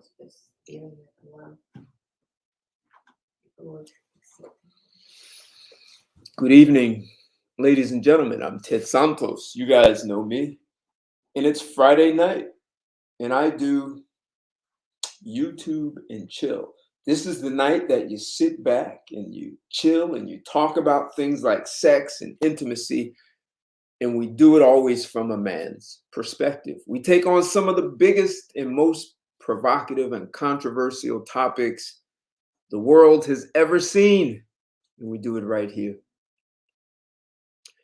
was just feeling it alone. Good evening, ladies and gentlemen. I'm Ted Santos. You guys know me. And it's Friday night, and I do YouTube and chill. This is the night that you sit back and you chill and you talk about things like sex and intimacy, and we do it always from a man's perspective. We take on some of the biggest and most provocative and controversial topics the world has ever seen, and we do it right here.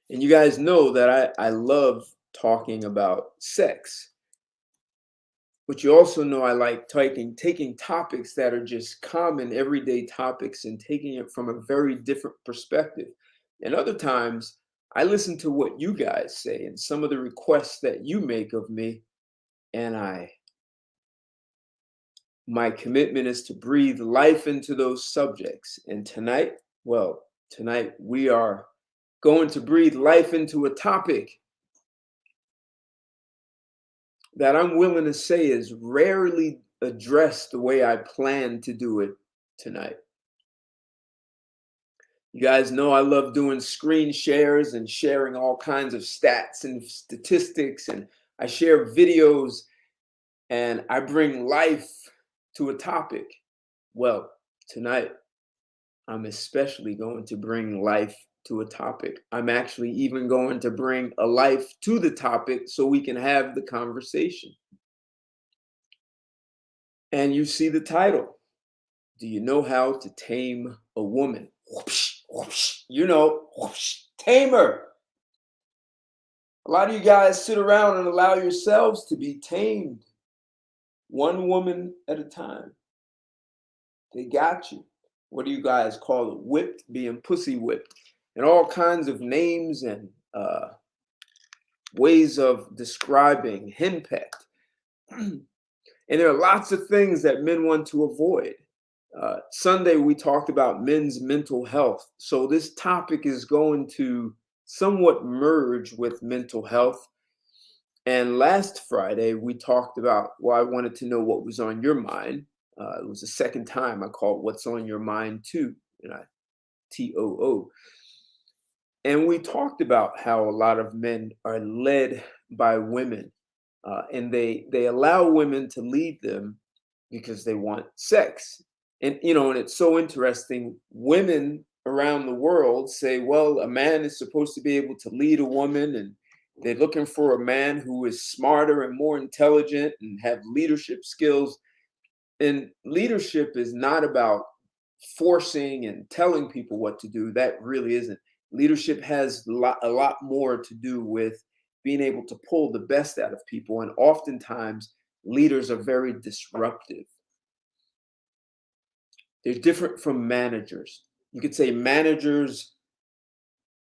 And you guys know that I love talking about sex. But you also know I like taking topics that are just common, everyday topics and taking it from a very different perspective. And other times, I listen to what you guys say and some of the requests that you make of me. And my commitment is to breathe life into those subjects. And tonight we are going to breathe life into a topic that I'm willing to say is rarely addressed the way I plan to do it tonight. You guys know I love doing screen shares and sharing all kinds of stats and statistics, and I share videos and I bring life to a topic. Well, tonight, I'm especially going to bring life to a topic. I'm actually even going to bring a life to the topic so we can have the conversation. And you see the title. Do you know how to tame a woman? Whoosh, whoosh, tame her. A lot of you guys sit around and allow yourselves to be tamed, one woman at a time. They got you. What do you guys call it? Whipped, being pussy whipped, and all kinds of names and ways of describing henpecked. And there are lots of things that men want to avoid. Sunday, we talked about men's mental health. So this topic is going to somewhat merge with mental health. And last Friday, we talked about, I wanted to know what was on your mind. It was the second time I called What's on Your Mind Too, TOO. And we talked about how a lot of men are led by women, and they allow women to lead them because they want sex. And and it's so interesting. Women around the world say, well, a man is supposed to be able to lead a woman, and they're looking for a man who is smarter and more intelligent and have leadership skills. And leadership is not about forcing and telling people what to do. That really isn't. Leadership has a lot more to do with being able to pull the best out of people. And oftentimes, leaders are very disruptive. They're different from managers. You could say managers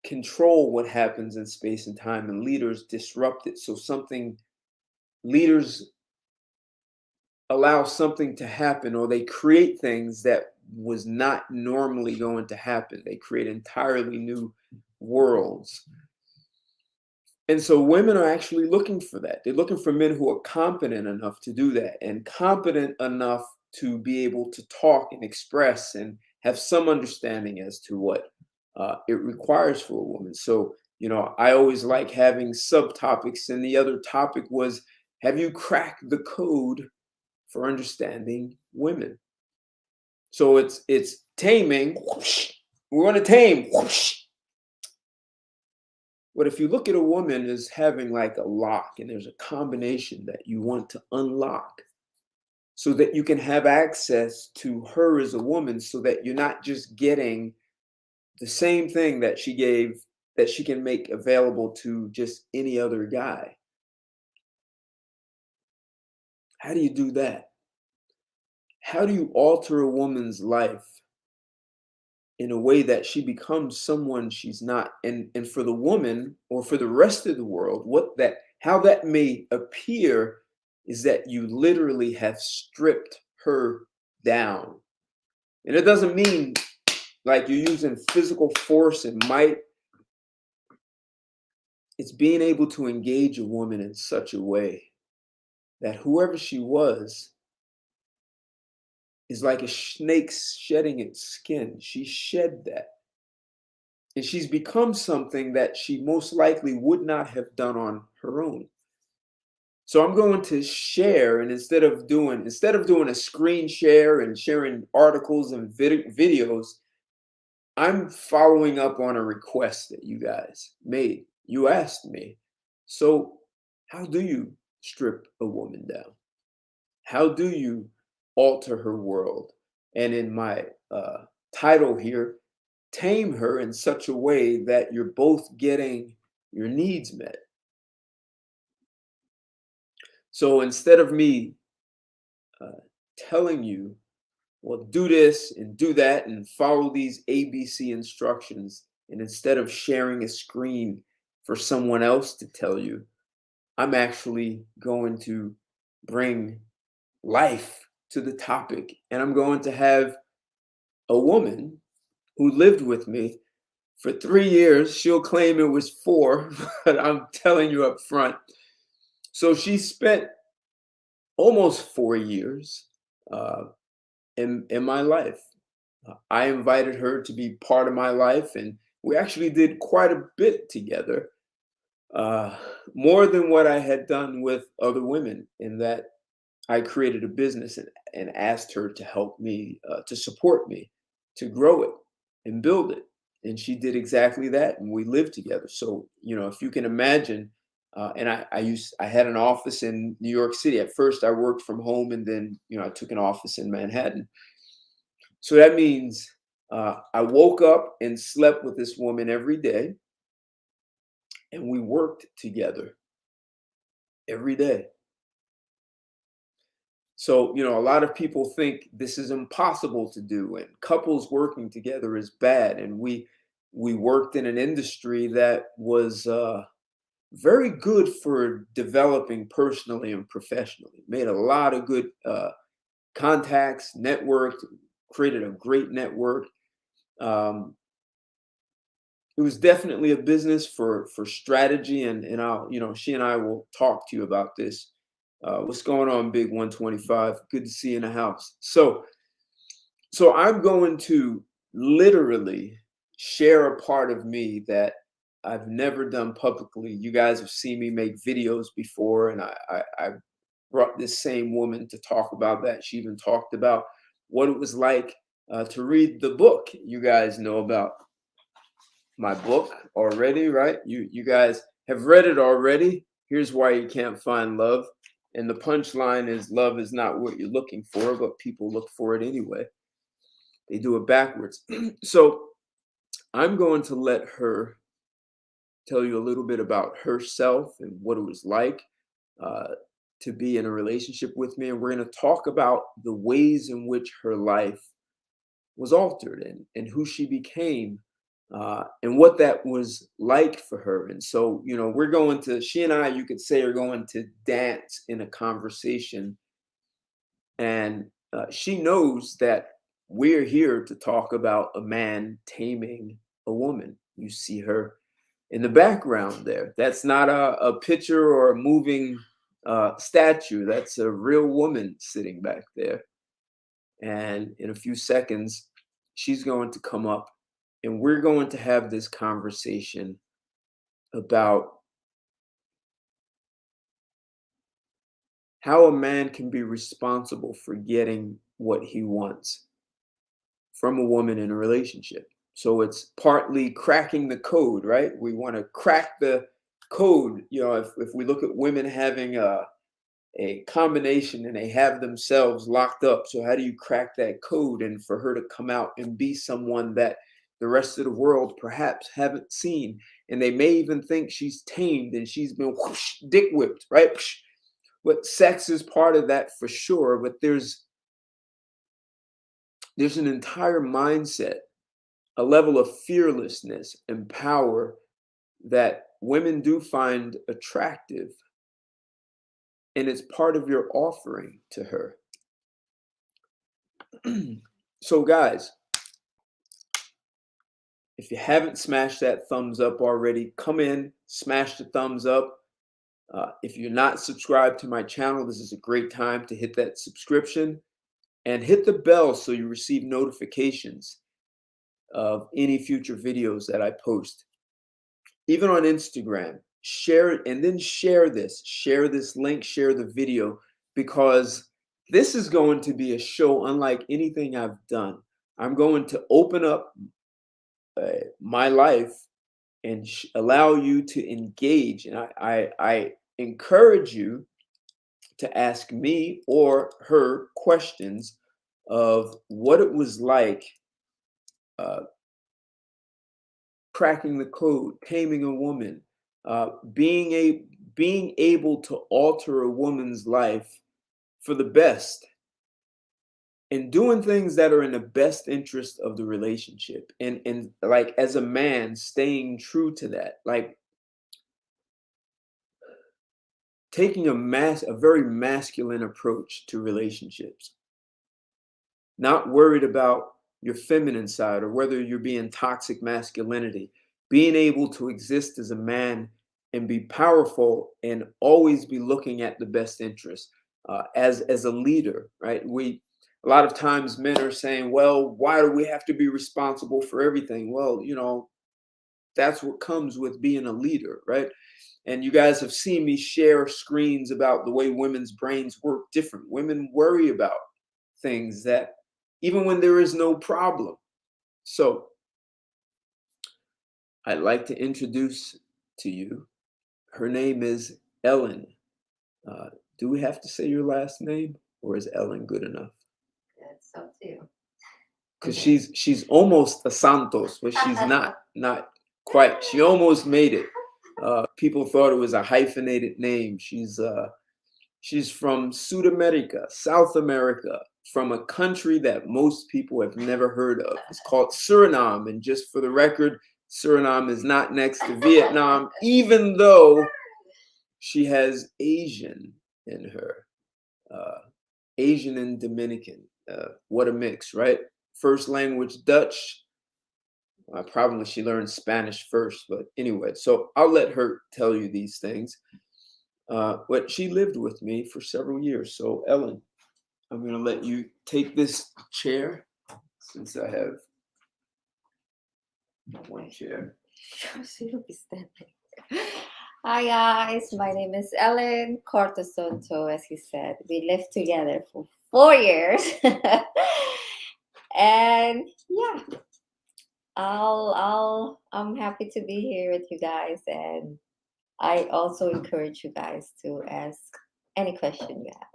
control what happens in space and time, and leaders disrupt it. So leaders allow something to happen, or they create things that was not normally going to happen. They create entirely new worlds. And so women are actually looking for that. They're looking for men who are competent enough to do that, and competent enough to be able to talk and express and have some understanding as to what it requires for a woman. So, I always like having subtopics. And the other topic was, have you cracked the code for understanding women? So it's taming. Whoosh, we're going to tame. Whoosh. But if you look at a woman as having like a lock, and there's a combination that you want to unlock so that you can have access to her as a woman, so that you're not just getting the same thing that she gave, that she can make available to just any other guy. How do you do that? How do you alter a woman's life in a way that she becomes someone she's not? And for the woman, or for the rest of the world, how that may appear is that you literally have stripped her down. And it doesn't mean like you're using physical force and might. It's being able to engage a woman in such a way that whoever she was, is like a snake shedding its skin. She shed that. And she's become something that she most likely would not have done on her own. So I'm going to share, and instead of doing a screen share and sharing articles and videos, I'm following up on a request that you guys made. You asked me, so how do you strip a woman down? How do you alter her world? And in my title here, tame her in such a way that you're both getting your needs met. So instead of me telling you, well, do this and do that and follow these ABC instructions, and instead of sharing a screen for someone else to tell you, I'm actually going to bring life to the topic. And I'm going to have a woman who lived with me for 3 years. She'll claim it was 4, but I'm telling you up front. So she spent almost 4 years in my life. I invited her to be part of my life, and we actually did quite a bit together, uh, more than what I had done with other women, in that I created a business and asked her to help me, to support me, to grow it and build it. And she did exactly that, and we lived together. So, if you can imagine, and I had an office in New York City. At first, I worked from home, and then, I took an office in Manhattan. So that means I woke up and slept with this woman every day, and we worked together every day. So, a lot of people think this is impossible to do, and couples working together is bad. And we worked in an industry that was very good for developing personally and professionally. Made a lot of good contacts, networked, created a great network. Um, it was definitely a business for strategy, and I'll, she and I will talk to you about this. What's going on, Big 125? Good to see you in the house. So I'm going to literally share a part of me that I've never done publicly. You guys have seen me make videos before, and I brought this same woman to talk about that. She even talked about what it was like to read the book. You guys know about my book already, right? You guys have read it already. Here's why you can't find love. And the punchline is, love is not what you're looking for, but people look for it anyway. They do it backwards. So I'm going to let her tell you a little bit about herself and what it was like uh, to be in a relationship with me. And we're going to talk about the ways in which her life was altered, and who she became, and what that was like for her. And so, she and I, you could say, are going to dance in a conversation. And she knows that we're here to talk about a man taming a woman. You see her in the background there. That's not a picture or a moving statue. That's a real woman sitting back there. And in a few seconds, she's going to come up, and we're going to have this conversation about how a man can be responsible for getting what he wants from a woman in a relationship. So it's partly cracking the code, right? We want to crack the code. If we look at women having a combination and they have themselves locked up. So how do you crack that code, and for her to come out and be someone that the rest of the world perhaps haven't seen? And they may even think she's tamed and she's been whoosh, dick whipped, right? But sex is part of that for sure. But there's an entire mindset, a level of fearlessness and power that women do find attractive. And it's part of your offering to her. So, guys, if you haven't smashed that thumbs up already, come in, smash the thumbs up. If you're not subscribed to my channel, this is a great time to hit that subscription. and hit the bell so you receive notifications of any future videos that I post. Even on Instagram, share it, and then share this link, share the video, because this is going to be a show unlike anything I've done. I'm going to open up my life and allow you to engage. And I encourage you to ask me or her questions of what it was like uh, cracking the code, taming a woman, being able to alter a woman's life for the best, and doing things that are in the best interest of the relationship, and like as a man, staying true to that, like taking a very masculine approach to relationships, not worried about your feminine side or whether you're being toxic masculinity, being able to exist as a man and be powerful and always be looking at the best interest, as a leader, right? A lot of times men are saying, well, why do we have to be responsible for everything? Well, that's what comes with being a leader, right? And you guys have seen me share screens about the way women's brains work different. Women worry about things that even when there is no problem. So I'd like to introduce to you, her name is Ellen. Do we have to say your last name, or is Ellen good enough? That's up to you. Because she's almost a Santos, but she's not quite. She almost made it. People thought it was a hyphenated name. She's from Sudamerica, South America, from a country that most people have never heard of. It's called Suriname. And just for the record, Suriname is not next to Vietnam, even though she has Asian in her. Asian and Dominican. What a mix, right? First language, Dutch. Probably she learned Spanish first, but anyway, so I'll let her tell you these things. But she lived with me for several years. So Ellen, I'm going to let you take this chair since I have one chair. So you'll be standing. Hi guys, my name is Ellen Cortosonto. As he said, we lived together for 4 years, and yeah, I'm happy to be here with you guys, and I also encourage you guys to ask any question you have.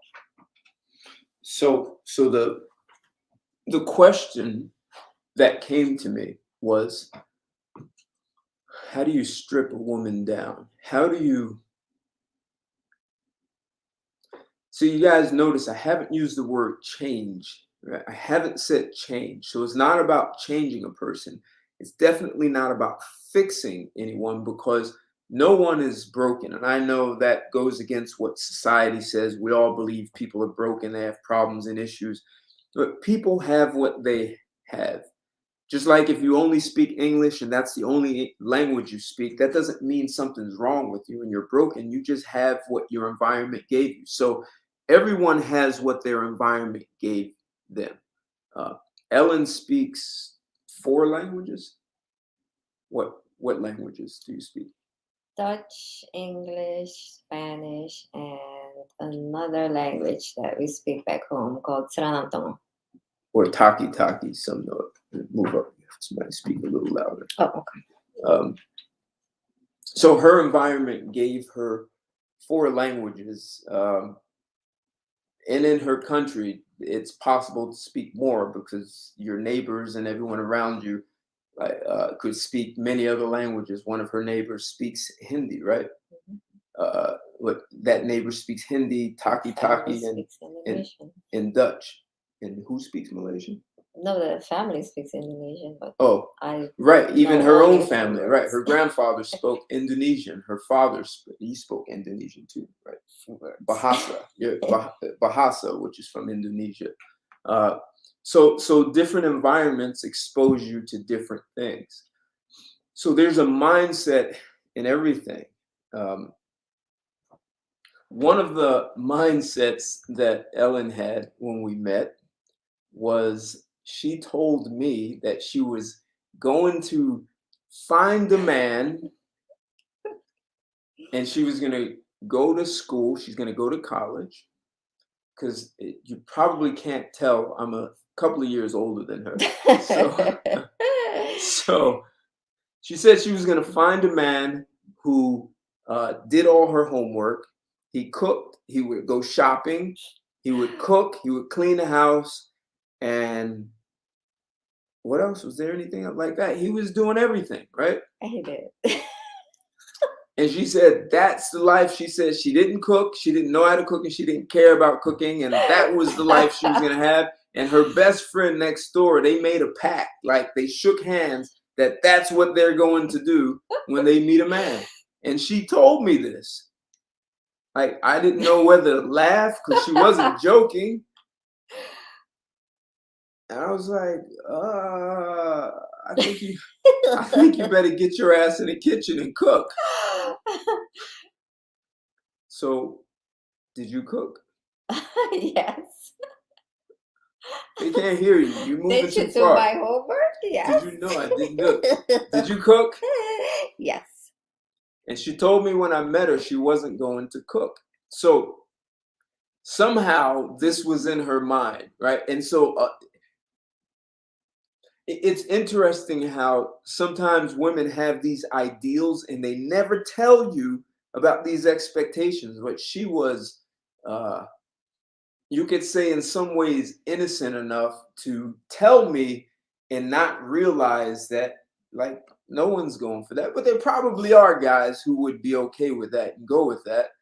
So the question that came to me was, how do you strip a woman down? How do you? So you guys notice I haven't used the word change. Right? I haven't said change. So it's not about changing a person. It's definitely not about fixing anyone, because no one is broken. And I know that goes against what society says. We all believe people are broken. They have problems and issues. But people have what they have. Just like if you only speak English and that's the only language you speak, that doesn't mean something's wrong with you and you're broken. You just have what your environment gave you. So everyone has what their environment gave them. Ellen speaks 4 languages. What languages do you speak? Dutch, English, Spanish, and another language that we speak back home called Suriname. Or taki. Some know it. Move up. Somebody speak a little louder. Oh, okay. So her environment gave her 4 languages. And in her country, it's possible to speak more because your neighbors and everyone around you could speak many other languages. One of her neighbors speaks Hindi, right? What that neighbor speaks Hindi, taki, and Dutch. And who speaks Malaysian? No, the family speaks Indonesian, but right. Even her own family, right? Her grandfather spoke Indonesian. Her father he spoke Indonesian too, right? Bahasa, Bahasa, which is from Indonesia. So different environments expose you to different things. So there's a mindset in everything. One of the mindsets that Ellen had when we met was she told me that she was going to find a man and she was going to go to school. She's going to go to college because you probably can't tell I'm a couple of years older than her. So she said she was going to find a man who did all her homework. He cooked. He would go shopping. He would cook. He would clean the house. And what else? Was there anything like that? He was doing everything, right? He did. And she said that's the life. She said she didn't cook. She didn't know how to cook, and she didn't care about cooking. And that was the life she was going to have. And her best friend next door, they made a pact. Like they shook hands that that's what they're going to do when they meet a man. And she told me this. Like I didn't know whether to laugh because she wasn't joking. And I was like, I think you better get your ass in the kitchen and cook. So, did you cook? Yes. They can't hear you. You're moving Did too you do far. my homework? Yes. Did you know I didn't cook? Did you cook? Yes. And she told me when I met her she wasn't going to cook. So somehow this was in her mind, right? And so it's interesting how sometimes women have these ideals and they never tell you about these expectations. But she was, you could say in some ways, innocent enough to tell me and not realize that, like, no one's going for that. But there probably are guys who would be okay with that and go with that.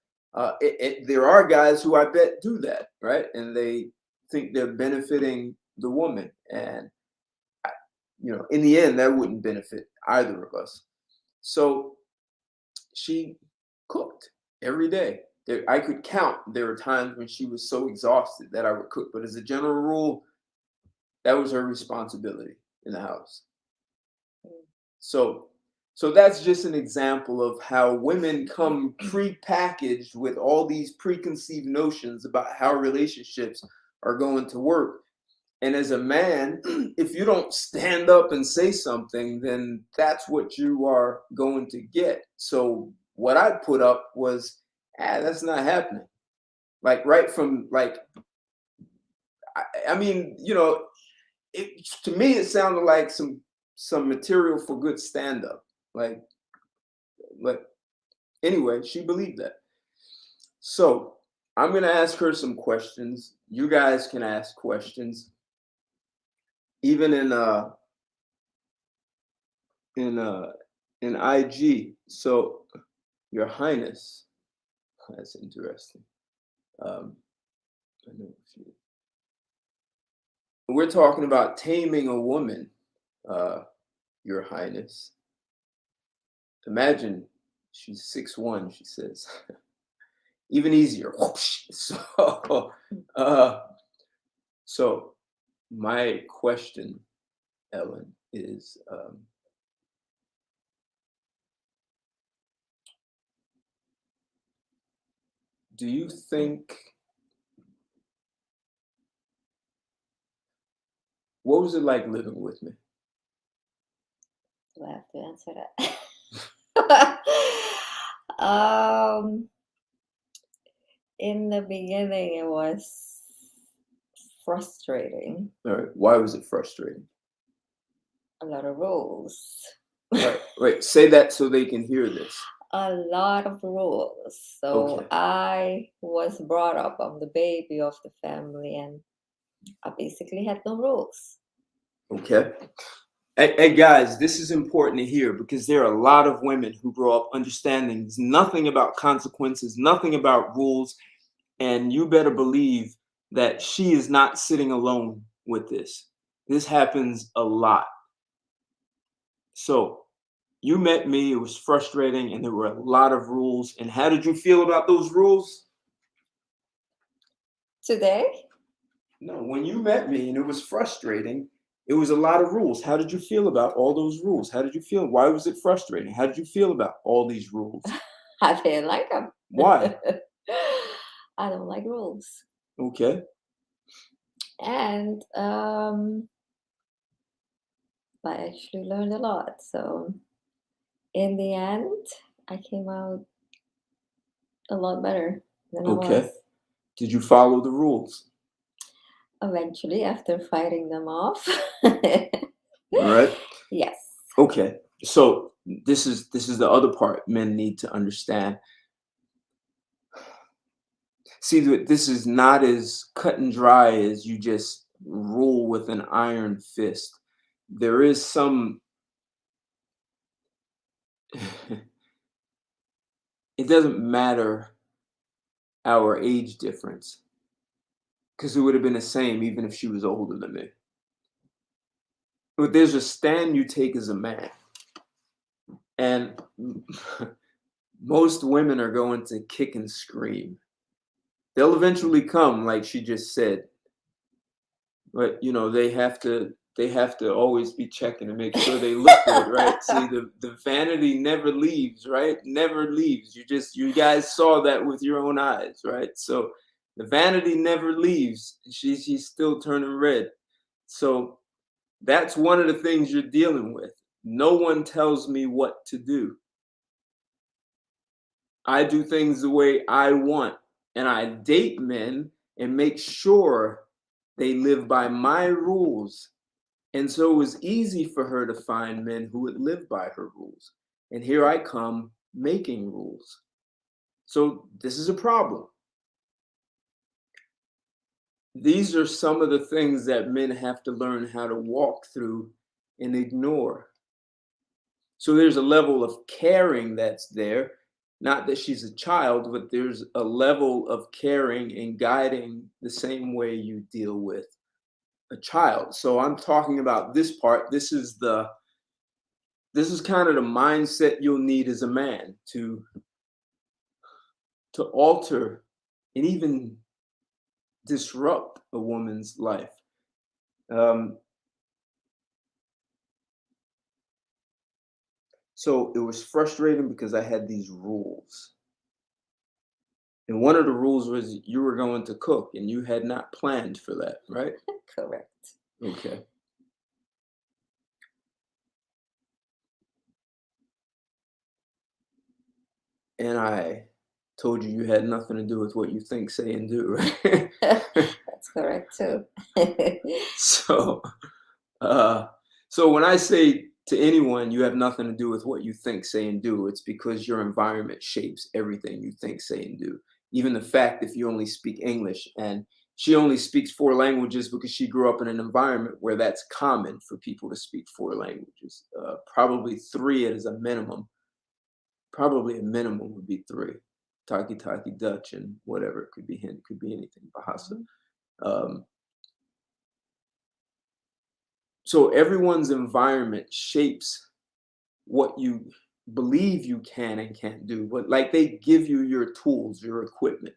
There are guys who I bet do that, right? And they think they're benefiting the woman. And in the end, that wouldn't benefit either of us. So she cooked every day. I could count. There were times when she was so exhausted that I would cook. But as a general rule, that was her responsibility in the house. So that's just an example of how women come pre-packaged with all these preconceived notions about how relationships are going to work. And as a man, if you don't stand up and say something, then that's what you are going to get. So what I put up was, that's not happening. Like right from like, I mean, to me, it sounded like some material for good stand-up. Like, anyway, she believed that. So I'm going to ask her some questions. You guys can ask questions. Even in IG. So, Your Highness, that's interesting. I know we're talking about taming a woman, Your Highness. Imagine she's 6'1", she says. Even easier. So my question, Ellen, is do you think, what was it like living with me? Do I have to answer that? In the beginning, it was frustrating. All right. Why was it frustrating? A lot of rules. Right. Wait, say that so they can hear this. A lot of rules. So Okay. I was brought up, I'm the baby of the family, and I basically had no rules. Okay. Hey guys, this is important to hear because there are a lot of women who grow up understanding there's nothing about consequences, nothing about rules, and you better believe that she is not sitting alone with this. This happens a lot. So you met me, it was frustrating, and there were a lot of rules. And how did you feel about those rules? Today? No, when you met me and it was frustrating, it was a lot of rules. How did you feel about all those rules? How did you feel? Why was it frustrating? How did you feel about all these rules? I didn't like them. Why? I don't like rules. Okay. And I actually learned a lot. So in the end, I came out a lot better than I Okay. was. Did you follow the rules? Eventually, after fighting them off. All right. Yes. Okay. So this is the other part men need to understand. See, this is not as cut and dry as you just rule with an iron fist. There is some. It doesn't matter our age difference because it would have been the same even if she was older than me. But there's a stand you take as a man, and most women are going to kick and scream. They'll eventually come, like she just said, but they have to always be checking to make sure they look good, right? See, the vanity never leaves, right? Never leaves. You guys saw that with your own eyes, right? So the vanity never leaves. She's still turning red. So that's one of the things you're dealing with. No one tells me what to do. I do things the way I want, and I date men and make sure they live by my rules. And so it was easy for her to find men who would live by her rules. And here I come making rules. So this is a problem. These are some of the things that men have to learn how to walk through and ignore. So there's a level of caring that's there. Not that she's a child, but there's a level of caring and guiding the same way you deal with a child. So I'm talking about this part. This is kind of the mindset you'll need as a man to alter and even disrupt a woman's life. Um, so it was frustrating because I had these rules. And one of the rules was you were going to cook and you had not planned for that, right? Correct. Okay. And I told you had nothing to do with what you think, say, and do, right? That's correct too. so, uh, so when I say to anyone you have nothing to do with what you think, say, and do, it's because your environment shapes everything you think, say, and do. Even the fact if you only speak English, and she only speaks 4 languages because she grew up in an environment where that's common for people to speak 4 languages, probably three as a minimum. Probably a minimum would be three. Taki Dutch and whatever. It could be Hindi, could be anything. Bahasa. Um, so everyone's environment shapes what you believe you can and can't do. But like they give you your tools, your equipment.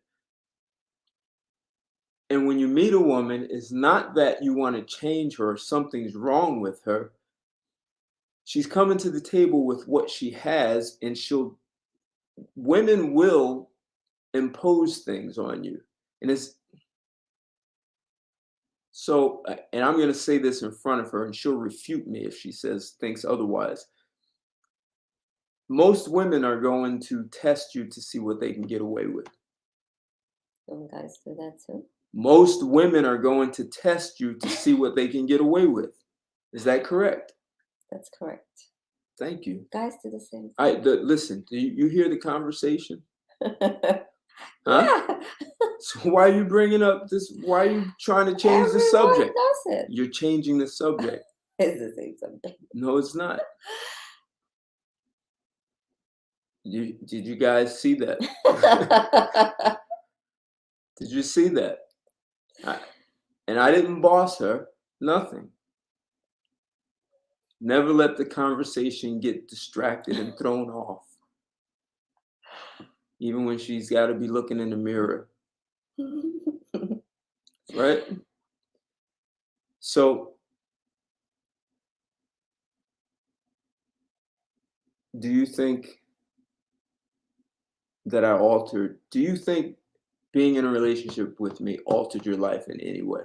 And when you meet a woman, it's not that you want to change her or something's wrong with her. She's coming to the table with what she has, and women will impose things on you. And it's so, and I'm going to say this in front of her, and she'll refute me if she thinks otherwise. Most women are going to test you to see what they can get away with. Don't guys do that too? Most women are going to test you to see what they can get away with. Is that correct? That's correct. Thank you. Guys do the same Listen, do you hear the conversation? thing. Huh? Yeah. So why are you bringing up this? Why are you trying to change the Everyone subject? does it. You're changing the subject. It's the same subject. No, it's not. Did you guys see that? Did you see that? And I didn't boss her, nothing. Never let the conversation get distracted and thrown off, even when she's got to be looking in the mirror. Right? So, do you think that do you think being in a relationship with me altered your life in any way?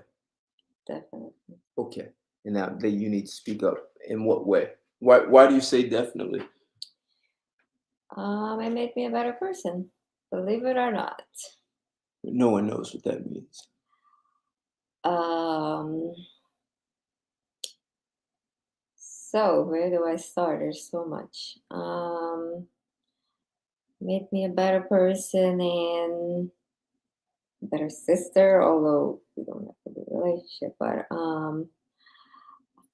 definitely. Okay. And now that you need to speak up. In what way? Why do you say definitely? It made me a better person, believe it or not. No one knows what that means. Um, so where do I start? There's so much. Made me a better person and a better sister, although we don't have a good relationship, but I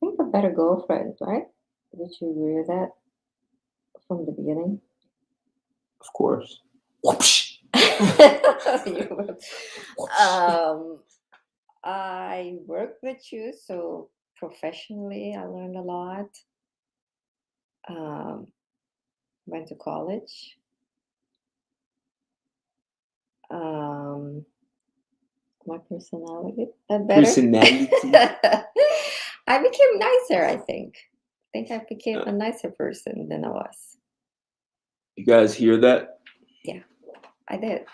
think a better girlfriend, right? Would you agree with that from the beginning? Of course. Whoopsh. You- Whoopsh. um, I worked with you, so professionally, I learned a lot. Um, went to college. Um, my personality better. Personality. I became nicer. I think I became Uh, a nicer person than I was. You guys hear that? Yeah, I did.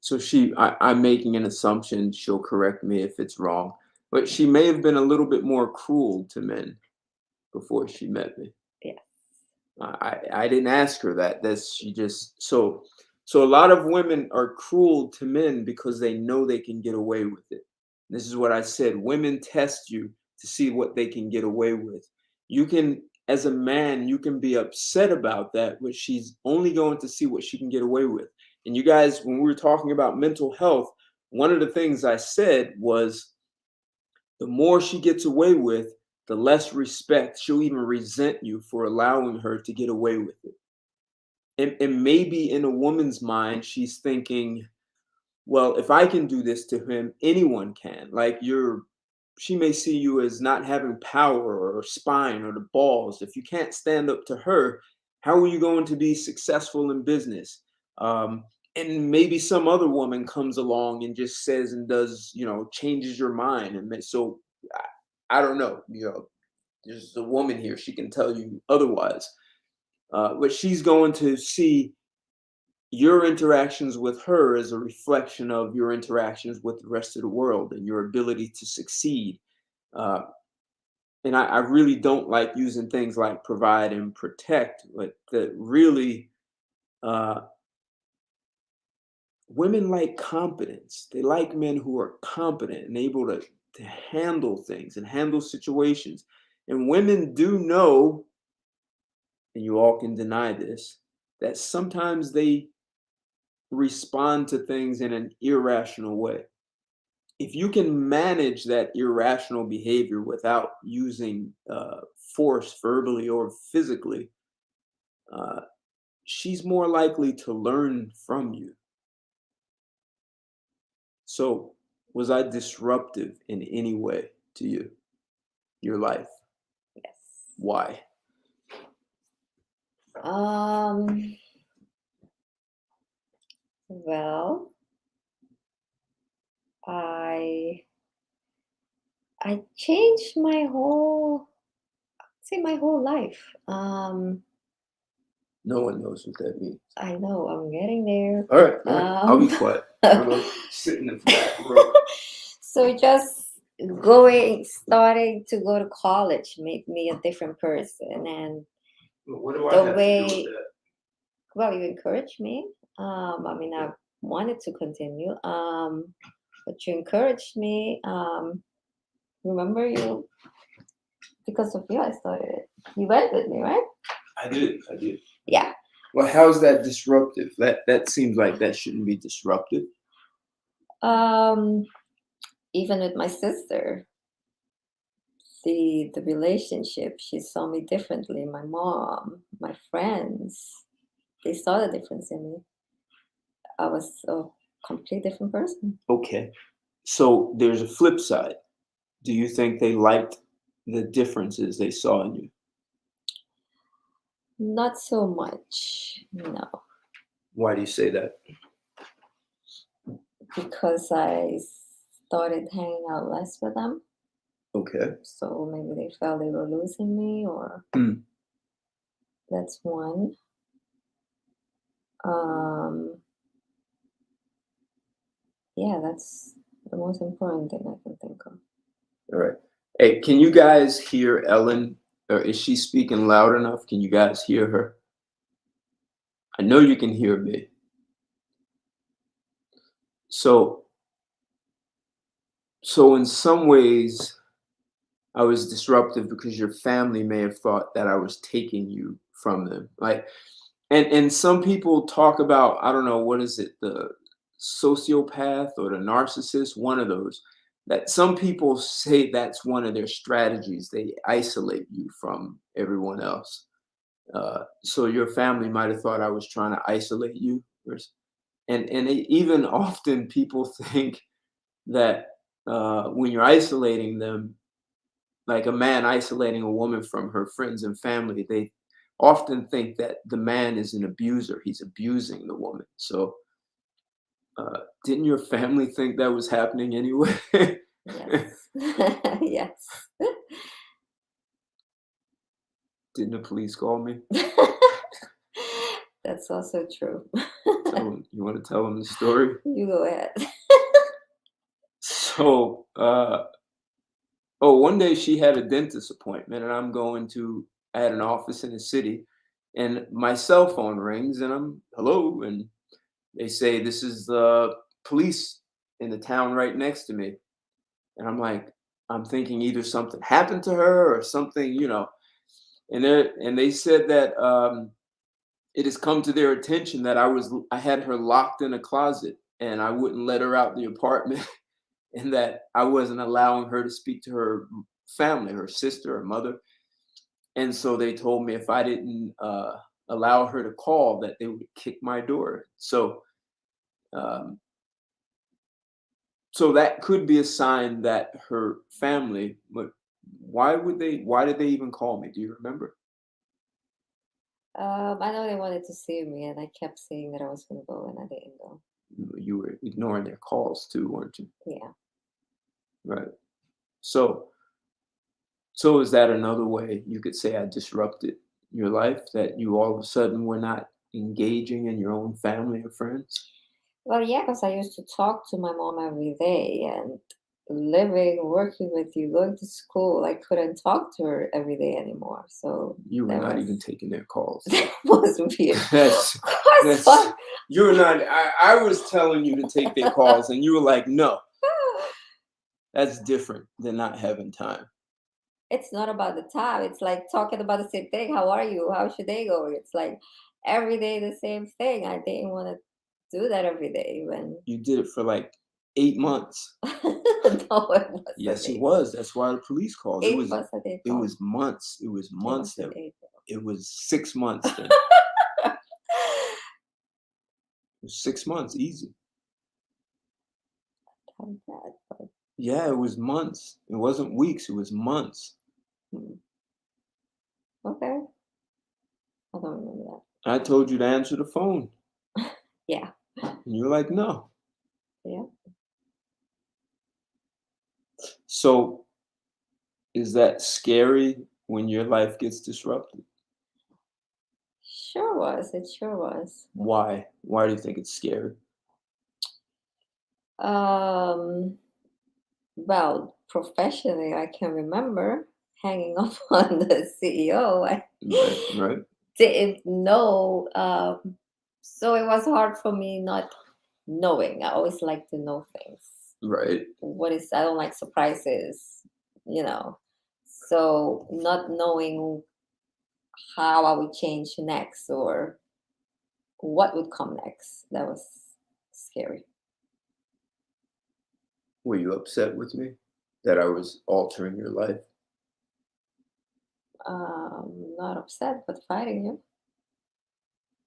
So I'm making an assumption. She'll correct me if it's wrong, but she may have been a little bit more cruel to men before she met me. Yeah. I didn't ask her that. That's she just so a lot of women are cruel to men because they know they can get away with it. This is what I said. Women test you to see what they can get away with. You can, as a man, you can be upset about that, but she's only going to see what she can get away with. And you guys, when we were talking about mental health, one of the things I said was the more she gets away with, the less respect she'll even resent you for allowing her to get away with it. And maybe in a woman's mind, she's thinking, well, if I can do this to him, anyone can. Like she may see you as not having power or spine or the balls. If you can't stand up to her, how are you going to be successful in business? And maybe some other woman comes along and just says and does, changes your mind. So I don't know, there's a woman here, she can tell you otherwise. But she's going to see your interactions with her as a reflection of your interactions with the rest of the world and your ability to succeed. Uh, and I really don't like using things like provide and protect, but that really, uh, women like competence. They like men who are competent and able to handle things and handle situations. And women do know, and you all can deny this, that sometimes they respond to things in an irrational way. If you can manage that irrational behavior without using force verbally or physically, uh, she's more likely to learn from you. So, was I disruptive in any way to you, your life? Yes. Why? Um. Well, I I changed my whole life. No one knows what that means. I know I'm getting there. All right, all right. I'll be Um, quiet. I'm gonna sit in the back row. so just starting to go to college made me a different person, and What do I the have to do with way, that? well, you encouraged me. I mean, I wanted to continue, but you encouraged me. Remember you, because of you, I started it. You went with me, right? I did. I did. Yeah. Well, how's that disruptive? That seems like that shouldn't be disruptive. Um, even with my sister, the relationship, she saw me differently. My mom, my friends, they saw the difference in me. I was a complete different person. Okay. So there's a flip side. Do you think they liked the differences they saw in you? Not so much, no, Why do you say that? because I started hanging out less with them. Okay. So maybe they felt they were losing me, or Hmm. that's one. Um, Yeah, that's the most important thing I can think of. All right. Hey, can you guys hear Ellen? Or is she speaking loud enough? Can you guys hear her? I know you can hear me. So, so in some ways, I was disruptive because your family may have thought that I was taking you from them. Like, and some people talk about, I don't know, what is it, the sociopath or the narcissist, one of those. That some people say that's one of their strategies. They isolate you from everyone else. So your family might have thought I was trying to isolate you, and even often people think that when you're isolating them, like a man isolating a woman from her friends and family, they often think that the man is an abuser. He's abusing the woman. So didn't your family think that was happening anyway? Yes. Yes. Didn't the police call me? That's also true. You want to tell them the story? You go ahead. So, oh, one day she had a dentist appointment, and I had an office in the city, and my cell phone rings, and hello, and they say, this is the police in the town right next to me. And I'm thinking either something happened to her or something, and they said that it has come to their attention that I had her locked in a closet and I wouldn't let her out the apartment and that I wasn't allowing her to speak to her family, her sister, her mother. And so they told me if I didn't allow her to call, that they would kick my door. Um, so that could be a sign that her family. But Why did they even call me? Do you remember? I know they wanted to see me, and I kept saying that I was going to go, and I didn't go. You were ignoring their calls too, weren't you? Yeah. Right. So, so is that another way you could say I disrupted your life? That you all of a sudden were not engaging in your own family or friends? Well, yeah, because I used to talk to my mom every day, and living, working with you, going to school, I couldn't talk to her every day anymore. So You were that not was even taking their calls. that was weird. That's Of course that's not. you were not. I was telling you to take their calls, and you were like, no. That's different than not having time. It's not about the time. It's like talking about the same thing. How are you? How's your day going? It's like every day the same thing. I didn't want to do that every day when You did it for like 8 months. no, it wasn't Yes, it eight was. months. That's why the police called. 8 months I didn't It call. was months. It was It months that wasn't eight. it was 6 months then. It was 6 months, easy. How bad, but Yeah, it was months. It wasn't weeks, it was months. hmm, okay. I don't remember I told you to answer the phone. that. Yeah, And you're like, no. yeah. So is that scary when your life gets disrupted? Sure was. It sure was. Why? Why do you think it's scary? Um, well, professionally, I can remember hanging up on the CEO. I Right, right, didn't know. So it was hard for me not knowing. I always like to know things. right. I don't like surprises, you know. So not knowing how I would change next or what would come next, that was scary. Were you upset with me that I was altering your life? Not upset, but fighting you.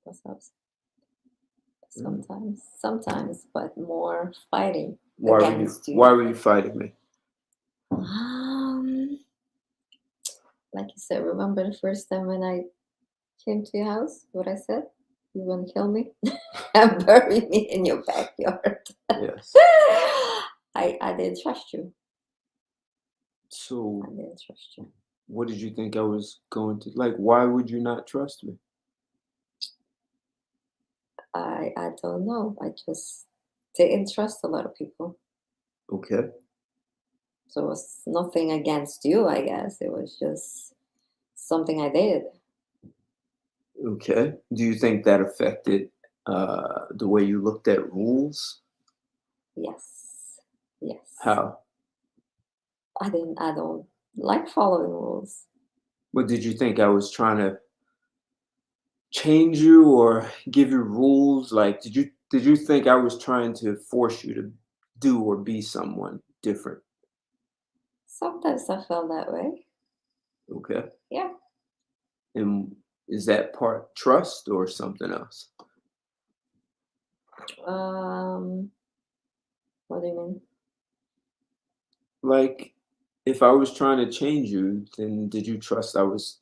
Was upset Mm. sometimes, but more fighting against Why you. were you fighting me? Um, like you said, remember the first time when I came to your house? What I said? You want to kill me and bury me in your backyard. Yes. I didn't trust you. I So didn't trust you. what did you think I was going to like? Why would you not trust me? I don't know. I just didn't trust a lot of people. Okay. So it was nothing against you, I guess. It was just something I did. Okay. Do you think that affected the way you looked at rules? Yes. Yes. How? I don't like following rules. What did you think I was trying to change you or give you rules? Like, did you think I was trying to force you to do or be someone different? Sometimes I felt that way. Okay. Yeah. And is that part trust or something else? Um, what do you mean? Like, if I was trying to change you, then did you trust I was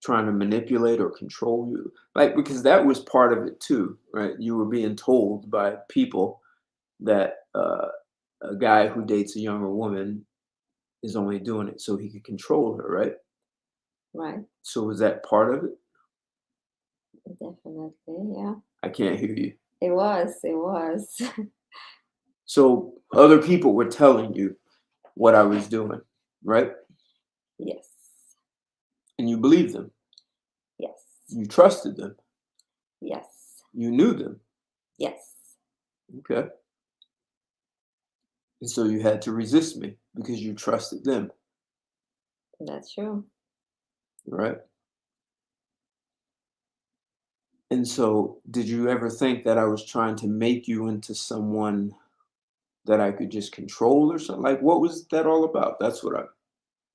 trying to manipulate or control you? Like, because that was part of it too, right? You were being told by people that a guy who dates a younger woman is only doing it so he could control her, right? Right. So was that part of it? Definitely. Yeah. I can't hear you. It was. It was. So other people were telling you what I was doing, right? Yes. And you believed them. Yes. You trusted them. Yes. You knew them. Yes. Okay. And so you had to resist me because you trusted them, That's true. right? And so did you ever think that I was trying to make you into someone that I could just control or something? Like, what was that all about? That's what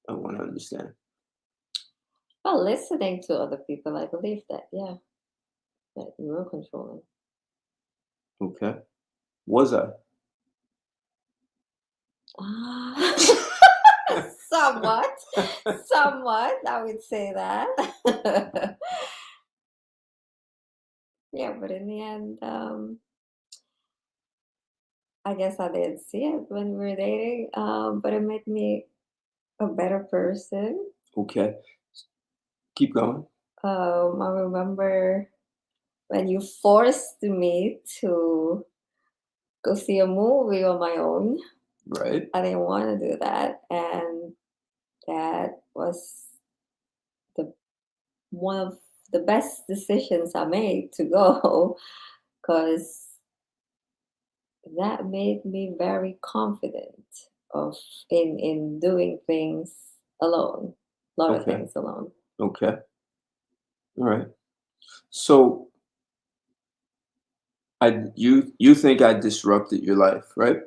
I want to understand. Well, listening to other people, I believe that, yeah, that you were controlling. Okay. Was I? Ah, somewhat. Somewhat, I would say that. Yeah, but in the end, I guess I didn't see it when we were dating, but it made me a better person. Okay. Keep going. I remember when you forced me to go see a movie on my own. Right. I didn't want to do that, and that was the one of the best decisions I made to go because that made me very confident of in doing things alone, a lot of Okay. things alone. Okay. All right. So you think I disrupted your life, right?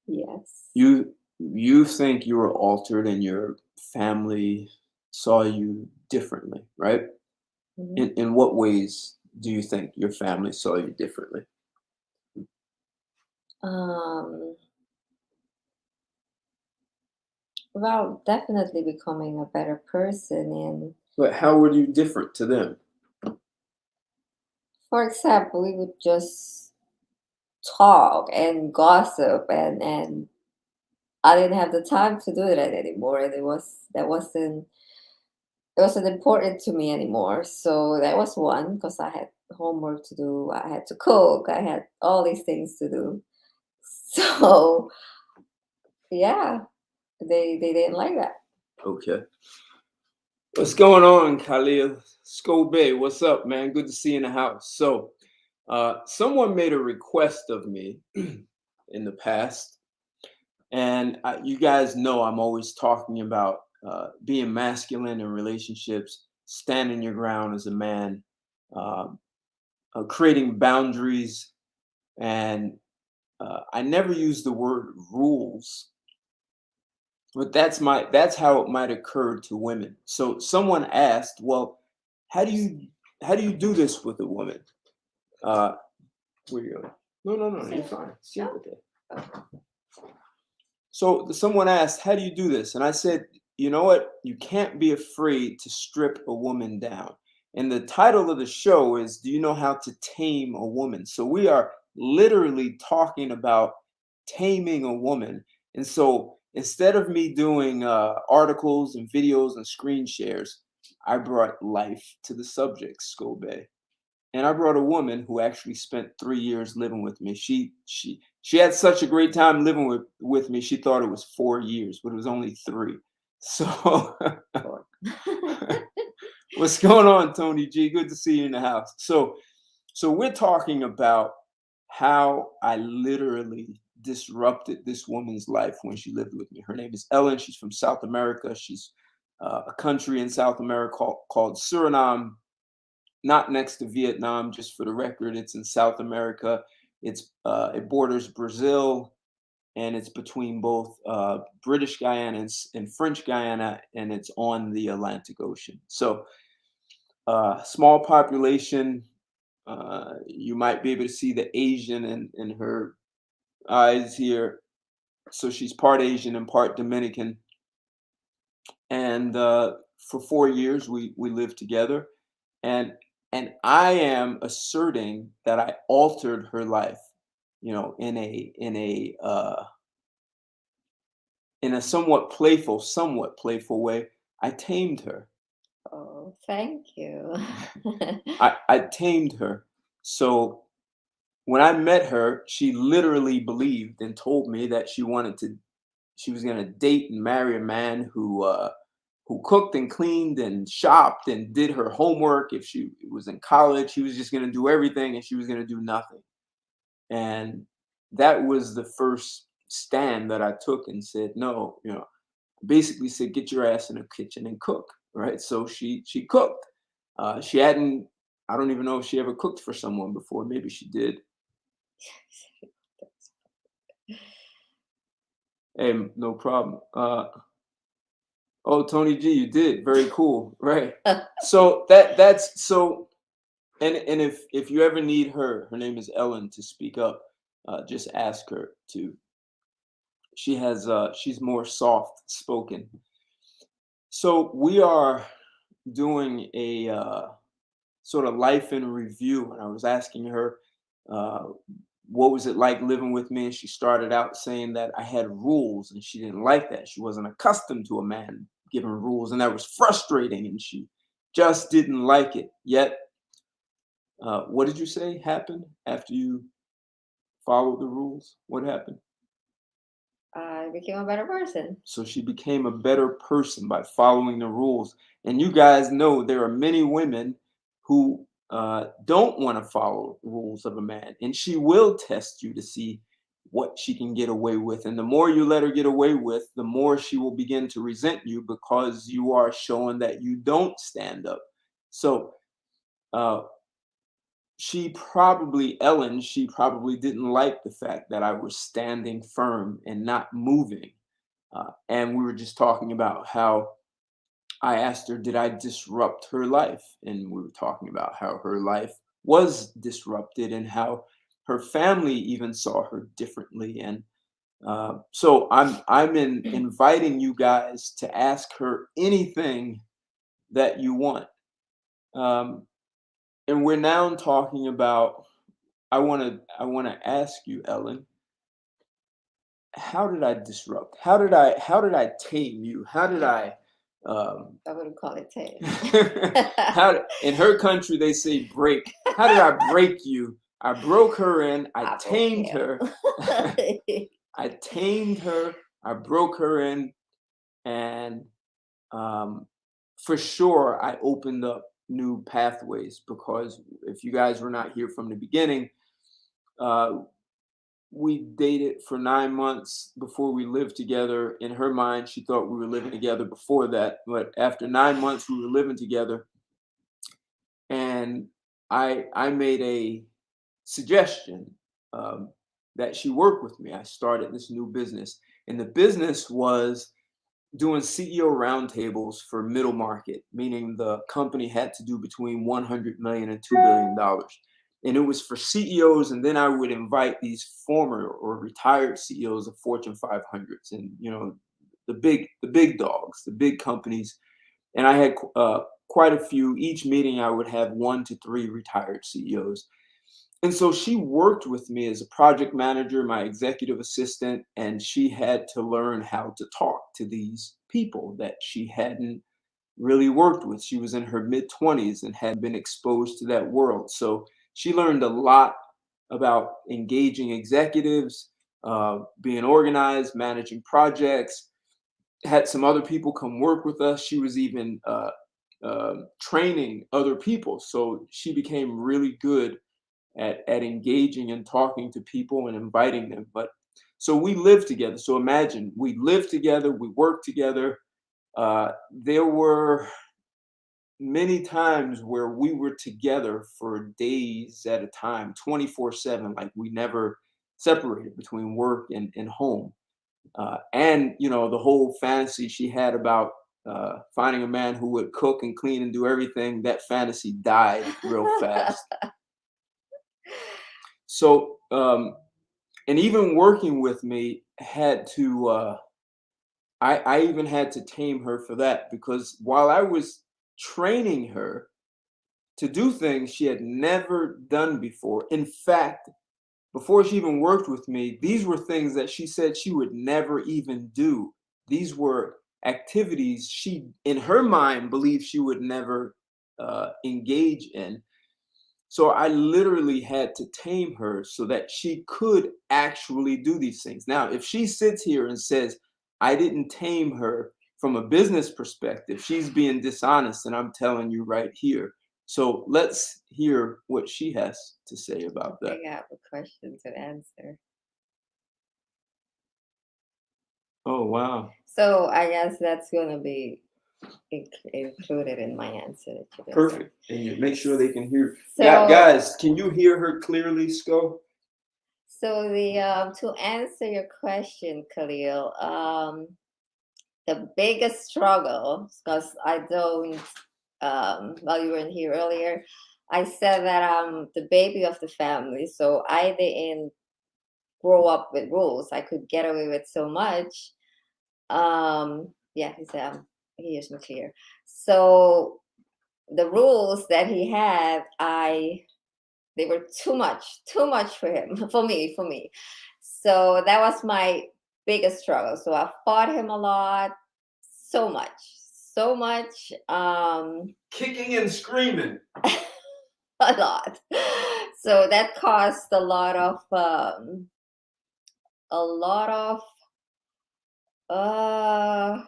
Yes. You think you were altered and your family saw you differently, right? Mhm. In what ways do you think your family saw you differently? Um, well, definitely becoming a better person. And But how were you different to them? for example, we would just talk and gossip, and I didn't have the time to do that anymore. And it wasn't important to me anymore. So that was one because I had homework to do. I had to cook. I had all these things to do. So yeah, they didn't like that. Okay. What's going on, Khalil? Scobe, what's up, man? Good to see you in the house. So, someone made a request of me in the past, and you guys know I'm always talking about being masculine in relationships, standing your ground as a man, um, creating boundaries, and I never use the word rules, but that's how it might occur to women. So someone asked, well, how do you how do you do this with a woman? Uh, where you going? No, no, no, you're fine. Siéntate. So someone asked, how do you do this? And I said, you know what? You can't be afraid to strip a woman down. And the title of the show is, do you know how to tame a woman? So we are literally talking about taming a woman. And so instead of me doing articles and videos and screen shares, I brought life to the subject, Scobe. And I brought a woman who actually spent 3 years living with me. She she had such a great time living with me. She thought it was 4 years, but it was only 3. So, Or what's going on, Tony G? Good to see you in the house. So we're talking about how I literally disrupted this woman's life when she lived with me. Her name is Ellen. She's from South America. She's a country in South America called Suriname, not next to Vietnam, just for the record. It's in South America. It borders Brazil, and it's between both British Guyana and French Guyana, and it's on the Atlantic Ocean. So, small population. You might be able to see the Asian in her eyes here. So she's part Asian and part Dominican. And for 4 years, we lived together. And and I am asserting that I altered her life, in a somewhat playful way. I tamed her. oh, thank you. I tamed her. So when I met her, she literally believed and told me that she was gonna date and marry a man who cooked and cleaned and shopped and did her homework. If she was in college, he was just gonna do everything and she was gonna do nothing. And that was the first stand that I took and said, no, basically said, get your ass in the kitchen and cook. Right. So she cooked. She hadn't, I don't even know if she ever cooked for someone before. Maybe she did. Hey, no problem. Oh, Tony G, you did. Very cool. Right. So that's so and if you ever need her name is Ellen to speak up, just ask her to. She's more soft spoken. So we are doing a sort of life in review, and I was asking her uh, what was it like living with me, and she started out saying that I had rules, and she didn't like that. She wasn't accustomed to a man giving rules, and that was frustrating, and she just didn't like it. Yet, what did you say happened after you followed the rules? What happened? I became a better person. So she became a better person by following the rules. And you guys know there are many women who don't want to follow the rules of a man. And she will test you to see what she can get away with. And the more you let her get away with, the more she will begin to resent you because you are showing that you don't stand up. So, uh, Ellen, she probably didn't like the fact that I was standing firm and not moving. And we were just talking about how I asked her, did I disrupt her life? And we were talking about how her life was disrupted and how her family even saw her differently. And so inviting you guys to ask her anything that you want. Um, and we're now talking about. I want to ask you, Ellen, how did I disrupt? How did I tame you? How did I um I wouldn't call it tame. in her country they say break. How did I break you? I broke her in, I I broke tamed her. him. I tamed her, I broke her in, and um for sure I opened up new pathways because if you guys were not here from the beginning, uh we dated for 9 months before we lived together. In her mind, she thought we were living together before that. But after 9 months, we were living together. And I made a suggestion that she work with me. I started this new business. And the business was doing CEO roundtables for middle market, meaning the company had to do between 100 million and $2 billion. And it was for CEOs, and then I would invite these former or retired CEOs of Fortune 500s, and the big dogs, the big companies. And I had quite a few. Each meeting, I would have 1 to 3 retired CEOs. And so she worked with me as a project manager, my executive assistant, and she had to learn how to talk to these people that she hadn't really worked with. She was in her mid 20s and hadn't been exposed to that world. So she learned a lot about engaging executives. being organized, managing projects, had some other people come work with us. She was even training other people. So she became really good at engaging and talking to people and inviting them. But so we lived together. So imagine we lived together, we worked together. There were many times where we were together for days at a time, 24/7, like we never separated between work and home. And the whole fantasy she had about finding a man who would cook and clean and do everything, that fantasy died real fast. So and even working with me had to I even had to tame her for that, because while I was training her to do things she had never done before, in fact, before she even worked with me, these were things that she said she would never even do. These were activities she, in her mind, believed she would never engage in. So I literally had to tame her so that she could actually do these things. Now, if she sits here and says, I didn't tame her from a business perspective, she's being dishonest, and I'm telling you right here. So let's hear what she has to say about that. I got a question to answer. Oh, wow. So I guess that's going to be included in my answer that you're going to say. Perfect. And you make sure they can hear. So, Guys, can you hear her clearly, Sko? So the to answer your question, Khalil, the biggest struggle, because I don't, while you weren't here earlier, I said that I'm the baby of the family, so I didn't grow up with rules. I could get away with so much. Yeah, he said he hears me clear. So the rules that he had, they were too much for him, for me. So that was my biggest struggle. So I fought him a lot, so much, Kicking and screaming. a lot. So that caused a lot of, uh,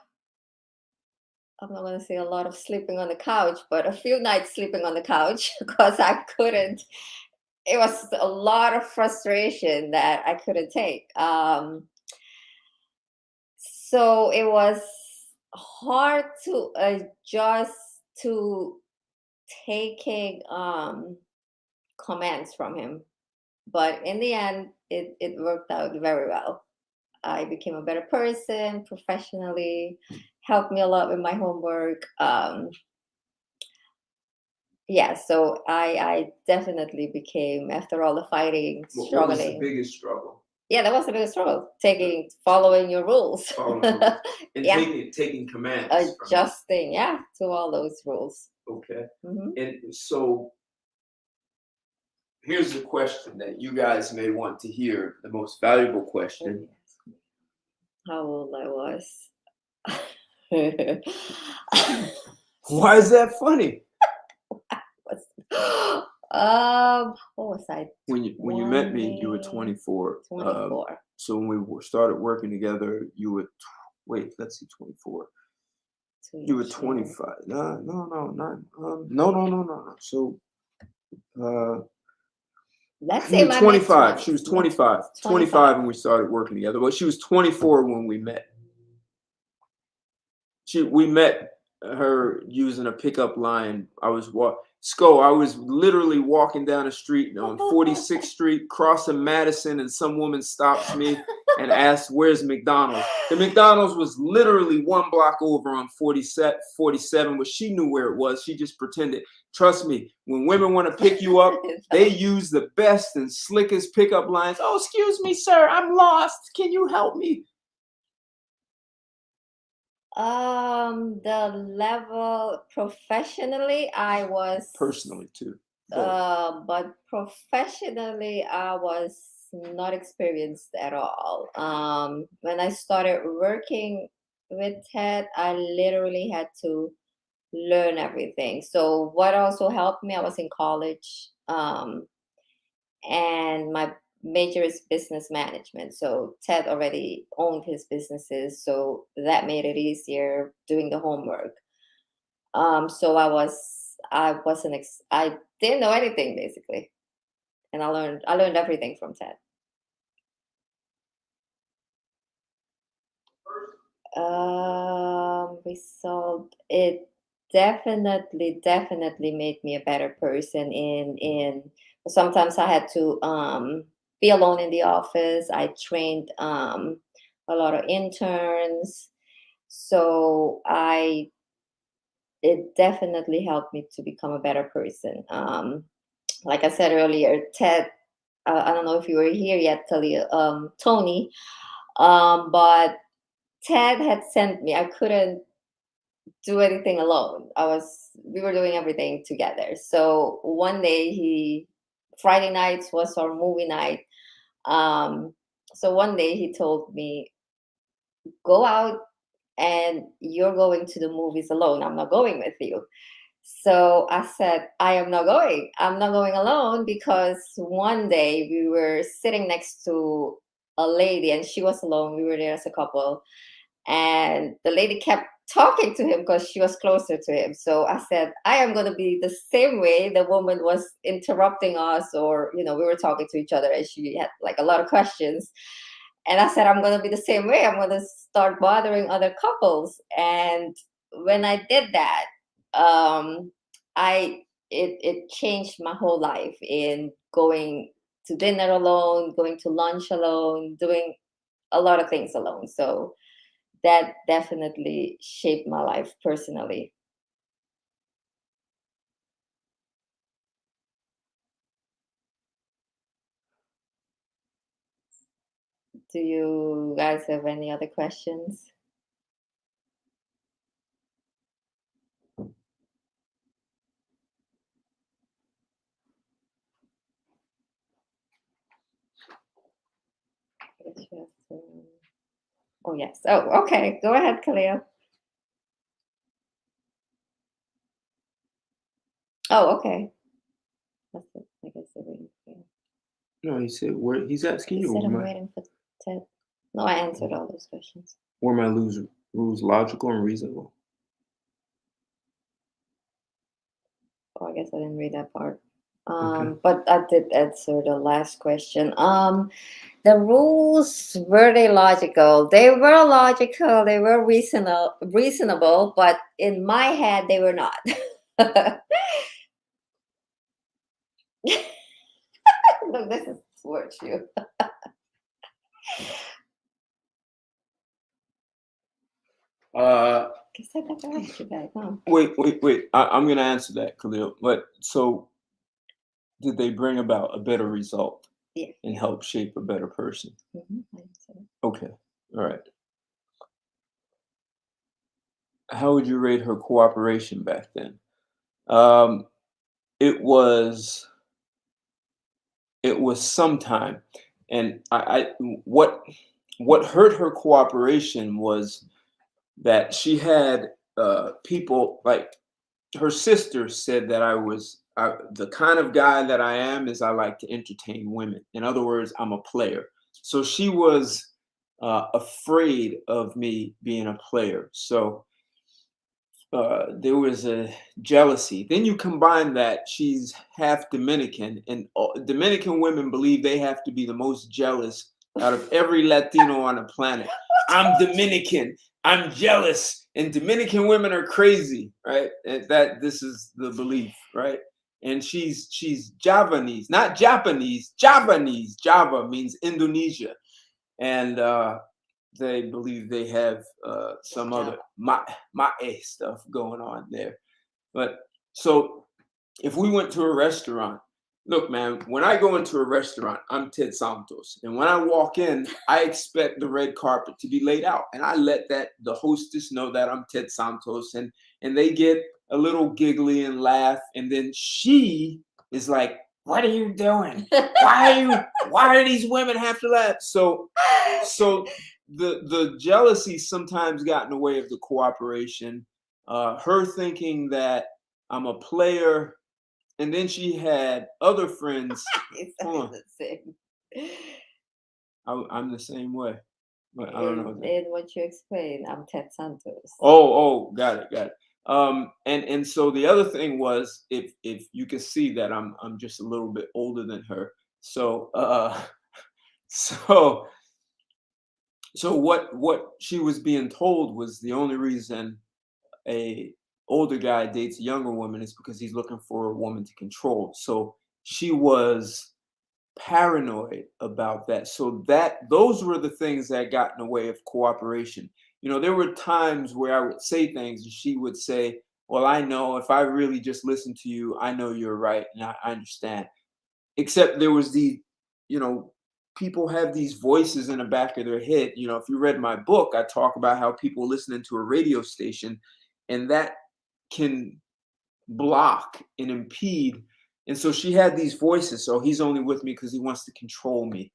I'm not going to say a lot of sleeping on the couch, but a few nights sleeping on the couch because I couldn't. It was a lot of frustration that I couldn't take. So it was hard to adjust to taking commands from him. But in the end, it worked out very well. I became a better person professionally, helped me a lot with my homework. Yeah, so I definitely became, after all the fighting, What was the struggling. biggest struggle? Yeah, that was the biggest struggle. Following your rules. Following the rules. And Yeah, taking commands from him. adjusting, yeah, to all those rules. Okay. Hmm. And so here's the question that you guys may want to hear, the most valuable question. How old I was. Why is that funny? What was I? When you met me, you were 24. 24. So when we started working together, you were wait, let's see, 24. You were 25. No. So let's you say were 25. She was 25. 25 when we started working together. But she was 24 when we met. We met her using a pickup line. I was literally walking down the street on 46th Street, crossing Madison, and some woman stops me and asks, "Where's McDonald's?" The McDonald's was literally one block over on 47, but she knew where it was. She just pretended. Trust me, when women want to pick you up, they use the best and slickest pickup lines. "Oh, excuse me, sir, I'm lost. Can you help me?" The level professionally, I was Personally too. but professionally, I was not experienced at all. When I started working with Ted, I literally had to learn everything. So what also helped me, I was in college, and major is business management. So Ted already owned his businesses, so that made it easier doing the homework. So I wasn't I didn't know anything basically, and I learned everything from Ted. Result, it definitely made me a better person. In Sometimes I had to be alone in the office. I trained a lot of interns, so I it definitely helped me to become a better person. Like I said earlier, Ted. I don't know if you were here yet, Tony, but Ted had sent me. I couldn't do anything alone. We were doing everything together. So one day Friday nights was our movie night. Um, so one day he told me, go out and you're going to the movies alone. I'm not going with you. So I said, I am not going. I'm not going alone because one day we were sitting next to a lady and she was alone. We were there as a couple, and the lady kept talking to him because she was closer to him. So I said, I am going to be the same way the woman was interrupting us, or we were talking to each other and she had like a lot of questions. And I said, I'm going to be the same way. I'm going to start bothering other couples. And when I did that, um it changed my whole life, in going to dinner alone, going to lunch alone, doing a lot of things alone. So that definitely shaped my life personally. Do you guys have any other questions? I guess you have to- Oh, yes. Oh, okay. Go ahead, Khalil. Oh, okay. That's it. I guess they're waiting for you. No, he said where he's asking He you. said I'm waiting for Ted. No, I answered all those questions. Were my rules logical and reasonable? Oh, I guess I didn't read that part. Okay. But I did answer the last question. The rules, were they logical? They were logical. They were reasonable, but in my head, they were not. Look, this is towards you. Uh, Guess I never asked you that, huh? wait. I'm gonna answer that, Khalil. But so, did they bring about a better result Yeah. and help shape a better person? I answered it. Okay. All right. How would you rate her cooperation back then? Um, it was sometime, and what hurt her cooperation was that she had people like her sister said that the kind of guy that I am is I like to entertain women. In other words, I'm a player. So she was afraid of me being a player. So there was a jealousy. Then you combine that she's half Dominican, and Dominican women believe they have to be the most jealous out of every Latino on the planet. I'm Dominican. I'm jealous, and Dominican women are crazy, right? And that this is the belief, right? And she's Javanese, not Japanese. Javanese. Java means Indonesia, and they believe they have some other ma'e stuff going on there. But so if we went to a restaurant, look, man, when I go into a restaurant, I'm Ted Santos. And when I walk in, I expect the red carpet to be laid out. And I let the hostess know that I'm Ted Santos. And they get a little giggly and laugh. And then she is like, what are you doing? Why do these women have to laugh? So the jealousy sometimes got in the way of the cooperation. Her thinking that I'm a player, and then she had other friends. It's the same. I'm the same way, but I don't know. In what you explained, I'm Ted Santos. Oh, got it, got it. And so the other thing was, if you can see that I'm just a little bit older than her. So so so what she was being told was the only reason a older guy dates a younger woman is because he's looking for a woman to control. So she was paranoid about that. So that those were the things that got in the way of cooperation. There were times where I would say things and she would say, "Well, I know if I really just listen to you, I know you're right and I understand." Except there was you know, people have these voices in the back of their head. If you read my book, I talk about how people listening to a radio station and that can block and impede. And so she had these voices. So he's only with me because he wants to control me.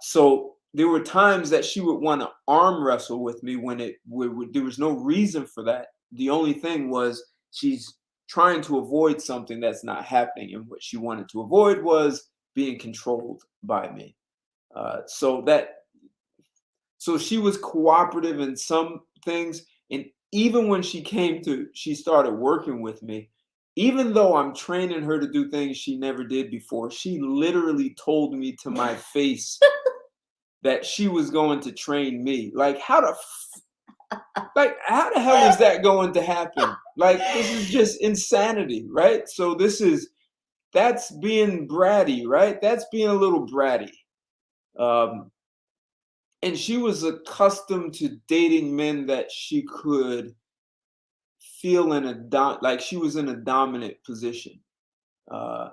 So there were times that she would want to arm wrestle with me when there was no reason for that. The only thing was she's trying to avoid something that's not happening, and what she wanted to avoid was being controlled by me. So she was cooperative in some things, and even when she started working with me, even though I'm training her to do things she never did before, she literally told me to my face that she was going to train me. Like how the hell is that going to happen? Like, this is just insanity, right? So that's being bratty, right? That's being a little bratty. And she was accustomed to dating men that she could feel like she was in a dominant position. Uh,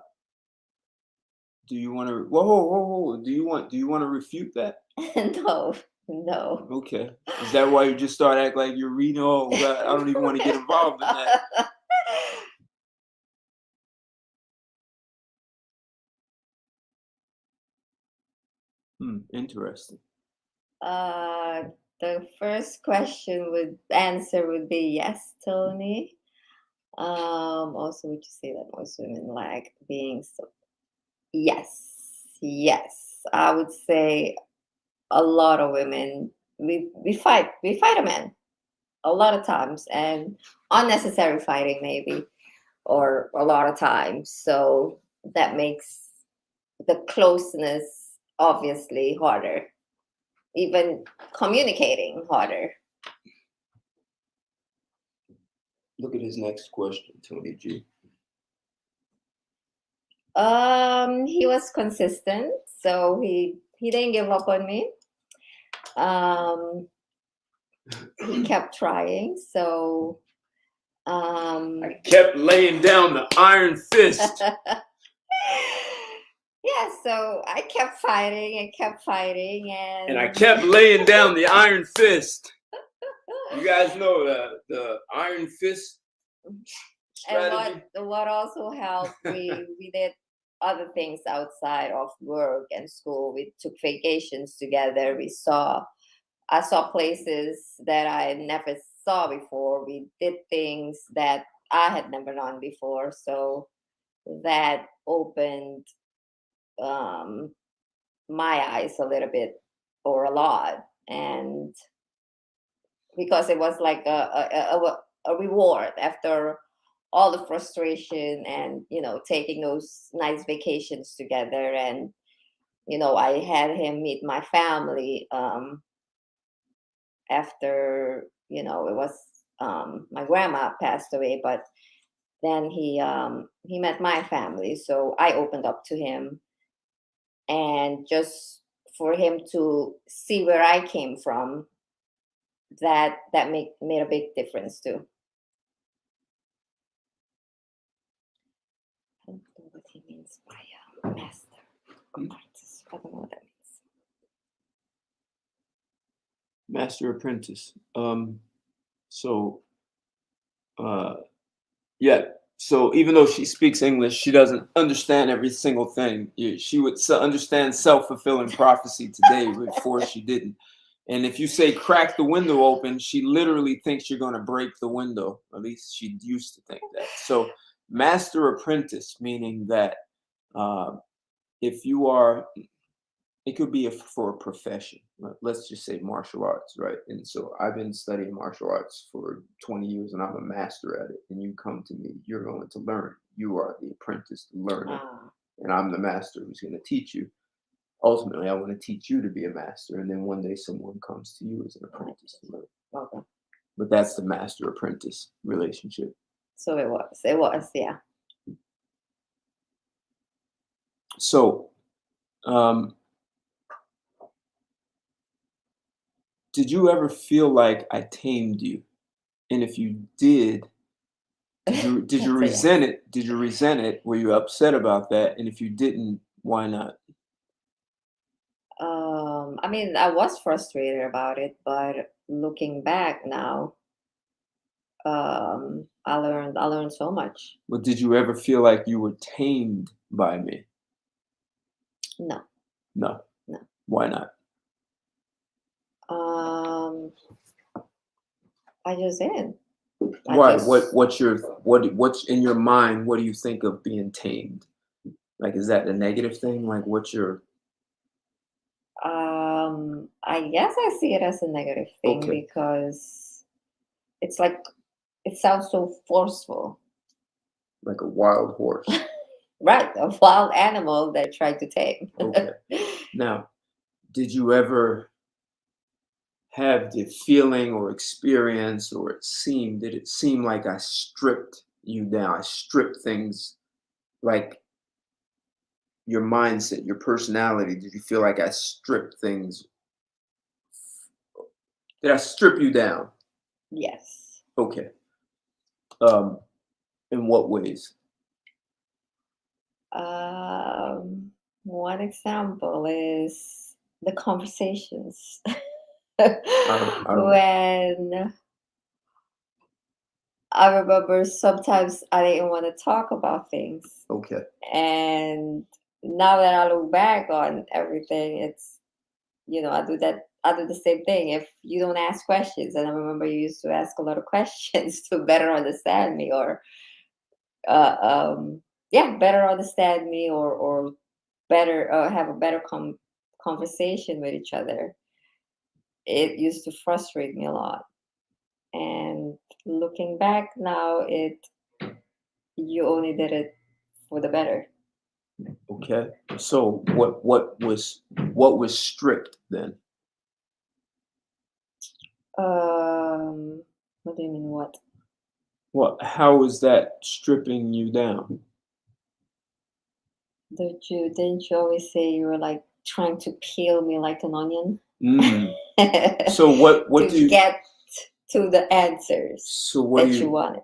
do you want to? Whoa! Do you want to refute that? No, no. Okay. Is that why you just start acting like you're reading? Oh God, I don't even want to get involved in that. Interesting. Uh, the first answer would be yes, Tony. Also, would you say that most women like being so? Yes, yes. I would say a lot of women we fight a man a lot of times, and unnecessary fighting maybe, or a lot of times. So that makes the closeness obviously harder, even communicating harder. Look at his next question, Tony G. He was consistent, so he didn't give up on me. Um, he kept trying, so I kept laying down the iron fist. yeah, so I kept fighting and kept fighting, And I and kept laying down the iron fist. You guys know the iron fist strategy. And what also helped, we did other things outside of work and school. We took vacations together. I saw places that I never saw before. We did things that I had never done before. So that opened um, my eyes a little bit, or a lot. And because it was like a reward after all the frustration, and taking those nice vacations together. And I had him meet my family, after it was, my grandma passed away, but then he met my family, so I opened up to him, and just for him to see where I came from, that made a big difference too. I don't know what he means by master apprentice. I don't know what that means. Master apprentice. So yeah. So even though she speaks English, she doesn't understand every single thing. She would understand self-fulfilling prophecy today before she didn't. And if you say crack the window open, she literally thinks you're going to break the window. At least she used to think that. So master apprentice, meaning that if you are it could be for a profession. Let's just say martial arts, right? And so I've been studying martial arts for 20 years and I'm a master at it. And you come to me, you're going to learn. You are the apprentice to learn it. Ah, And I'm the master who's going to teach you. Ultimately, I want to teach you to be a master. And then one day someone comes to you as an apprentice to learn. okay. But that's the master apprentice relationship. So it was. It was, yeah. So, um, did you ever feel like I tamed you? And if you did you That's a resent yes. it? Did you resent it? Were you upset about that? And if you didn't, why not? I mean, I was frustrated about it, but looking back now, I learned so much. But did you ever feel like you were tamed by me? No, No. no. Why not? Um, I just didn't. I Why? just What's in your mind? What do you think of being tamed? Like, is that the negative thing? Like, what's your I guess I see it as a negative thing okay? because it's like it sounds so forceful. Like a wild horse. Right, a wild animal that tried to tame. Okay. Now, did you ever have the feeling or experience, or did it seem like I stripped you down? I stripped things like your mindset, your personality. Did you feel like I stripped things? Did I strip you down? Yes. Okay. Um, in what ways? One example is the conversations. I don't know. When I remember sometimes I didn't want to talk about things. Okay. And now that I look back on everything, I do the same thing. If you don't ask questions, and I remember you used to ask a lot of questions to better understand me, or uh, um, yeah, better understand me, or better have a better conversation with each other. It used to frustrate me a lot. And looking back now, it you only did it for the better. Okay. So what was stripped then? What do you mean? What? What? How is that stripping you down? Didn't you always say you were like trying to peel me like an onion Mm. So what do to you get to the answers so what that you wanted?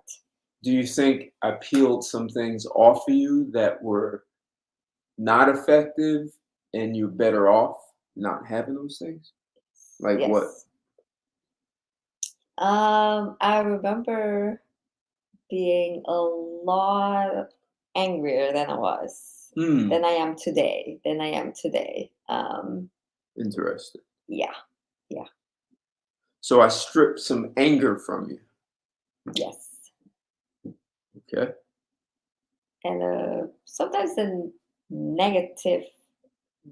do you think I peeled some things off of you that were not effective and you're better off not having those things? Like what? Yes. I remember being a lot angrier than I was, Hmm. than I am today, than I am today. Interesting. Yeah, yeah, So I stripped some anger from you. yes. Okay. And sometimes in negative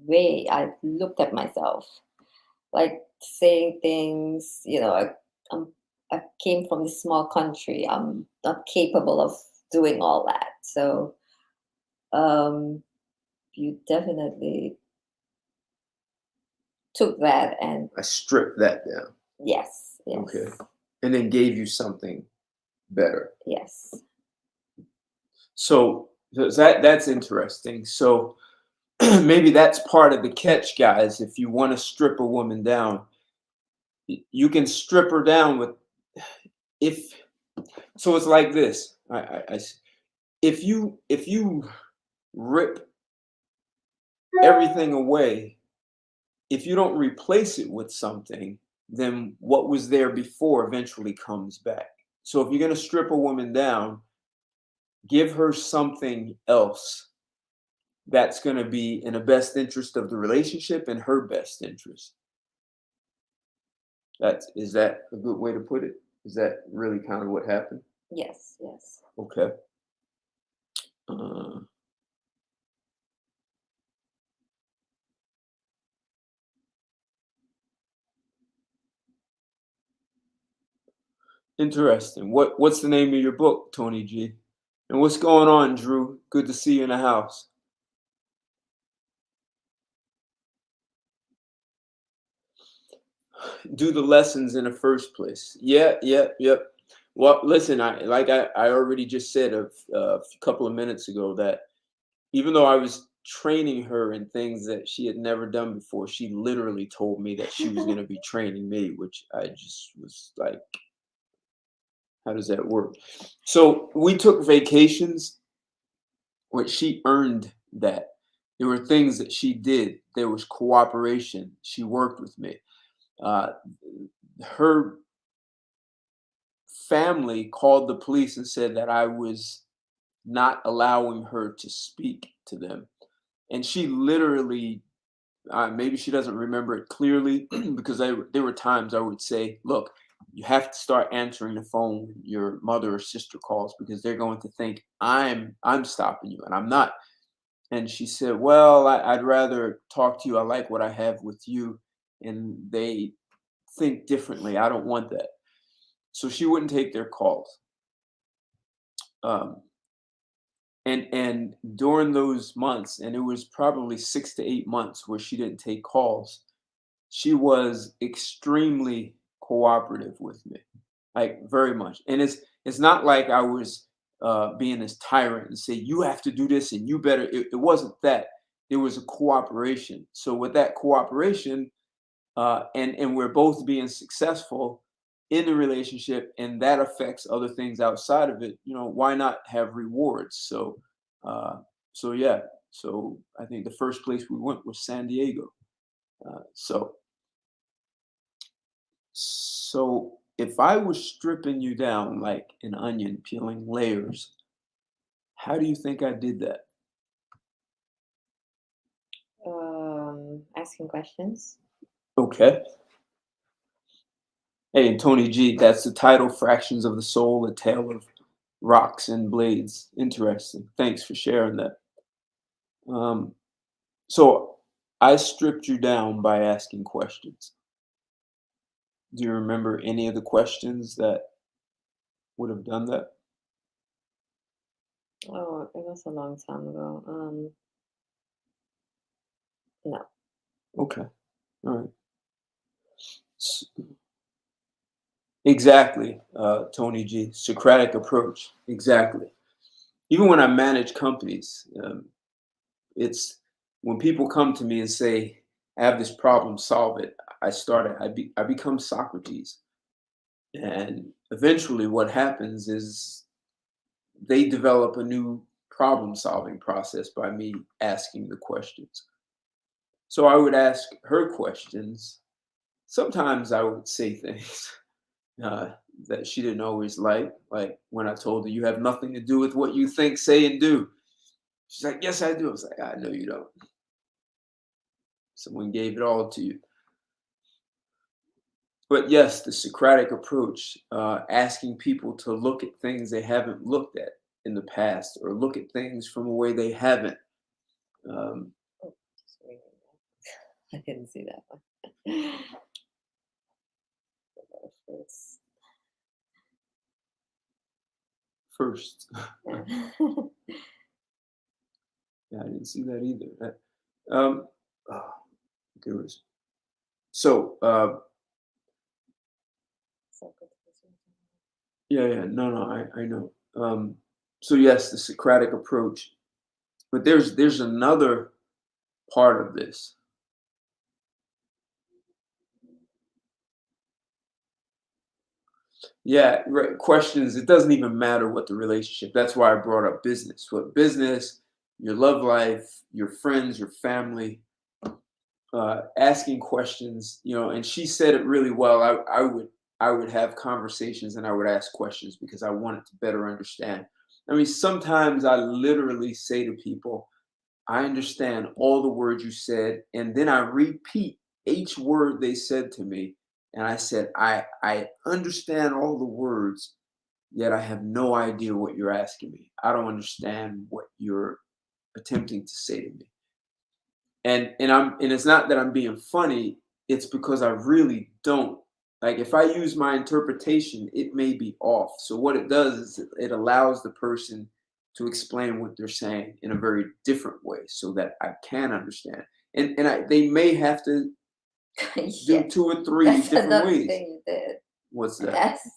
way, I looked at myself, like saying things, I'm, I came from this small country. I'm not capable of doing all that. So um, you definitely took that and I stripped that down. yes, Okay. yes, And then gave you something better. yes, So that's interesting. So maybe that's part of the catch, guys. If you want to strip a woman down, you can strip her down with if. So it's like this. If you rip everything away, if you don't replace it with something, then what was there before eventually comes back. So if you're gonna strip a woman down, give her something else that's going to be in the best interest of the relationship and her best interest. Is that a good way to put it? Is that really kind of what happened? yes, yes. Okay. Uh, Interesting. What's the name of your book, Tony G? And what's going on, Drew? Good to see you in the house. Do the lessons in the first place. Yeah, yeah, yep. Well, listen, I already just said a couple of minutes ago that even though I was training her in things that she had never done before, she literally told me that she was going to be training me, which I just was like, how does that work? So we took vacations, which she earned that. There were things that she did. There was cooperation. She worked with me. Uh, her family called the police and said that I was not allowing her to speak to them. And she literally, maybe she doesn't remember it clearly because there were times I would say, look, you have to start answering the phone when your mother or sister calls because they're going to think I'm stopping you and I'm not. And she said, well, I'd rather talk to you. I like what I have with you. And they think differently. I don't want that. So she wouldn't take their calls. Um, and during those months, and it was probably 6 to 8 months where she didn't take calls, she was extremely cooperative with me, like very much. And it's not like I was being this tyrant and say you have to do this and you better. It wasn't that. There was a cooperation. So with that cooperation, and we're both being successful in the relationship, and that affects other things outside of it. Why not have rewards? Uh, so yeah. So I think the first place we went was San Diego. So if I was stripping you down like an onion, peeling layers, how do you think I did that? Asking questions. Okay. Hey, and Tony G, that's the title, Fractions of the Soul, A Tale of Rocks and Blades. Interesting. Thanks for sharing that. Um, so I stripped you down by asking questions. Do you remember any of the questions that would have done that? Oh, it was a long time ago. No. Okay. All right. S- Exactly, Tony G. Socratic approach. Exactly. Even when I manage companies, it's when people come to me and say, "I have this problem, solve it." I become Socrates, and eventually, what happens is they develop a new problem-solving process by me asking the questions. So I would ask her questions. Sometimes I would say things uh, that she didn't always like when I told her, "You have nothing to do with what you think, say, and do." She's like, "Yes, I do." I was like, "I know you don't. Someone gave it all to you." But yes, the Socratic approach, asking people to look at things they haven't looked at in the past, or look at things from a way they haven't. Um, Oh, just reading that. I didn't see that one. It's- first, yeah. yeah, I didn't see that either. Um, oh, there was so yeah, yeah, no, I know. So yes, the Socratic approach, but there's another part of this. Yeah, right. Questions. It doesn't even matter what the relationship. That's why I brought up business. What business, your love life, your friends, your family, asking questions. And she said it really well. I would have conversations and I would ask questions because I wanted to better understand. I mean, sometimes I literally say to people, I understand all the words you said, and then I repeat each word they said to me. And I said, I understand all the words, yet I have no idea what you're asking me. I don't understand what you're attempting to say to me. And it's not that I'm being funny, it's because I really don't. like if I use my interpretation, it may be off. So what it does is it allows the person to explain what they're saying in a very different way so that I can understand. They may have to Yeah, do two or three that's different another ways. thing you did. What's that? That's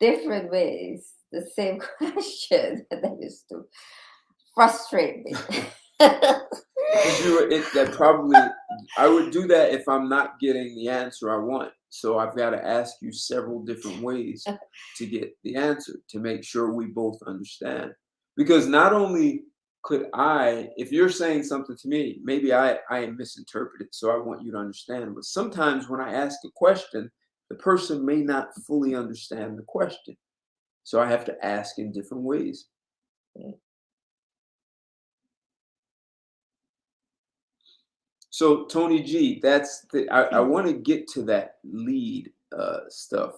different ways, the same question. That used to frustrate me. Because that probably I would do that if I'm not getting the answer I want. So I've got to ask you several different ways to get the answer to make sure we both understand. Because not only could I, if you're saying something to me, maybe I misinterpret it, so I want you to understand. But sometimes when I ask a question, the person may not fully understand the question. So I have to ask in different ways. So Tony G, I want to get to that lead stuff,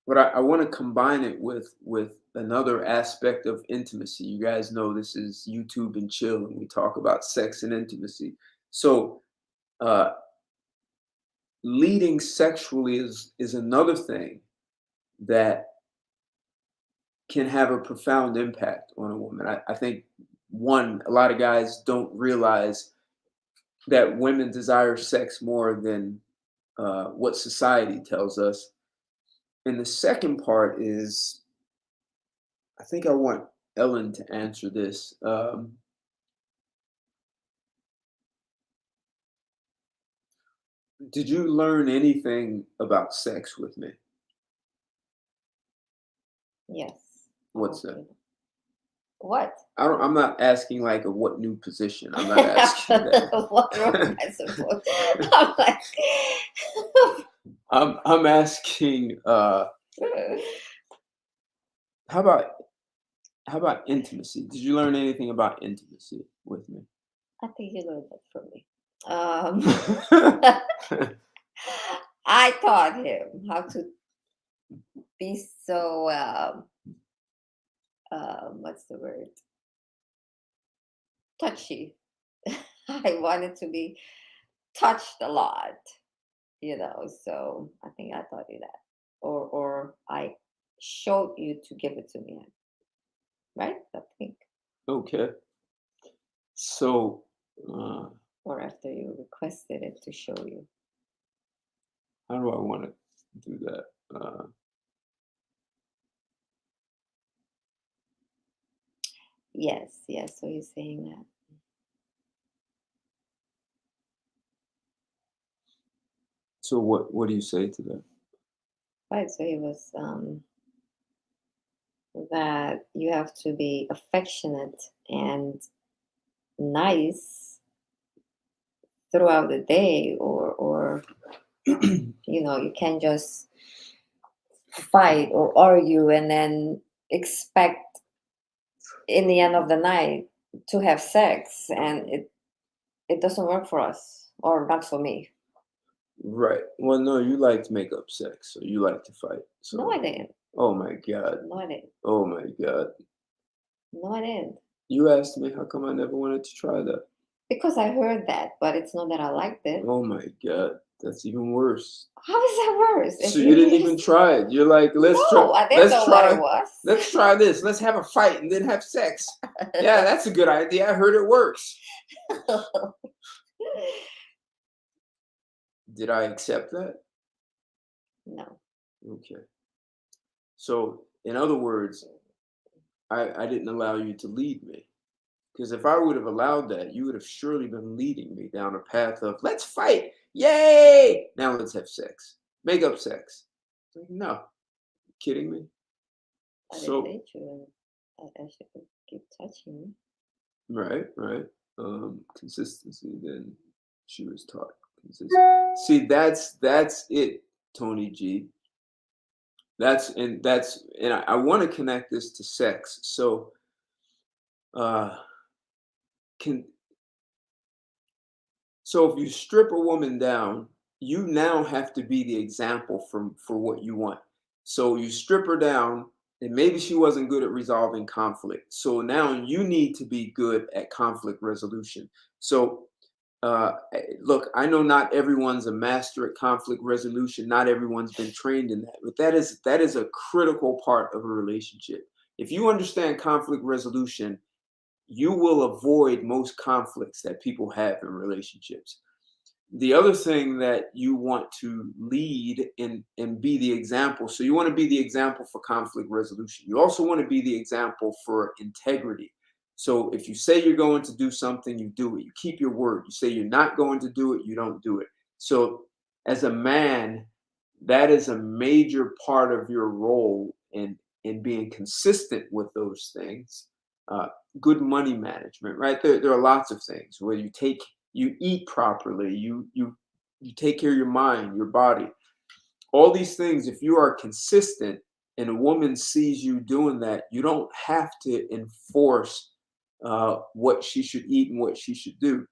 but I want to combine it with another aspect of intimacy. You guys know this is YouTube and chill, and we talk about sex and intimacy. So uh, leading sexually is another thing that can have a profound impact on a woman. I think a lot of guys don't realize that women desire sex more than what society tells us. And the second part is, I think I want Ellen to answer this. Did you learn anything about sex with me? Yes. What's that? What? I'm not asking like what new position. I'm not asking that. What am I supposed? I'm like, I'm asking. How about intimacy? Did you learn anything about intimacy with me? I think you learned that from me. I taught him how to be so what's the word? Touchy. I wanted to be touched a lot, So I think I taught you that, or I showed you to give it to me, right? I think, Okay. So, or after you requested it to show you. how do I want to do that? Yes, yes. So you're saying that. So what do you say to that? Right. So it was that you have to be affectionate and nice throughout the day, or you can't just fight or argue and then expect in the end of the night to have sex, and it doesn't work for us, or not for me. Right. Well, no, you like to make up sex, so you like to fight. So. No, I didn't. Oh my God. No, I didn't. Oh my God. No, I didn't. You asked me how come I never wanted to try that. Because I heard that, but it's not that I liked it. Oh my God. That's even worse. How is that worse? So you didn't even try it. You're like, let's try. I didn't know what it was. Let's try this. Let's have a fight and then have sex. Yeah, that's a good idea. I heard it works. Did I accept that? No. Okay. So, in other words, I didn't allow you to lead me. Because if I would have allowed that, you would have surely been leading me down a path of, let's fight. Yay! Now let's have sex. Make up sex. Like, no. Kidding me? I didn't date you. I should keep touching me. Right. Consistency. Then she was taught consistency. See, that's it, Tony G. And I want to connect this to sex. So, so if you strip a woman down, you now have to be the example for what you want. So you strip her down, and maybe she wasn't good at resolving conflict. So now you need to be good at conflict resolution. So Look, I know not everyone's a master at conflict resolution. Not everyone's been trained in that, but that is a critical part of a relationship. If you understand conflict resolution, you will avoid most conflicts that people have in relationships. The other thing that you want to lead and be the example. So you want to be the example for conflict resolution. You also want to be the example for integrity. So if you say you're going to do something, you do it. You keep your word. You say you're not going to do it, you don't do it. So as a man, that is a major part of your role in being consistent with those things. Uh, Good money management, right? There are lots of things where you eat properly, you take care of your mind, your body, all these things. If you are consistent and a woman sees you doing that, you don't have to enforce what she should eat and what she should do.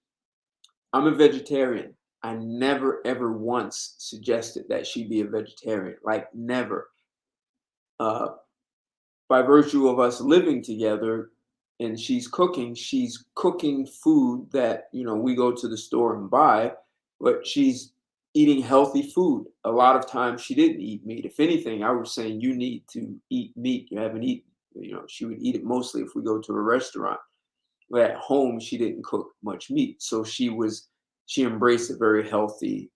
I'm a vegetarian. I never ever once suggested that she be a vegetarian, like never. uh, by virtue of us living together, and she's cooking food that, we go to the store and buy, but she's eating healthy food. A lot of times she didn't eat meat. If anything, I was saying you need to eat meat. You haven't eaten. She would eat it mostly if we go to a restaurant. But at home, she didn't cook much meat, so she embraced a very healthy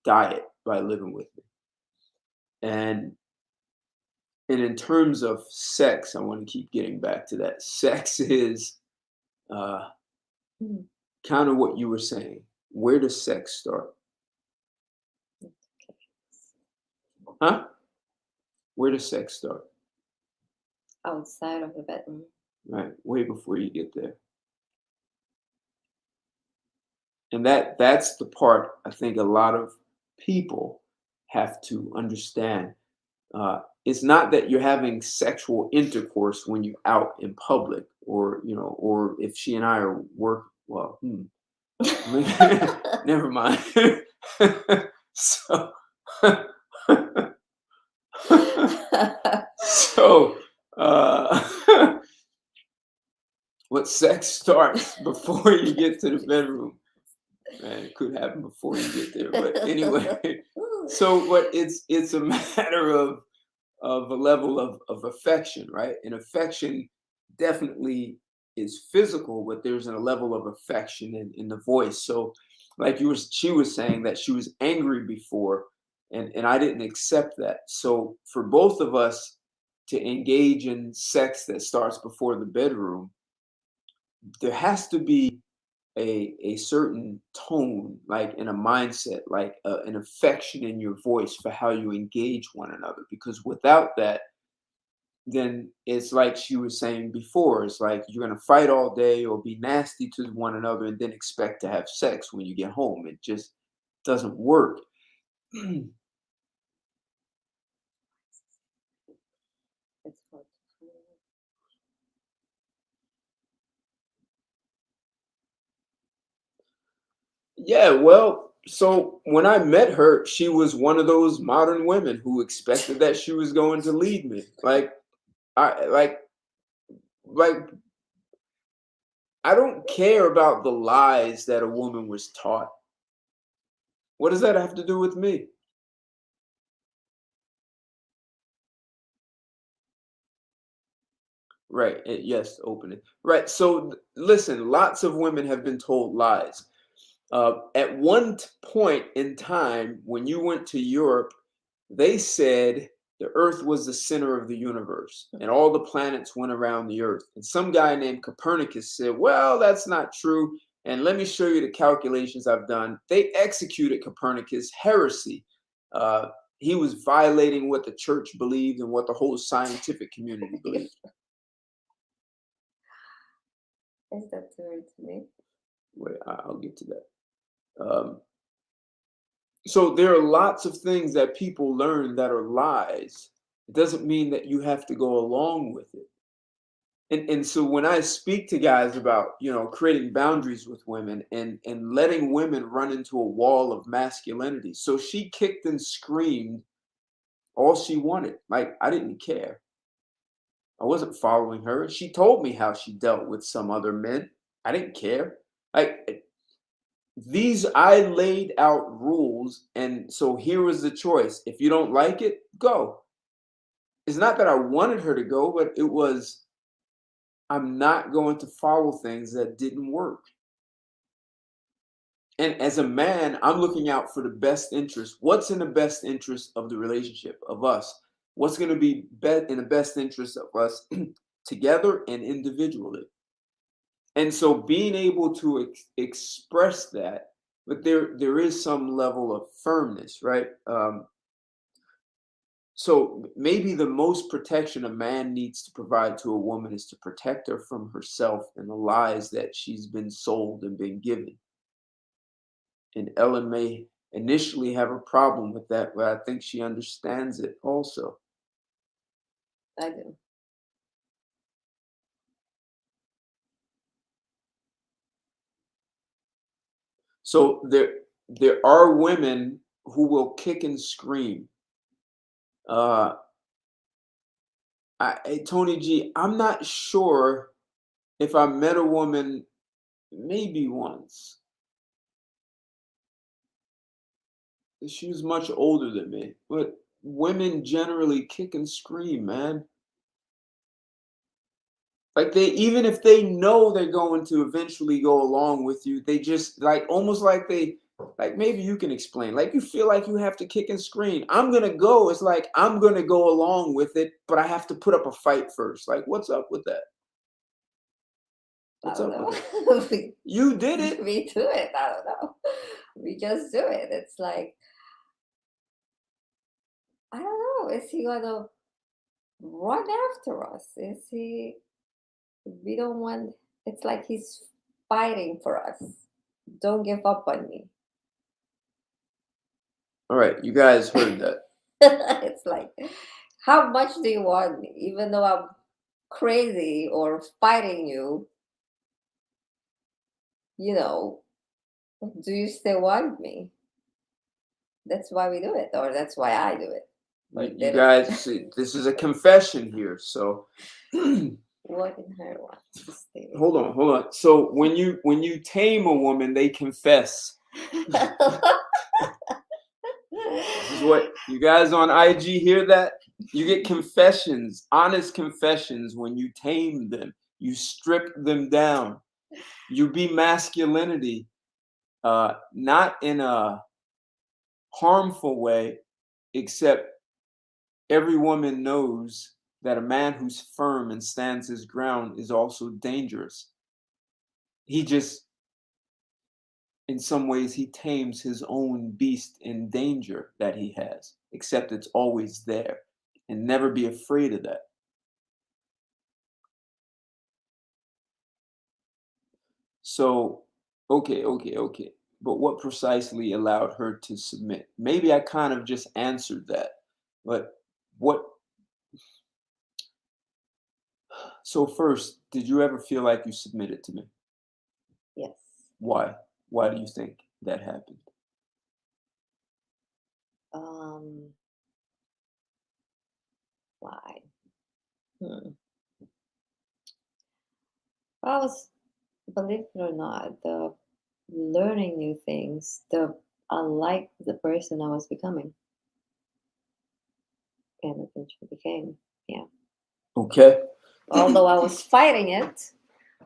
diet by living with me. And in terms of sex, I want to keep getting back to that. Sex is uh, Mm. kind of what you were saying. Where does sex start? Huh? Where does sex start? Outside of the bedroom. Right, way before you get there. And that's the part I think a lot of people have to understand. It's not that you're having sexual intercourse when you're out in public, or if she and I are work. Well, never mind. so, so, what sex starts before you get to the bedroom. Man, it could happen before you get there, but anyway. So, what it's a matter of a level of affection, right? And affection definitely is physical, but there's a level of affection in the voice. So, like she was saying that she was angry before, and I didn't accept that. So, for both of us to engage in sex that starts before the bedroom, there has to be a certain tone, like in a mindset, like an affection in your voice for how you engage one another. Because without that, then it's like she was saying before. It's like you're gonna fight all day or be nasty to one another, and then expect to have sex when you get home. It just doesn't work. It's hard to Yeah, well, so when I met her, she was one of those modern women who expected that she was going to lead me. I like I don't care about the lies that a woman was taught. What does that have to do with me? Right. Yes, open it. Right. So listen, lots of women have been told lies. At one point in time, when you went to Europe, they said the Earth was the center of the universe and all the planets went around the Earth. And some guy named Copernicus said, well, that's not true. And let me show you the calculations I've done. They executed Copernicus' heresy. Uh, he was violating what the church believed and what the whole scientific community believed. Is that too hard to me? Wait, I'll get to that. So there are lots of things that people learn that are lies. It doesn't mean that you have to go along with it. And so when I speak to guys about, creating boundaries with women and letting women run into a wall of masculinity. So she kicked and screamed all she wanted. Like I didn't care. I wasn't following her. She told me how she dealt with some other men. I didn't care. Like these I laid out rules, and so here was the choice. If you don't like it, go. It's not that I wanted her to go, but it was, I'm not going to follow things that didn't work. And as a man, I'm looking out for the best interest. What's in the best interest of the relationship, of us? What's going to be in the best interest of us together and individually? And so being able to express that, but there is some level of firmness, right? So maybe the most protection a man needs to provide to a woman is to protect her from herself and the lies that she's been sold and been given. And Ellen may initially have a problem with that, but I think she understands it also. I do. So there are women who will kick and scream. Tony G, I'm not sure if I met a woman, maybe once. She was much older than me, but women generally kick and scream, man. Like, they, even if they know they're going to eventually go along with you, they just like, almost like they, like, maybe you can explain. Like, you feel like you have to kick and scream. I'm gonna go. It's like, I'm gonna go along with it, but I have to put up a fight first. Like, what's up with that? I What's don't up with know. that? You did it. We do it. I don't know. We just do it. It's like, I don't know. Is he gonna run after us? Is he? We don't want. It's like he's fighting for us. Don't give up on me. All right, you guys heard that. It's like, how much do you want me? Even though I'm crazy or fighting you, you know, do you still want me? That's why we do it, or that's why I do it. You guys, see, this is a confession here. So What in her wants? hold on. So when you tame a woman, they confess. This is what you guys on IG hear that? You get confessions, honest confessions when you tame them. You strip them down. You be masculinity, not in a harmful way, except every woman knows that a man who's firm and stands his ground is also dangerous. He just, in some ways, he tames his own beast in danger that he has, except it's always there. And never be afraid of that. So, okay. But what precisely allowed her to submit? Maybe I kind of just answered that. But what? So first, did you ever feel like you submitted to me? Yes. Why? Why do you think that happened? Why? I was, believe it or not, the learning new things. I like the person I was becoming, and eventually became. Yeah. Okay. Although I was fighting it,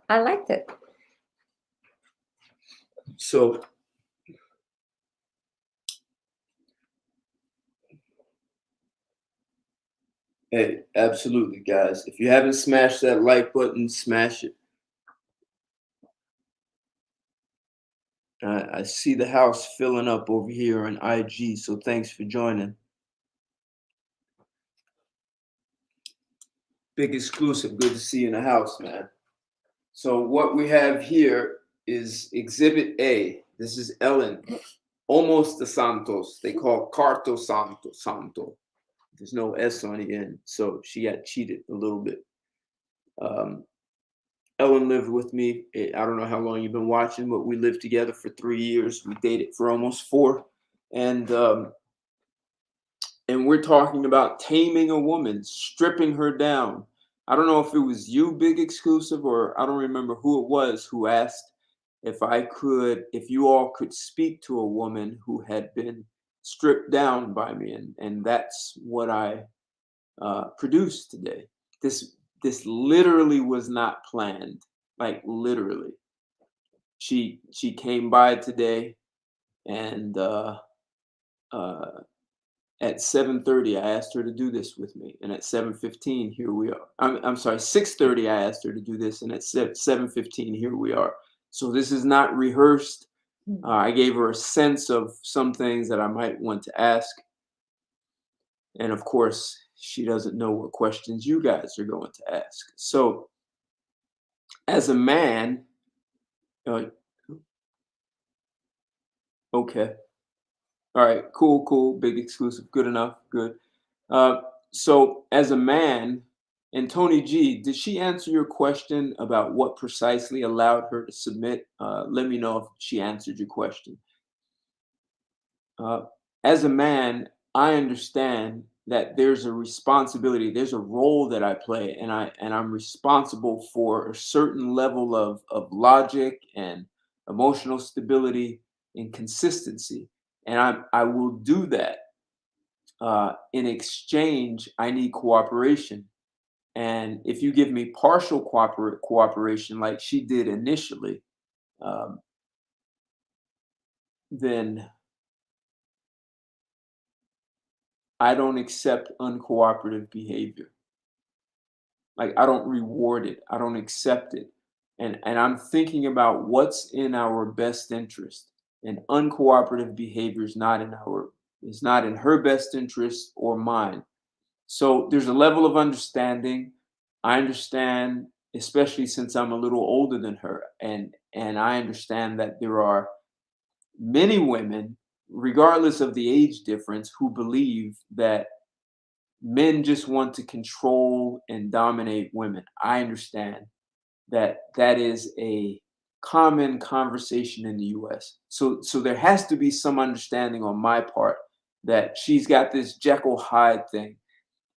I liked it. So, hey, absolutely, guys. If you haven't smashed that like button, smash it. I see the house filling up over here on IG, so thanks for joining. Big exclusive. Good to see you in the house, man. So what we have here is Exhibit A. This is Ellen, almost the Santos. They call Carto Santo. There's no S on the end, so she got cheated a little bit. Ellen lived with me. I don't know how long you've been watching, but we lived together for 3 years. We dated for almost 4, and we're talking about taming a woman, stripping her down. I don't know if it was you, Big Exclusive, or I don't remember who it was who asked, if you all could speak to a woman who had been stripped down by me, and that's what I produced today. This literally was not planned, like literally. She came by today, and uh, at 7:30 I asked her to do this with me, and at 7:15 here we are. I'm sorry, 6:30 I asked her to do this, and at 7:15 here we are. So this is not rehearsed. I gave her a sense of some things that I might want to ask, and of course she doesn't know what questions you guys are going to ask. So as a man, uh, okay, all right, cool, big exclusive, good enough, good. Uh, so as a man, and Tony G, did she answer your question about what precisely allowed her to submit? Let me know if she answered your question. Uh, as a man, I understand that there's a responsibility, there's a role that I play, and I'm responsible for a certain level of logic and emotional stability and consistency, and I will do that. In exchange, I need cooperation. And if you give me partial cooperation, like she did initially, um, then I don't accept uncooperative behavior. Like I don't reward it. I don't accept it. And I'm thinking about what's in our best interest. And uncooperative behavior is not in her best interest or mine. So there's a level of understanding. I understand, especially since I'm a little older than her, and I understand that there are many women, regardless of the age difference, who believe that men just want to control and dominate women. I understand that that is a common conversation in the US. So there has to be some understanding on my part that she's got this Jekyll Hyde thing,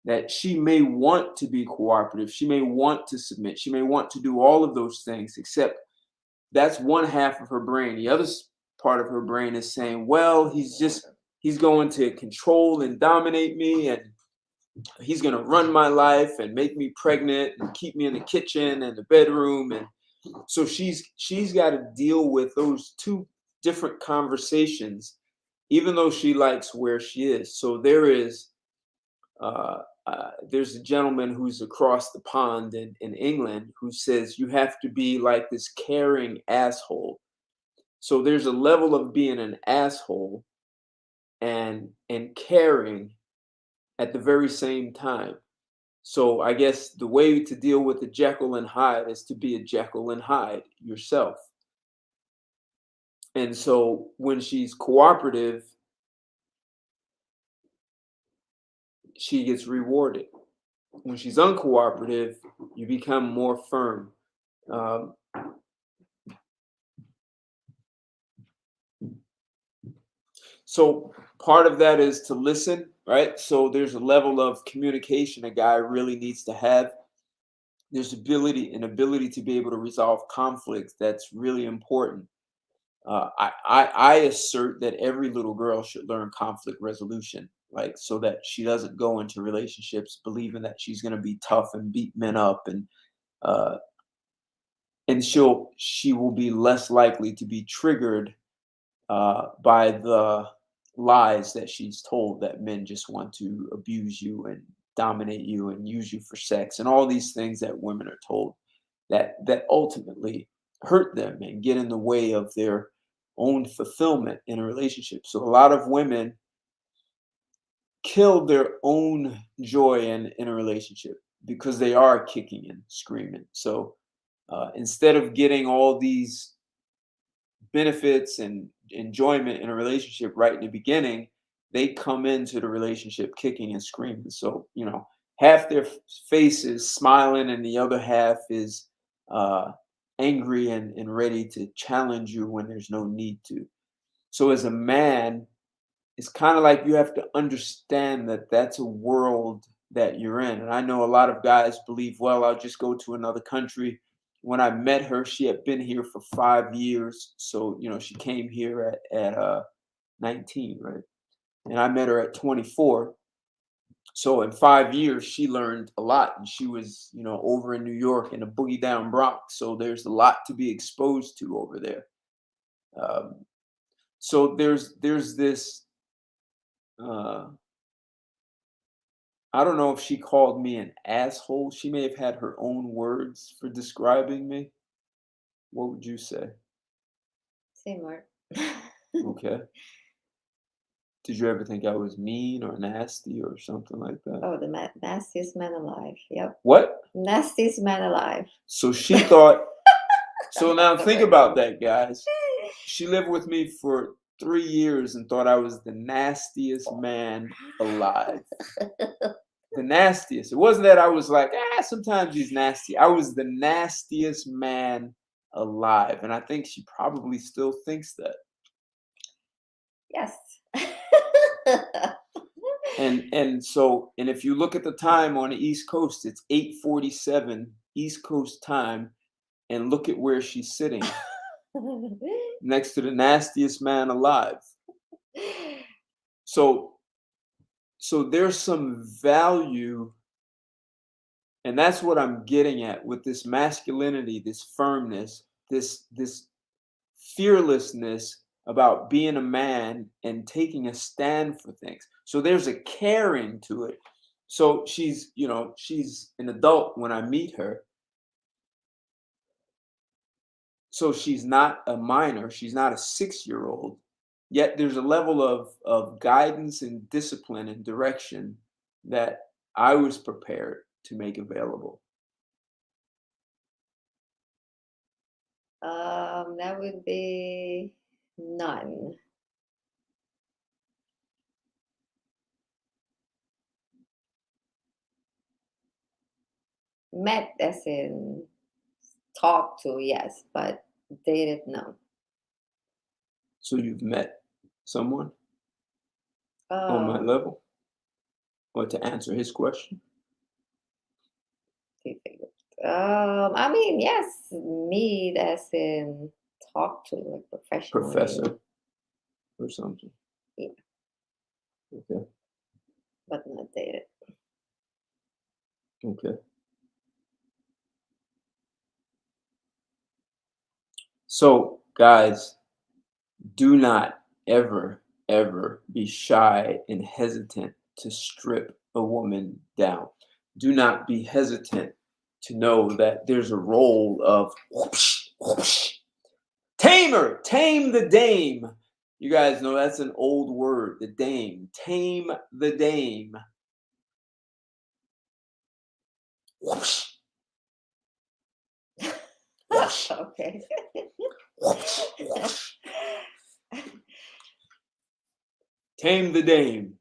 that she may want to be cooperative, she may want to submit, she may want to do all of those things, except that's one half of her brain. The other part of her brain is saying, well, he's going to control and dominate me, and he's going to run my life and make me pregnant and keep me in the kitchen and the bedroom. And so she's got to deal with those two different conversations, even though she likes where she is. So there's a gentleman who's across the pond in England who says you have to be like this caring asshole. So there's a level of being an asshole and caring at the very same time. So I guess the way to deal with the Jekyll and Hyde is to be a Jekyll and Hyde yourself. And so when she's cooperative, she gets rewarded. When she's uncooperative, you become more firm. Um, so part of that is to listen, right? So there's a level of communication a guy really needs to have. There's an ability to be able to resolve conflicts that's really important. I assert that every little girl should learn conflict resolution, like so that she doesn't go into relationships believing that she's going to be tough and beat men up, uh, and she will be less likely to be triggered by the lies that she's told that men just want to abuse you and dominate you and use you for sex and all these things that women are told that ultimately hurt them and get in the way of their own fulfillment in a relationship. So a lot of women kill their own joy in a relationship because they are kicking and screaming. So instead of getting all these benefits and enjoyment in a relationship right in the beginning, they come into the relationship kicking and screaming. So, half their face is smiling and the other half is uh, angry and ready to challenge you when there's no need to. So, as a man, it's kind of like you have to understand that that's a world that you're in. And I know a lot of guys believe, well, I'll just go to another country when I met her, she had been here for 5 years. So, she came here at 19, right? And I met her at 24. So in 5 years, she learned a lot, and she was, over in New York in the boogie down Bronx. So there's a lot to be exposed to over there. Um, so there's this. Uh, I don't know if she called me an asshole. She may have had her own words for describing me. What would you say? Same word. Okay. Did you ever think I was mean or nasty or something like that? Oh, the nastiest man alive. Yep. What? Nastiest man alive. So she thought. So now That's the think word. about that, guys. She lived with me for 3 years and thought I was the nastiest man alive. The nastiest. It wasn't that I was like, sometimes he's nasty. I was the nastiest man alive. And I think she probably still thinks that. Yes. And if you look at the time on the East Coast, it's 8:47 East Coast time, and look at where she's sitting next to the nastiest man alive. So there's some value, and that's what I'm getting at with this masculinity, this firmness, this fearlessness about being a man and taking a stand for things. So there's a caring to it. So she's an adult when I meet her. So she's not a minor, she's not a 6-year-old. Yet there's a level of guidance and discipline and direction that I was prepared to make available. That would be none. Met as in talk to, yes, but dated, no. So you've met someone on my Um, level? Or to answer his question? do you think I mean, yes, meet as in talk to, like professionally. Professor or something. Yeah, Okay. but not dated. Okay. So, guys, do not ever, ever be shy and hesitant to strip a woman down. Do not be hesitant to know that there's a role of whoosh, whoosh. Tamer, tame the dame. You guys know that's an old word, the dame. Tame the dame. Whoosh, whoosh, Okay. whoosh, whoosh. Tame the dame.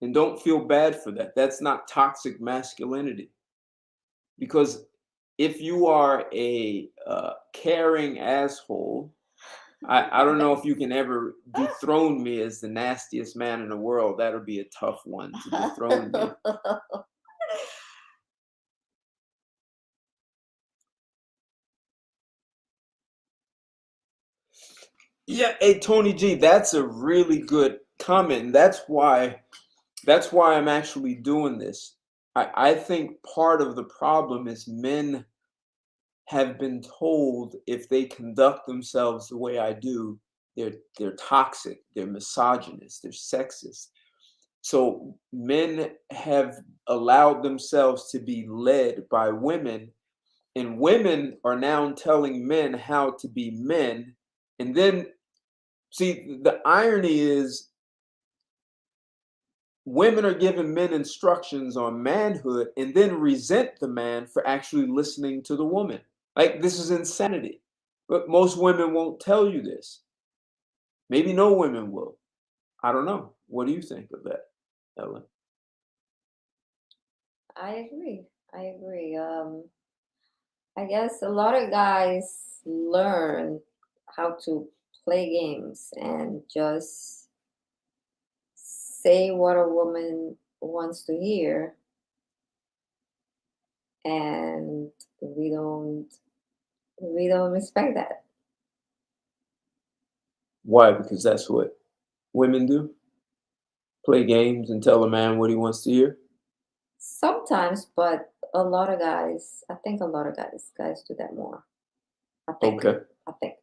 And don't feel bad for that. That's not toxic masculinity. Because if you are a caring asshole, I don't know if you can ever dethrone me as the nastiest man in the world. That'll be a tough one to dethrone me. Yeah, hey Tony G, that's a really good comment. That's why I'm actually doing this. I think part of the problem is men have been told if they conduct themselves the way I do, they're toxic, they're misogynist, they're sexist. So men have allowed themselves to be led by women, and women are now telling men how to be men. And then, see, the irony is women are giving men instructions on manhood and then resent the man for actually listening to the woman. Like, this is insanity. But most women won't tell you this. Maybe no women will. I don't know. What do you think of that, Ellen? I agree. I agree. I guess a lot of guys learn how to play games and just say what a woman wants to hear and we don't we don't respect that. Why? Because that's what women do. Play games and tell a man what he wants to hear. Sometimes, but a lot of guys, I think a lot of guys do that more. I think. Okay. I think.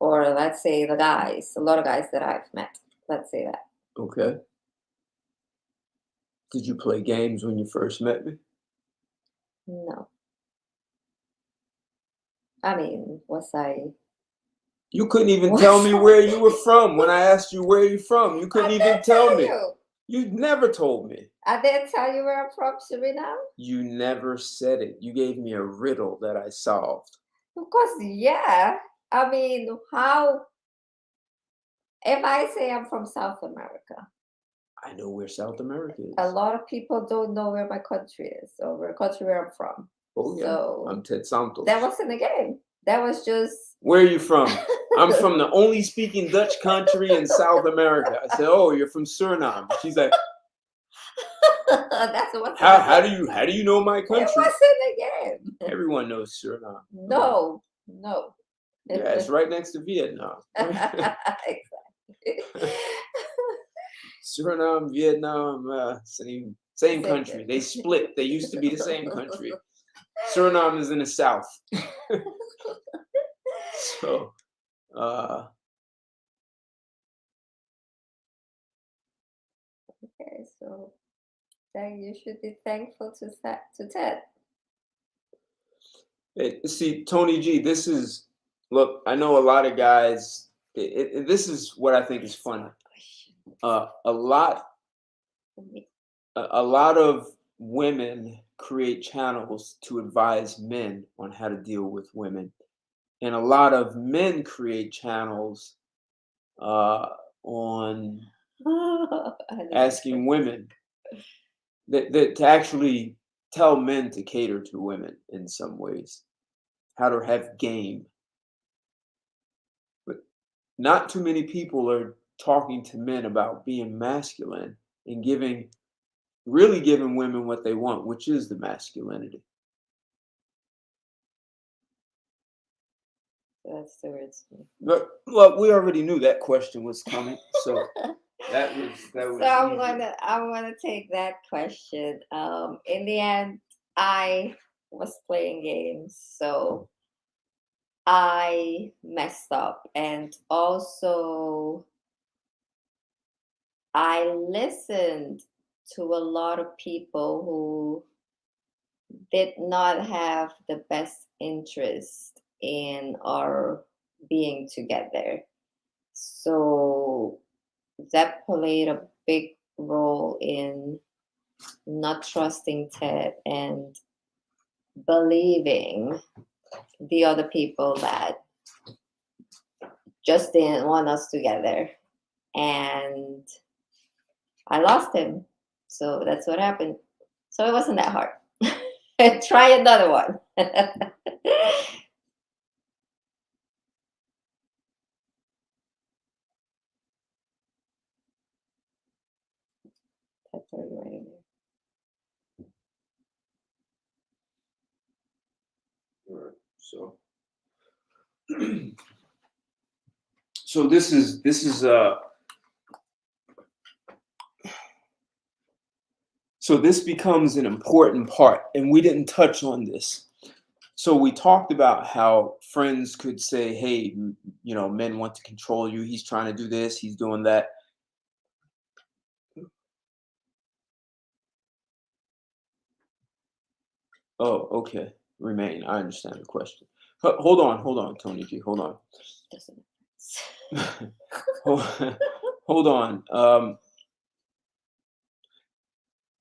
Or let's say the guys, a lot of guys that I've met. Let's say that. Okay. Did you play games when you first met me? No. I mean, was I You couldn't even tell was me where you were I from when I asked you where you from. You couldn't I even did tell tell me. you. You never told me. I did tell you where I'm from, Suriname. You never said it. You gave me a riddle that I solved. Of course, yeah. I mean, how if I say I'm from South America, I know where South America a is. lot of people don't know where my country is or where country where I'm from. Oh yeah, I'm So Ted Santos. that wasn't a game. That was just Where are you from? I'm from the only speaking Dutch country in South America. I said, "Oh, you're from Suriname." She's like, that's what how do you know my it country?" wasn't a game. Everyone knows Suriname. No, no. Yeah, it's right next to Vietnam. Exactly. Suriname, Vietnam, same Same country. thing. They split. They used to be the same country. Suriname is in the south. So, uh, Okay, so then you should be thankful to Ted. see, Tony G, this is look. I know a lot of guys. This is what I think is funny. A lot, a lot of women create channels to advise men on how to deal with women, and a lot of men create channels on asking women that to actually tell men to cater to women in some ways, how to have game. But not too many people are talking to men about being masculine and really giving women what they want, which is the masculinity. That's the words. But well, we already knew that question was coming, so that was So I'm easy. gonna take that question. In the end, I was playing games, so I messed up, and also I listened to a lot of people who did not have the best interest in our being together. So that played a big role in not trusting Ted and believing the other people that just didn't want us together. And I lost him. So that's what happened. So it wasn't that hard. Try another one. That's what you're writing All right, so so this is so this becomes an important part, and we didn't touch on this. So we talked about how friends could say, "Hey, men want to control you. He's trying to do this. He's doing that." Oh, okay. Remain. I understand the question. Hold on, Tony G. Hold on. Doesn't hold, hold on.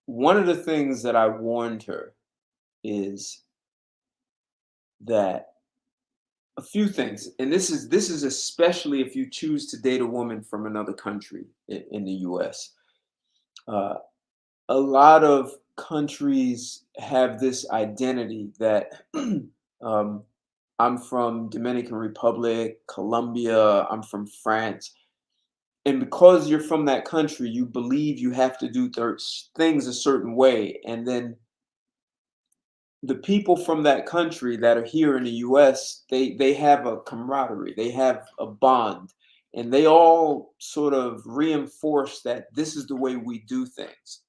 One of the things that I warned her is that a few things, and this is especially if you choose to date a woman from another country in the U.S. Uh, a lot of countries have this identity that I'm from Dominican Republic, Colombia, I'm from France. And because you're from that country, you believe you have to do things a certain way. And then the people from that country that are here in the US, they have a camaraderie, they have a bond, and they all sort of reinforce that this is the way we do things.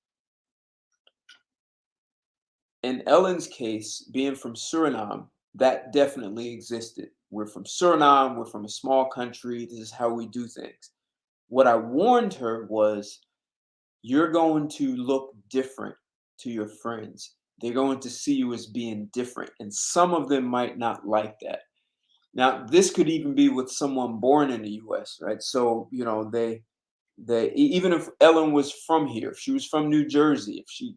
In Ellen's case, being from Suriname, that definitely existed. We're from Suriname, we're from a small country, this is how we do things. What I warned her was, you're going to look different to your friends. They're going to see you as being different, and some of them might not like that. Now, this could even be with someone born in the US, right? So, even if Ellen was from here, if she was from New Jersey, if she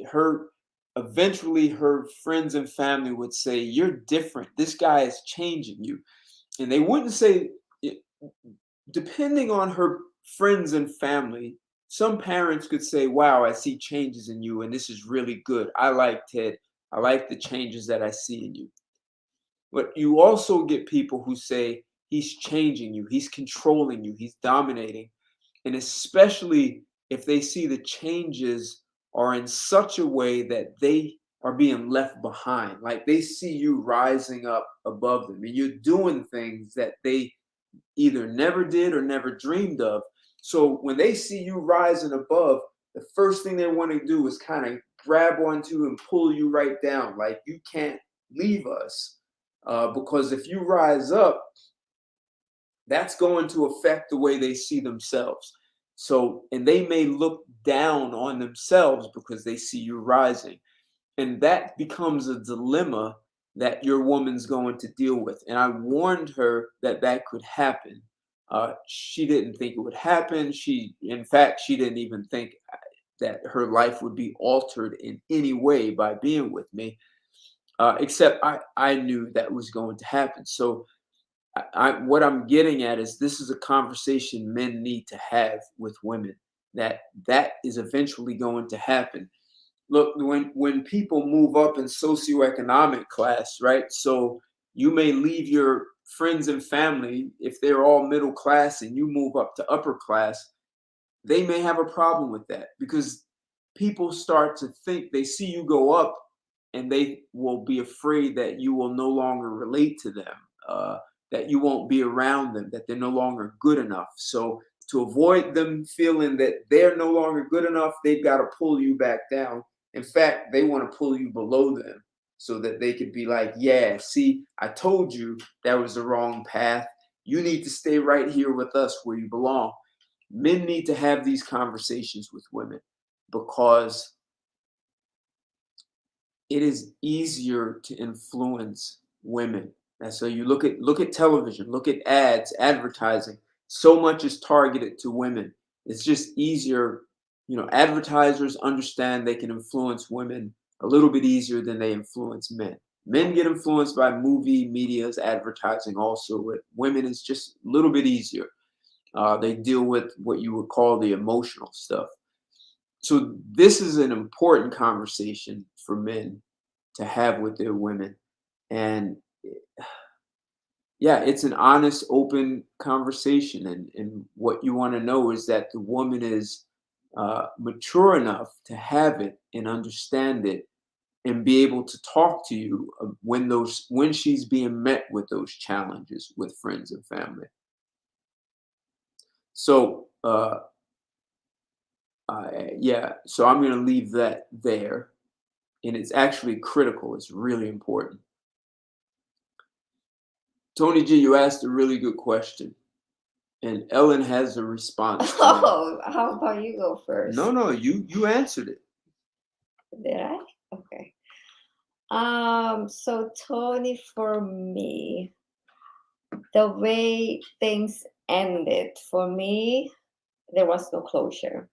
her eventually her friends and family would say, "You're different. This guy is changing you." And they wouldn't say it, depending on her friends and family, some parents could say, "Wow, I see changes in you, and this is really good. I like Ted. I like the changes that I see in you." But you also get people who say, "He's changing you, he's controlling you, he's dominating." And especially if they see the changes are in such a way that they are being left behind, like they see you rising up above them and you're doing things that they either never did or never dreamed of. So when they see you rising above, the first thing they want to do is kind of grab onto and pull you right down. Like, you can't leave us, because if you rise up, that's going to affect the way they see themselves. So, and they may look down on themselves because they see you rising. And that becomes a dilemma that your woman's going to deal with. And I warned her that that could happen. She didn't think it would happen. In fact, she didn't even think that her life would be altered in any way by being with me. Except I knew that was going to happen. So what I'm getting at is, this is a conversation men need to have with women. That is eventually going to happen. Look, when people move up in socioeconomic class, right? So you may leave your friends and family if they're all middle class, and you move up to upper class. They may have a problem with that, because people start to think, they see you go up, and they will be afraid that you will no longer relate to them, that you won't be around them, that they're no longer good enough. So to avoid them feeling that they're no longer good enough, they've got to pull you back down. In fact, they want to pull you below them so that they could be like, "Yeah, see, I told you that was the wrong path. You need to stay right here with us where you belong." Men need to have these conversations with women, because it is easier to influence women. And so you look at television, look at ads, advertising. So much is targeted to women. It's just easier. Advertisers understand they can influence women a little bit easier than they influence men. Men get influenced by movie, media's advertising also. With women, it's just a little bit easier. They deal with what you would call the emotional stuff. So this is an important conversation for men to have with their women. And yeah, it's an honest, open conversation. And what you want to know is that the woman is mature enough to have it and understand it, and be able to talk to you when she's being met with those challenges with friends and family. So yeah, so I'm going to leave that there. And it's actually critical. It's really important. Tony G, you asked a really good question, and Ellen has a response to you. Oh, how about you go first? No, you answered it. Did I? Okay. So Tony, for me, the way things ended, for me, there was no closure.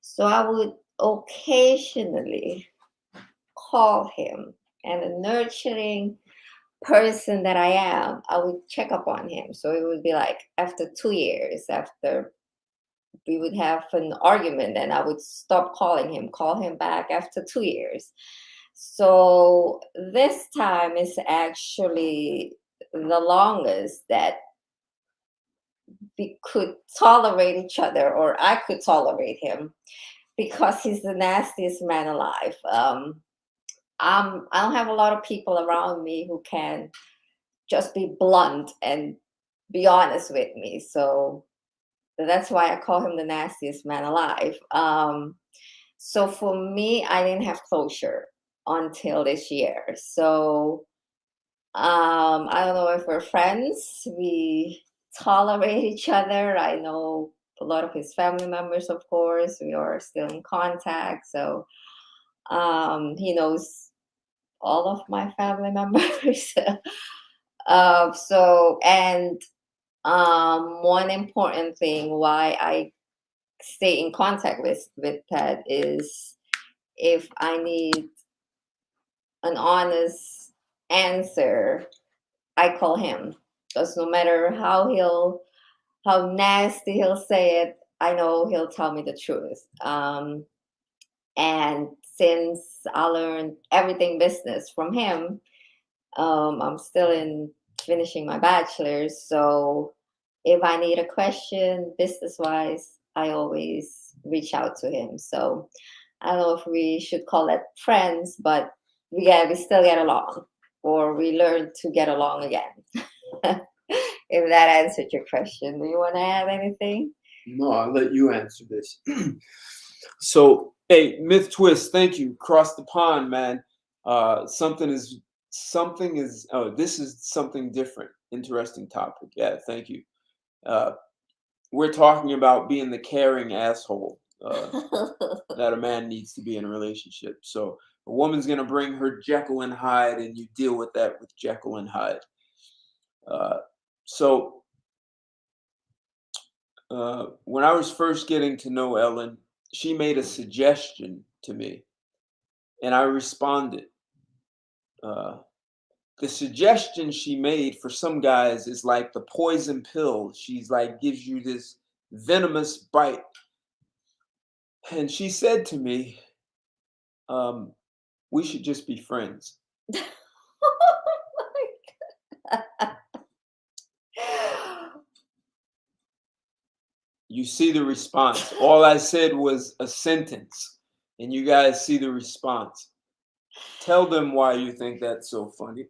So I would occasionally call him, and a nurturing person that I am, I would check up on him. So it would be like after 2 years, after we would have an argument, and I would stop calling him, call him back after 2 years. So this time is actually the longest that we could tolerate each other, or I could tolerate him, because he's the nastiest man alive. I don't have a lot of people around me who can just be blunt and be honest with me. So that's why I call him the nastiest man alive. So for me, I didn't have closure until this year. So I don't know if we're friends. We tolerate each other. I know a lot of his family members, of course. We are still in contact. So he knows all of my family members. So, and one important thing why I stay in contact with Ted is if I need an honest answer, I call him. Because no matter how nasty he'll say it, I know he'll tell me the truth. And since I learned everything business from him, I'm still in finishing my bachelor's. So if I need a question business wise, I always reach out to him. So I don't know if we should call it friends, but we still get along, or we learn to get along again. If that answered your question, do you want to add anything? No, I'll let you answer this. So, hey, Myth Twist, thank you. Cross the pond, man. Something is. Oh, this is something different. Interesting topic. Yeah, thank you. Uh, we're talking about being the caring asshole that a man needs to be in a relationship. So a woman's gonna bring her Jekyll and Hyde, and you deal with that with Jekyll and Hyde. Uh, so when I was first getting to know Ellen, she made a suggestion to me, and I responded. Uh, the suggestion she made for some guys is like the poison pill. She's like gives you this venomous bite, and she said to me, "We should just be friends." You see the response. All I said was a sentence, and you guys see the response. Tell them why you think that's so funny.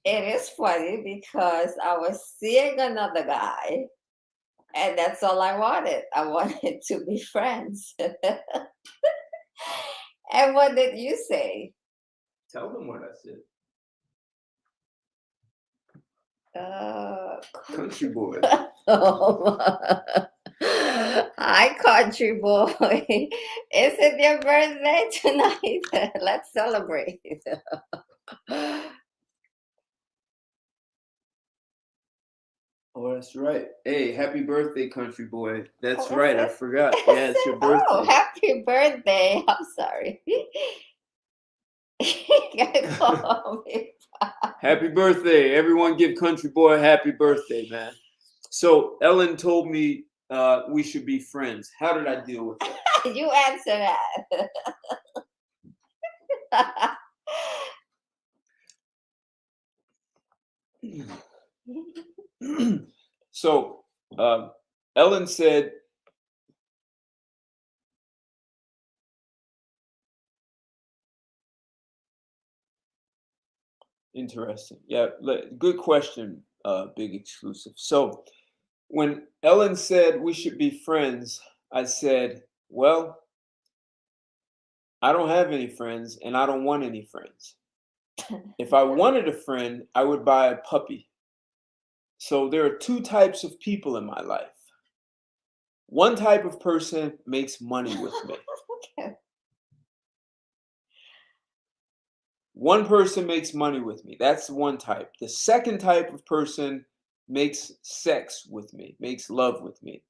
It is funny because I was seeing another guy, and that's all I wanted. I wanted to be friends. And what did you say? Tell them what I said. Country boy. Hi, country boy. Is it your birthday tonight? Let's celebrate. Oh, that's right. Hey, happy birthday, country boy. That's Oh, right. I is it? forgot. Is Yeah, it's your it? Oh, birthday. happy birthday. I'm sorry. You gotta call me. Happy birthday. Everyone give country boy a happy birthday, man. So Ellen told me we should be friends. How did I deal with that? You answer that. So Ellen said, interesting. Yeah, good question, Big Exclusive. So when Ellen said we should be friends, I said, well, I don't have any friends and I don't want any friends. If I wanted a friend, I would buy a puppy. So there are two types of people in my life. One type of person makes money with me. Okay. One person makes money with me. That's one type. The second type of person makes sex with me, makes love with me.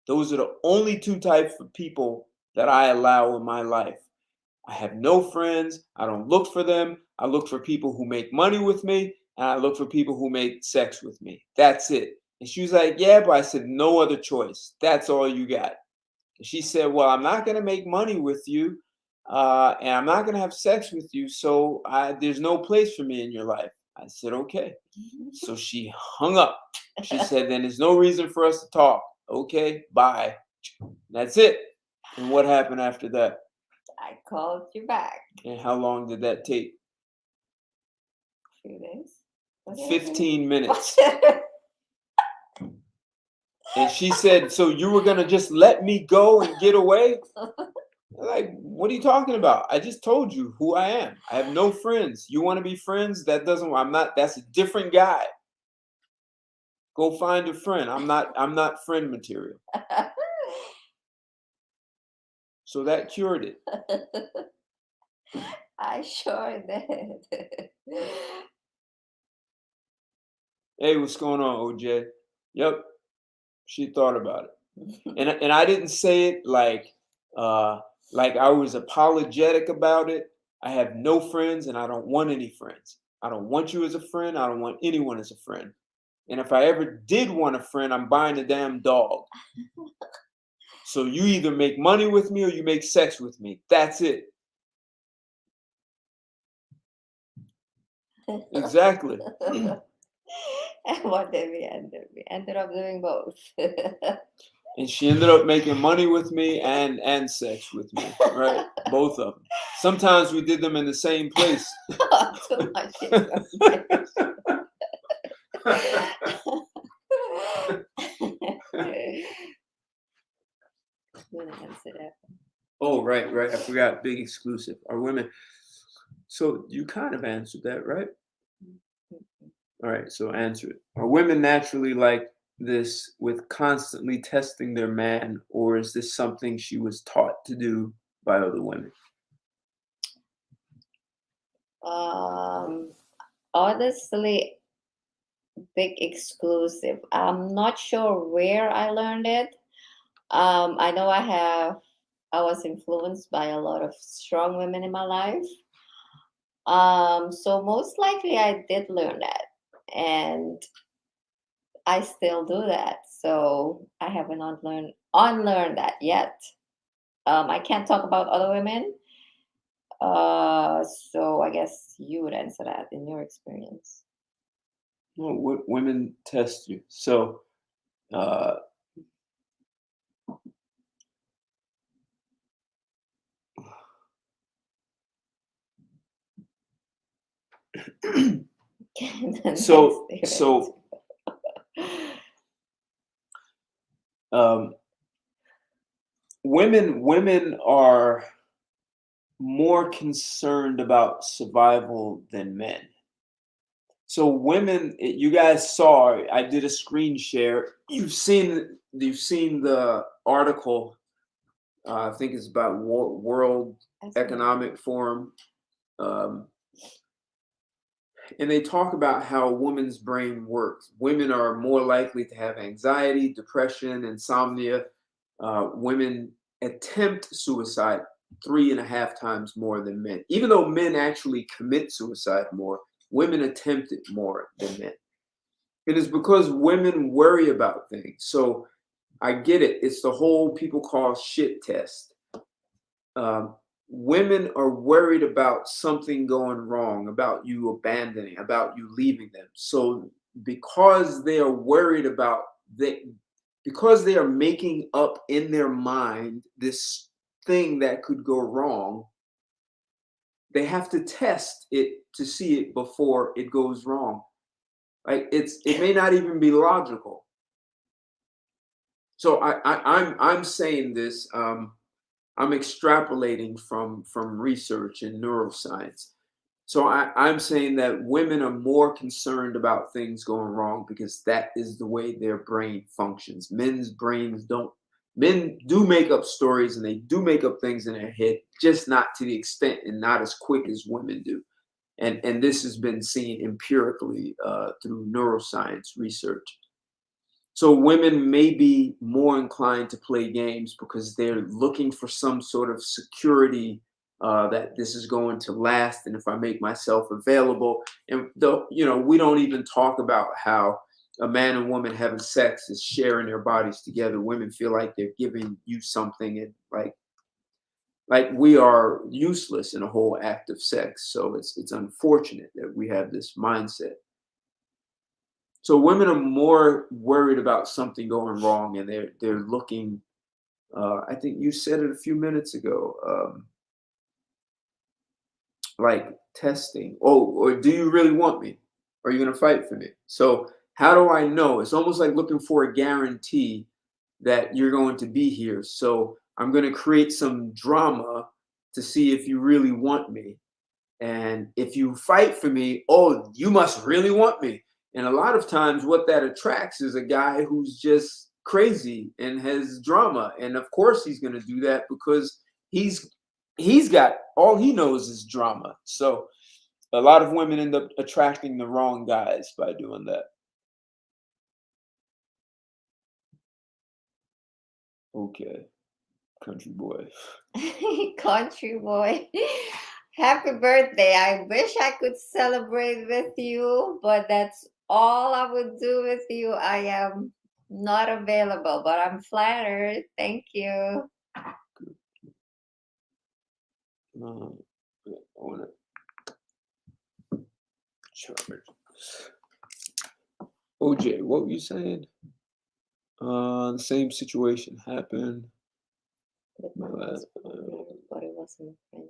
Those are the only two types of people that I allow in my life. I have no friends. I don't look for them. I look for people who make money with me, and I look for people who make sex with me. That's it. And she was like, yeah, but I said, no other choice. That's all you got. And she said, well, I'm not going to make money with you, and I'm not going to have sex with you, so there's no place for me in your life. I said, okay. So she hung up. She said, then there's no reason for us to talk. Okay, bye. That's it. And what happened after that? I called you back. And how long did that take? A few days. Was it a few days? 15 minutes. Was it? And she said, so you were gonna just let me go and get away? Like, what are you talking about? I just told you who I am. I have no friends. You want to be friends? I'm not, that's a different guy. Go find a friend. I'm not friend material. So that cured it. I sure did. Hey, what's going on, OJ? Yep, she thought about it. And I didn't say it like I was apologetic about it. I have no friends and I don't want any friends. I don't want you as a friend. I don't want anyone as a friend. And if I ever did want a friend, I'm buying a damn dog. So you either make money with me or you make sex with me. That's it. Exactly. And what did we end up? We ended up doing both. And she ended up making money with me and sex with me, right? Both of them. Sometimes we did them in the same place. Too much information. Gonna answer that. Oh, right. I forgot. Big exclusive. Are women? So you kind of answered that, right? All right. So answer it. Are women naturally like this with constantly testing their man, or is this something she was taught to do by other women? Honestly, big exclusive. I'm not sure where I learned it. I know I was influenced by a lot of strong women in my life. So most likely I did learn that, and I still do that. So I haven't unlearned that yet. I can't talk about other women. So I guess you would answer that in your experience. Well, women test you. So uh, so um, women are more concerned about survival than men. So women, you guys saw, I did a screen share. You've seen the article. I think it's about World Economic Forum, um, and they talk about how a woman's brain works. Women are more likely to have anxiety, depression, insomnia. Women attempt suicide 3.5 times more than men. Even though men actually commit suicide more, women attempt it more than men. It is because women worry about things. So I get it. It's the whole people call shit test. Um, Women are worried about something going wrong, about you abandoning, about you leaving them. So because they are worried about that, because they are making up in their mind this thing that could go wrong, they have to test it to see it before it goes wrong. Like it may not even be logical. So I'm saying this. I'm extrapolating from research in neuroscience. So I'm saying that women are more concerned about things going wrong because that is the way their brain functions. Men's brains don't. Men do make up stories and they do make up things in their head, just not to the extent and not as quick as women do. And this has been seen empirically through neuroscience research. So women may be more inclined to play games because they're looking for some sort of security that this is going to last, and if I make myself available, and we don't even talk about how a man and woman having sex is sharing their bodies together. Women feel like they're giving you something, and like we are useless in a whole act of sex. So it's unfortunate that we have this mindset. So women are more worried about something going wrong, and they're looking. I think you said it a few minutes ago. like testing. Oh, or do you really want me? Are you going to fight for me? So how do I know? It's almost like looking for a guarantee that you're going to be here. So I'm going to create some drama to see if you really want me. And if you fight for me, oh, you must really want me. And a lot of times, what that attracts is a guy who's just crazy and has drama. And of course, he's going to do that because he's he's got all he knows is drama. So a lot of women end up attracting the wrong guys by doing that. Okay, country boy. Country boy. Happy birthday. I wish I could celebrate with you, but that's all I would do with you. I am not available, but I'm flattered. Thank you. I want to charge. OJ, what were you saying? The same situation happened. With my husband, but it wasn't a friend.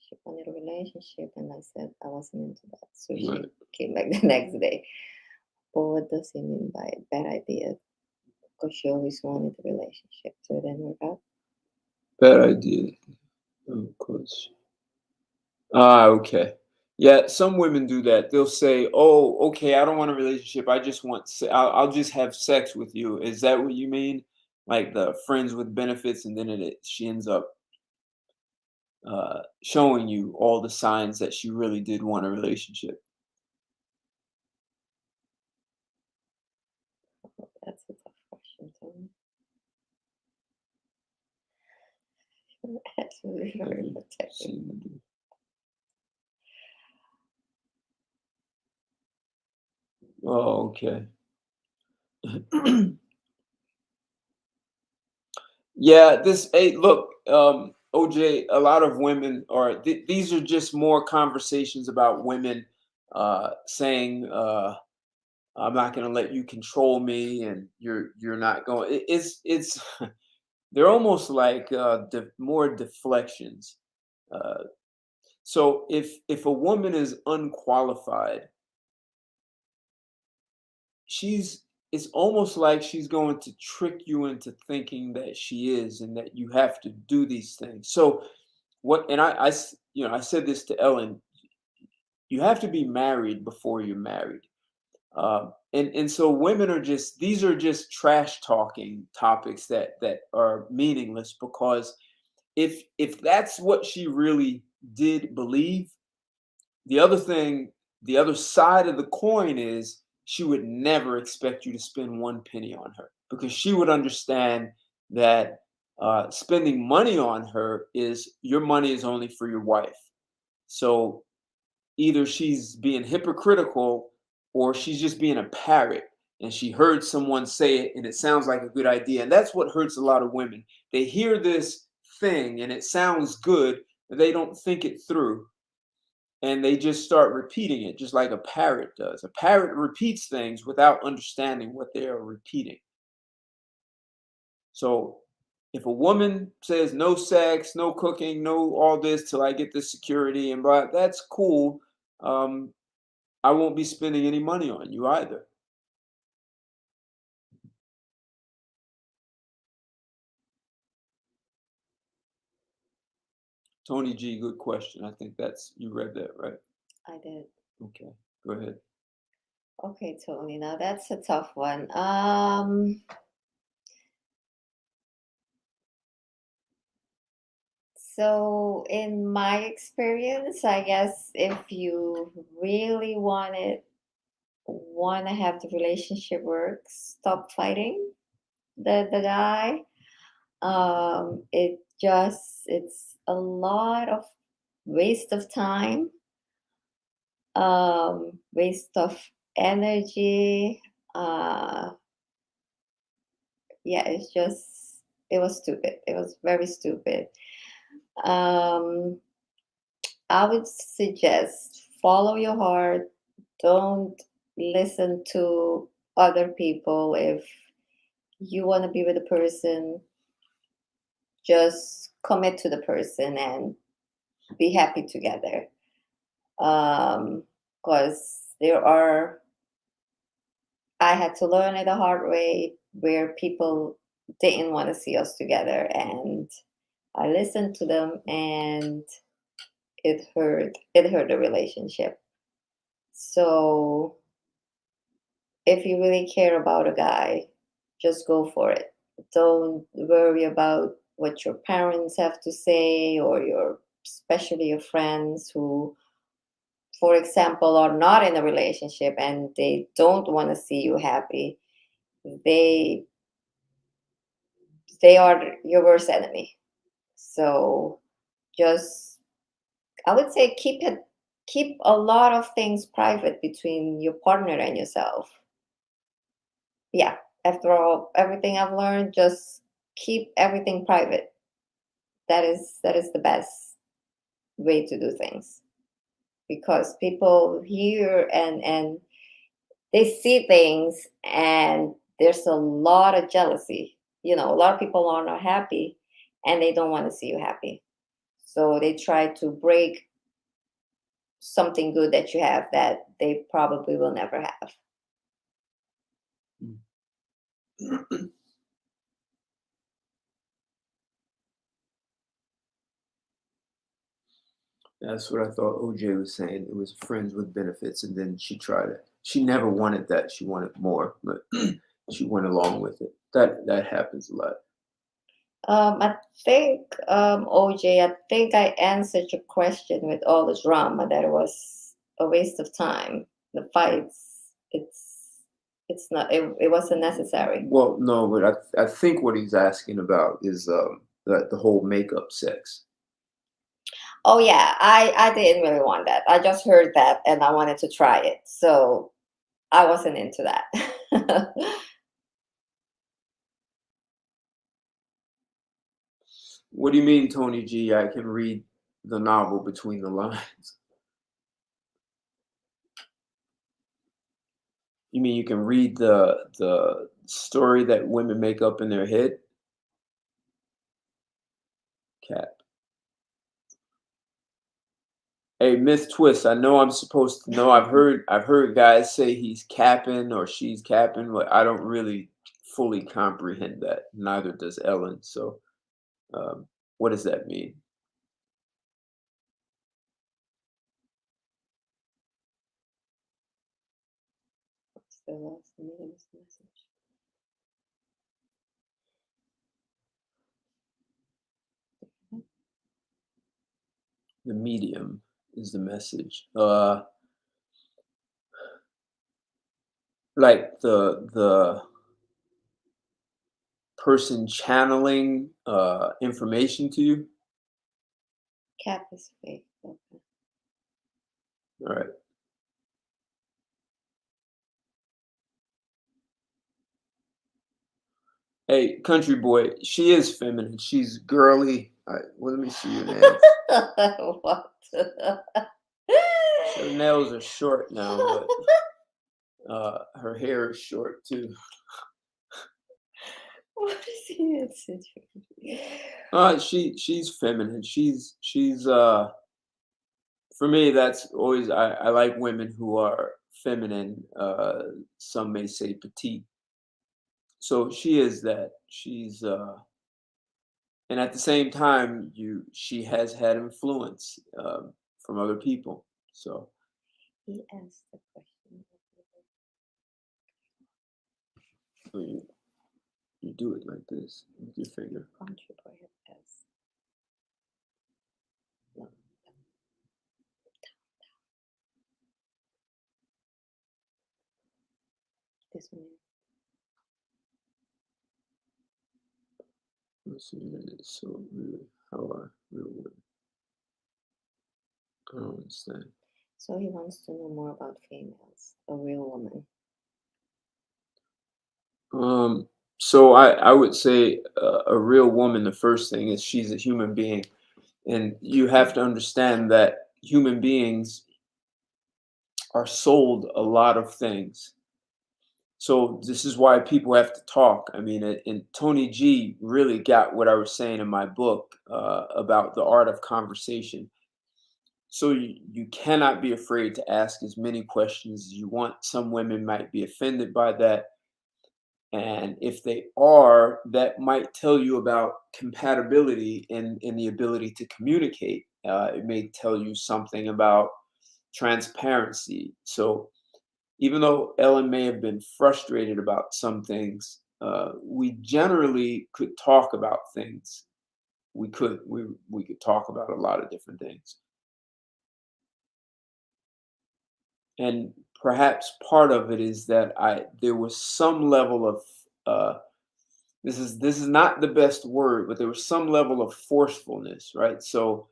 She wanted a relationship, and I said I wasn't into that. So she Right. came back the next day. But what does he mean by bad idea? Because she always wanted a relationship, so it didn't work out. Bad idea. Of course. Ah, okay. Yeah, some women do that. They'll say, "Oh, okay, I don't want a relationship. I just want I'll just have sex with you." Is that what you mean? Like the friends with benefits, and then she ends up showing you all the signs that she really did want a relationship. That's a tough question, Tony. That's really very Doesn't protective. seem to do. Oh, okay. Yeah, this hey, look, OJ, a lot of women are these are just more conversations about women saying I'm not going to let you control me and you're not going it's they're almost like more deflections. Uh, so if a woman is unqualified, she's it's almost like she's going to trick you into thinking that she is and that you have to do these things. So what and I said this to Ellen, you have to be married before you're married. And so women are just these are just trash talking topics that are meaningless because if that's what she really did believe, the other thing, the other side of the coin is she would never expect you to spend one penny on her because she would understand that spending money on her is your money is only for your wife. So either she's being hypocritical or she's just being a parrot and she heard someone say it and it sounds like a good idea. And that's what hurts a lot of women. They hear this thing and it sounds good, but they don't think it through and they just start repeating it just like a parrot does. A parrot repeats things without understanding what they are repeating. So if a woman says no sex, no cooking, no all this till I get this security and blah, that's cool. Um, I won't be spending any money on you either. Tony G, good question. I think that's you read that, right? I did. Okay, go ahead. Okay, Tony. Now that's a tough one. So in my experience, I guess if you really want to have the relationship work, stop fighting the guy. It's a lot of waste of time, waste of energy. Uh, yeah, it was stupid. It was very stupid. Um, I would suggest follow your heart. Don't listen to other people. If you want to be with a person, just commit to the person and be happy together. Because there are, I had to learn it the hard way where people didn't want to see us together, and I listened to them, and it hurt the relationship. So if you really care about a guy, just go for it. Don't worry about what your parents have to say, or your, especially your friends who, for example, are not in a relationship and they don't want to see you happy. They they are your worst enemy. So just, I would say, keep a lot of things private between your partner and yourself. Yeah, after all, everything I've learned, just keep everything private. That is the best way to do things, because people hear and they see things, and there's a lot of jealousy. A lot of people are not happy, and they don't want to see you happy. So they try to break something good that you have that they probably will never have. That's what I thought OJ was saying. It was friends with benefits, and then she tried it. She never wanted that. She wanted more, but she went along with it. That happens a lot. I think, OJ, I think I answered your question with all the drama that it was a waste of time. The fights, it's not, it wasn't necessary. Well, no, but I think what he's asking about is the whole makeup sex. Oh yeah, I didn't really want that. I just heard that and I wanted to try it. So I wasn't into that. What do you mean, Tony G? I can read the novel between the lines. You mean you can read the story that women make up in their head? Cat. Hey, Myth Twist. I know I'm supposed to know. I've heard guys say he's capping or she's capping, but I don't really fully comprehend that. Neither does Ellen. So, what does that mean? What's the last meaning of this message? The medium is the message. Like the person channeling information to you. Cap is fake. Okay. All right. Hey, country boy, she is feminine. She's girly. All right, well, let me see your nails. What? Her nails are short now, but her hair is short too. What is he insinuating? She's feminine. She's for me that's always I like women who are feminine. Some may say petite. So she is that. She's and at the same time she has had influence from other people. So He asked the question. you, you do it like this with your finger. Country boy had asked. No, this one. Let's see, so really, how are real women? I don't understand. So he wants to know more about females, a real woman. So I would say a real woman. The first thing is she's a human being, and you have to understand that human beings are sold a lot of things. So this is why people have to talk. I mean, and Tony G really got what I was saying in my book about the art of conversation. So you cannot be afraid to ask as many questions as you want. Some women might be offended by that. And if they are, that might tell you about compatibility in the ability to communicate. It may tell you something about transparency. So even though Ellen may have been frustrated about some things, we generally could talk about things. We could talk about a lot of different things. And perhaps part of it is that I there was some level of this is not the best word, but there was some level of forcefulness, right? So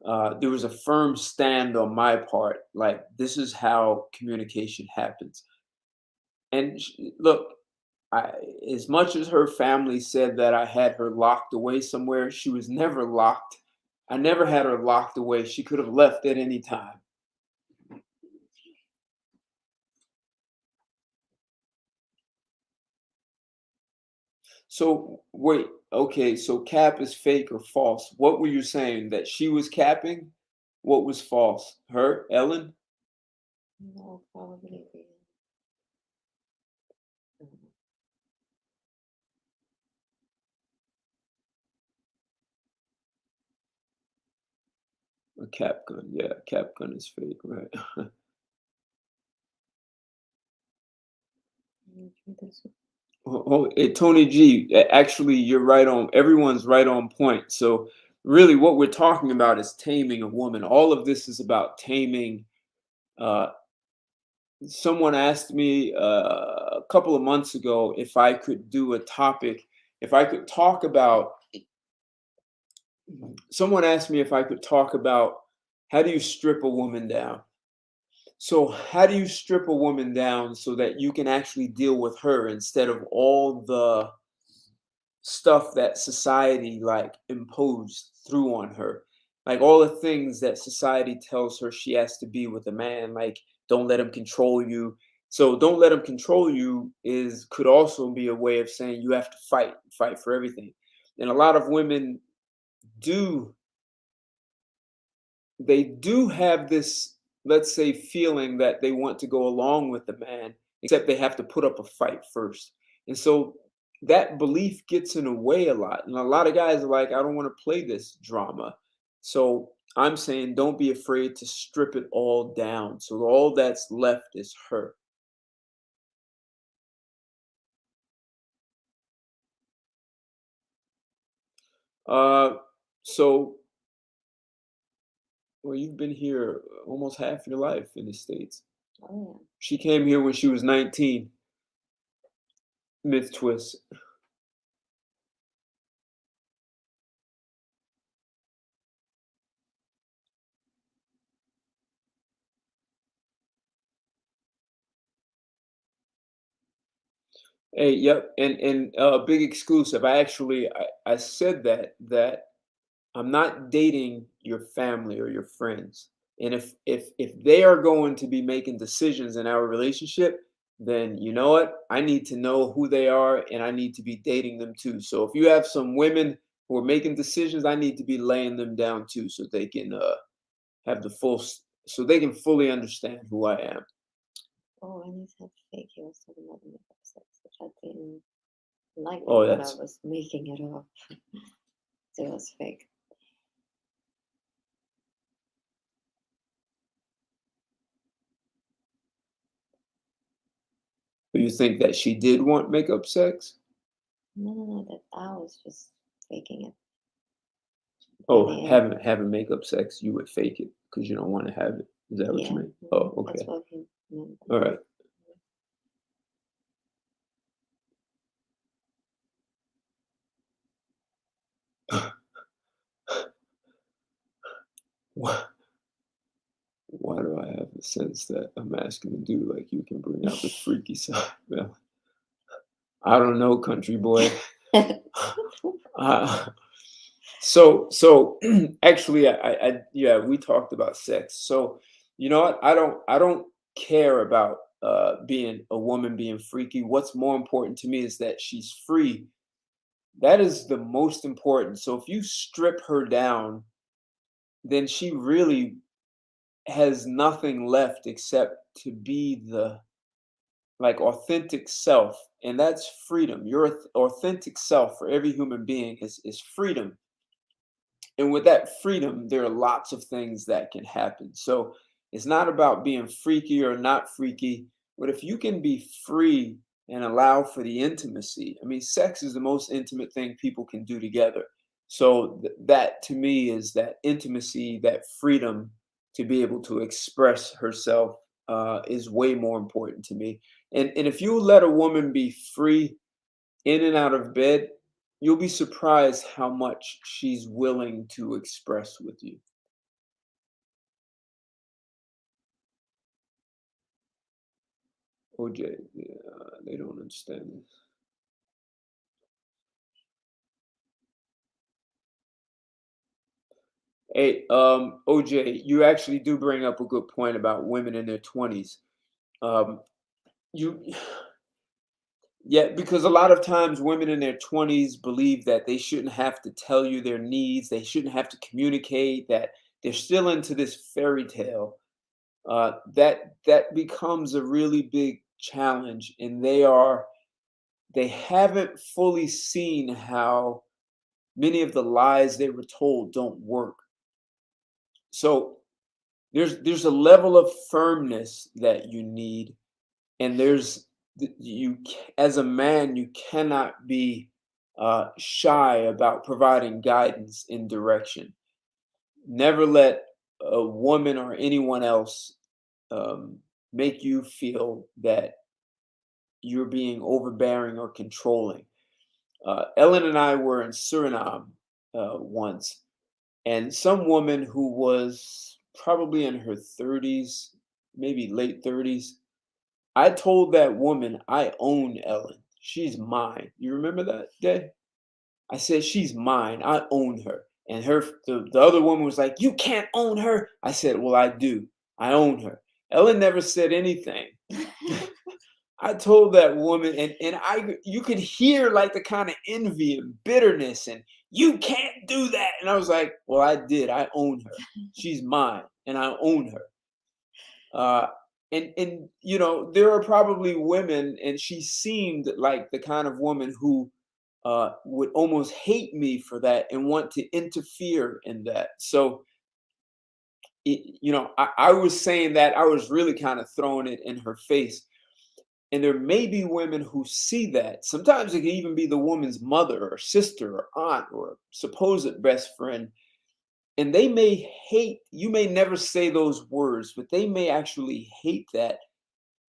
there was a firm stand on my part, like this is how communication happens. And look, I, as much as her family said that I had her locked away somewhere, she was never locked. I never had her locked away. She could have left at any time. So wait, okay, so cap is fake or false. What were you saying? That she was capping? What was false? Her, Ellen? No, probably the A cap gun. Yeah, cap gun is fake, right? this. Tony G, actually, you're right on. Everyone's right on point. So, really, what we're talking about is taming a woman. All of this is about taming. Uh, Someone asked me a couple of months ago if I could do a topic, if I could talk about. Someone asked me if I could talk about how do you strip a woman down. So, how do you strip a woman down so that you can actually deal with her instead of all the stuff that society like imposed through on her, like all the things that society tells her she has to be with a man, like don't let him control you. So don't let him control you is could also be a way of saying you have to fight for everything. And a lot of women do, they do have this, let's say, feeling that they want to go along with the man, except they have to put up a fight first. And so that belief gets in the way a lot. And a lot of guys are like, I don't want to play this drama. So I'm saying don't be afraid to strip it all down. So all that's left is her. Uh so well, you've been here almost half your life in the States. Oh She came here when she was 19. Myth twist. Hey, yep, and big exclusive. I said that I'm not dating your family or your friends. And if they are going to be making decisions in our relationship, then you know what? I need to know who they are and I need to be dating them too. So if you have some women who are making decisions, I need to be laying them down too so they can have so they can fully understand who I am. oh, and he said fake. He was talking about the makeup sex, which I didn't like Oh, that, but I that's was making it up. So it was fake. you think that she did want makeup sex? No, no, no, that I was just faking it. By Oh, the end, having makeup sex, you would fake it because you don't want to have it. Is that what you yeah, mean? Oh, that's okay. what he meant. All right. Why, why do I have a sense that a masculine dude like you can bring out the freaky side? Well, I don't know, country boy. Uh, so actually, yeah, we talked about sex. So you know what? I don't care about being a woman being freaky. What's more important to me is that she's free. That is the most important. So if you strip her down, then she really has nothing left except to be the like authentic self, and that's freedom. Your authentic self for every human being is freedom. And with that freedom, there are lots of things that can happen. So it's not about being freaky or not freaky, but if you can be free and allow for the intimacy, I mean, sex is the most intimate thing people can do together. So that to me is that intimacy, that freedom to be able to express herself is way more important to me. And if you let a woman be free in and out of bed, you'll be surprised how much she's willing to express with you. OJ, yeah, they don't understand this. Hey, OJ, you actually do bring up a good point about women in their 20s. Um, you, yeah, because a lot of times women in their 20s believe that they shouldn't have to tell you their needs, they shouldn't have to communicate, that they're still into this fairy tale. That becomes a really big challenge, and they haven't fully seen how many of the lies they were told don't work. So there's a level of firmness that you need, and as a man you cannot be shy about providing guidance and direction. Never let a woman or anyone else make you feel that you're being overbearing or controlling. Ellen and I were in Suriname once, and some woman who was probably in her 30s, maybe late 30s, I told that woman, I own Ellen. She's mine. You remember that day? I said, she's mine. I own her. And the other woman was like, you can't own her. I said, well, I do. I own her. Ellen never said anything. I told that woman, and you could hear like the kind of envy and bitterness, and you can't do that. And I was like, well, I did. I own her. She's mine, and I own her. Uh, and there are probably women, and she seemed like the kind of woman who would almost hate me for that and want to interfere in that. So I was saying that I was really kind of throwing it in her face. And there may be women who see that. Sometimes it can even be the woman's mother or sister or aunt or supposed best friend. And they may hate, you may never say those words, but they may actually hate that.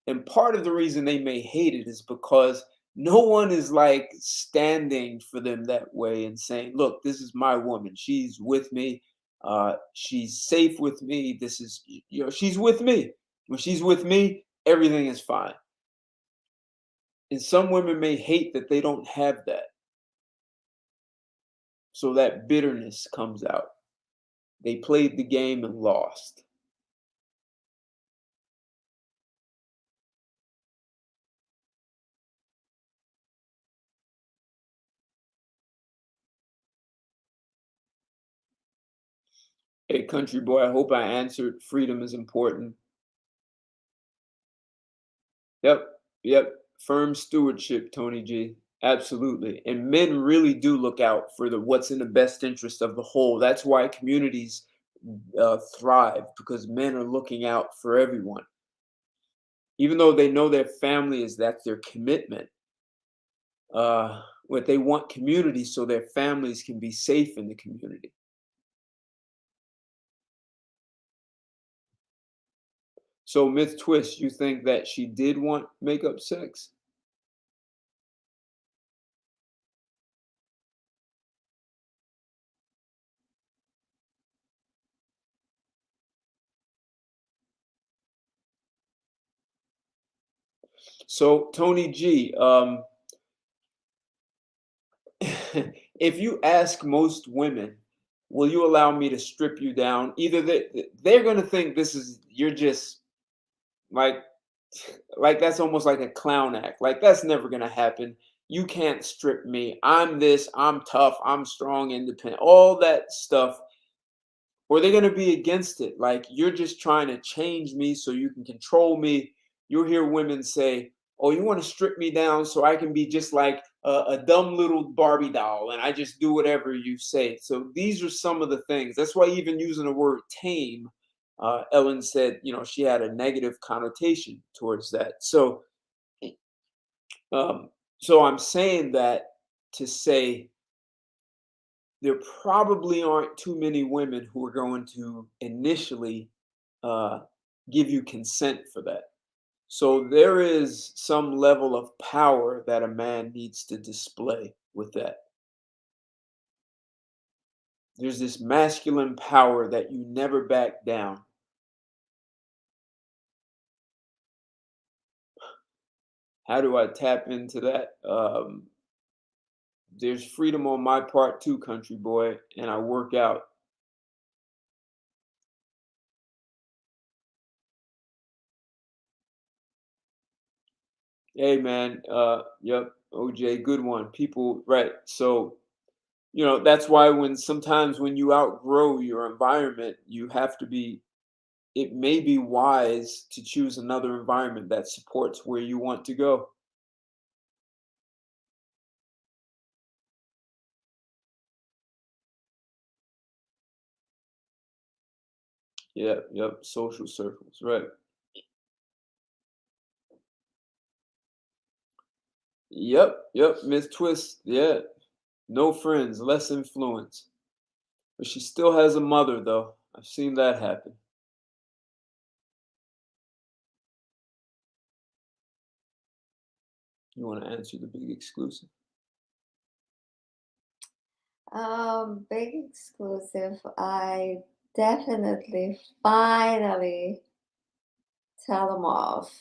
And part of the reason they may hate it is because no one is like standing for them that way and saying, look, this is my woman. She's with me. She's safe with me. She's with me. When she's with me, everything is fine. And some women may hate that they don't have that. So that bitterness comes out. They played the game and lost. Hey, country boy, I hope I answered. Freedom is important. Yep, yep. Firm stewardship, Tony G. Absolutely. And men really do look out for the what's in the best interest of the whole. That's why communities thrive, because men are looking out for everyone. Even though they know their family is that's their commitment, what they want community so their families can be safe in the community. So myth twist, you think that she did want makeup sex? So Tony G, if you ask most women, will you allow me to strip you down? Either they're going to think this is you're just like that's almost like a clown act. Like that's never going to happen. You can't strip me. I'm this, I'm tough, I'm strong, independent. All that stuff. or they're going to be against it. Like, you're just trying to change me so you can control me. You'll hear women say, oh, you want to strip me down so I can be just like a dumb little Barbie doll and I just do whatever you say. So these are some of the things. That's why even using the word tame, Ellen said, she had a negative connotation towards that. Um, so I'm saying that to say there probably aren't too many women who are going to initially uh, give you consent for that. So there is some level of power that a man needs to display with that. There's this masculine power that you never back down. How do I tap into that? There's freedom on my part too, country boy, and I work out. Hey man, yep, OJ, good one. People, right? So that's why sometimes when you outgrow your environment, you have to be. It may be wise to choose another environment that supports where you want to go. Yep, social circles, right? Yep, Miss Twist, yeah. No friends, less influence. But she still has a mother, though. I've seen that happen. You want to answer the big exclusive? Big exclusive. I definitely finally tell them off.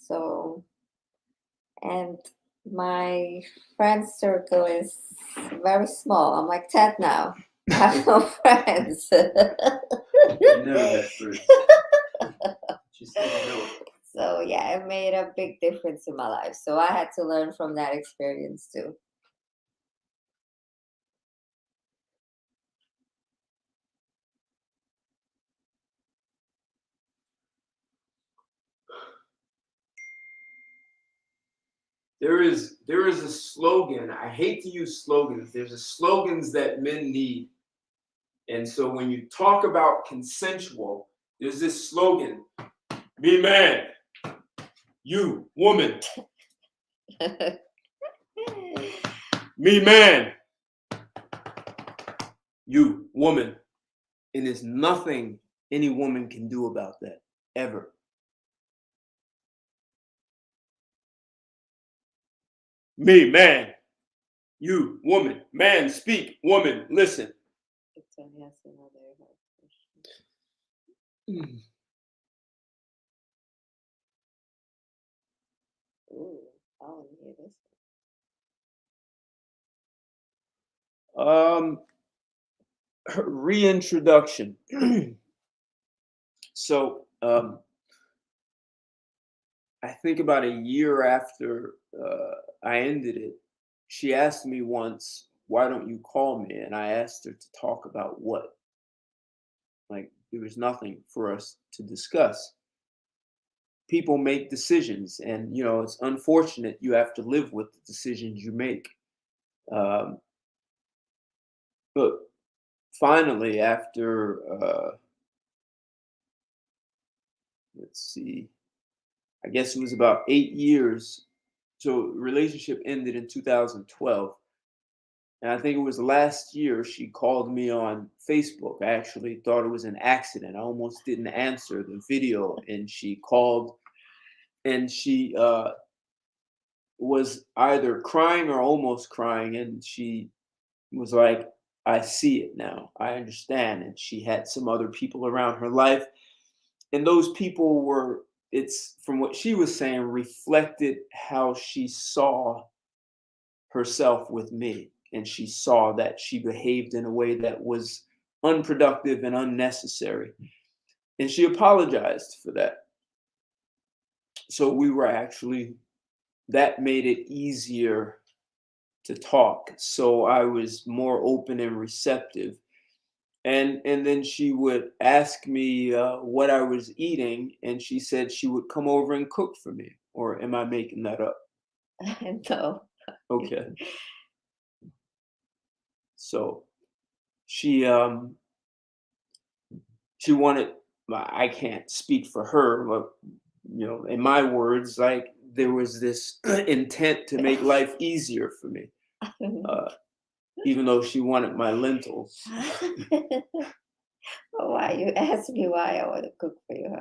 So, and my friend circle is very small. I'm like Ted now. I have no friends. You never had friends. She said no. So yeah, it made a big difference in my life. So I had to learn from that experience too. There is a slogan. I hate to use slogans. There's a slogans that men need. And so when you talk about consensual, there's this slogan: "Me man, you woman, me man, you woman." And there's nothing any woman can do about that ever. Me man, you woman, man speak, woman listen. Mm. Ooh, I want to hear this. Um, Reintroduction. So I think about a year after I ended it, she asked me once, "Why don't you call me?" And I asked her to talk about what. Like, there was nothing for us to discuss. People make decisions, and it's unfortunate you have to live with the decisions you make. Um, but finally, after let's see, I guess it was about 8 years. So relationship ended in 2012. And I think it was last year she called me on Facebook. I actually thought it was an accident. I almost didn't answer the video. And she called and she was either crying or almost crying. And she was like, I see it now. I understand. And she had some other people around her life. And those people were, it's from what she was saying, reflected how she saw herself with me. And she saw that she behaved in a way that was unproductive and unnecessary. And she apologized for that. So we were actually, that made it easier to talk. So I was more open and receptive. and then she would ask me what I was eating, and she said she would come over and cook for me. Or am I making that up? No. Okay, so she um she wanted. I can't speak for her, but in my words, like there was this intent to make life easier for me, uh, even though she wanted my lentils. Why you ask me why I want to cook for you?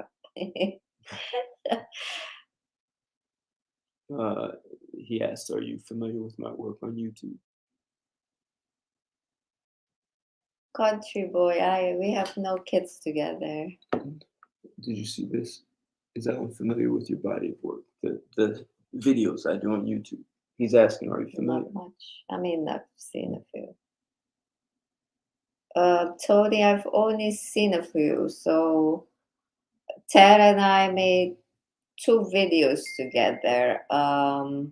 Huh? Uh, he asked, "Are you familiar with my work on YouTube?" Country boy, I we have no kids together. Did you see this? Is that one familiar with your body of work? The videos I do on YouTube. He's asking, "Are you familiar?" Not much. I mean, I've seen a few. Tony, I've only seen a few. So Ted and I made two videos together. I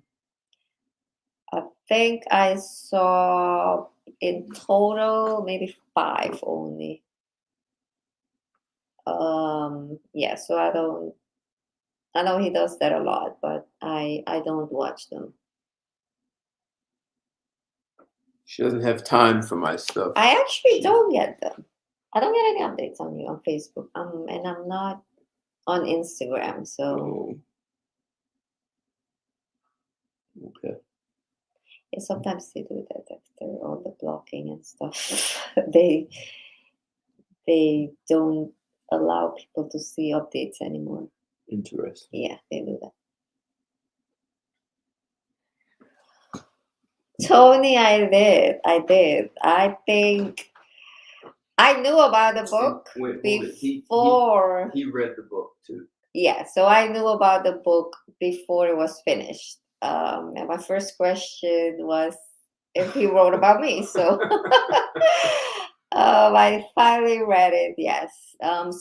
think I saw in total maybe five only. Yeah, so I know he does that a lot, but I don't watch them. She doesn't have time for my stuff. I actually don't get them. I don't get any updates on you on Facebook. And I'm not on Instagram, so Oh, okay. yeah, sometimes they do that after all the blocking and stuff. They don't allow people to see updates anymore. Interesting. Yeah, they do that. Tony, I did. I think I knew about the book Wait, hold it. before. He read the book too. Yeah, so I knew about the book before it was finished. And my first question was if he wrote about me. So I finally read it. Yes.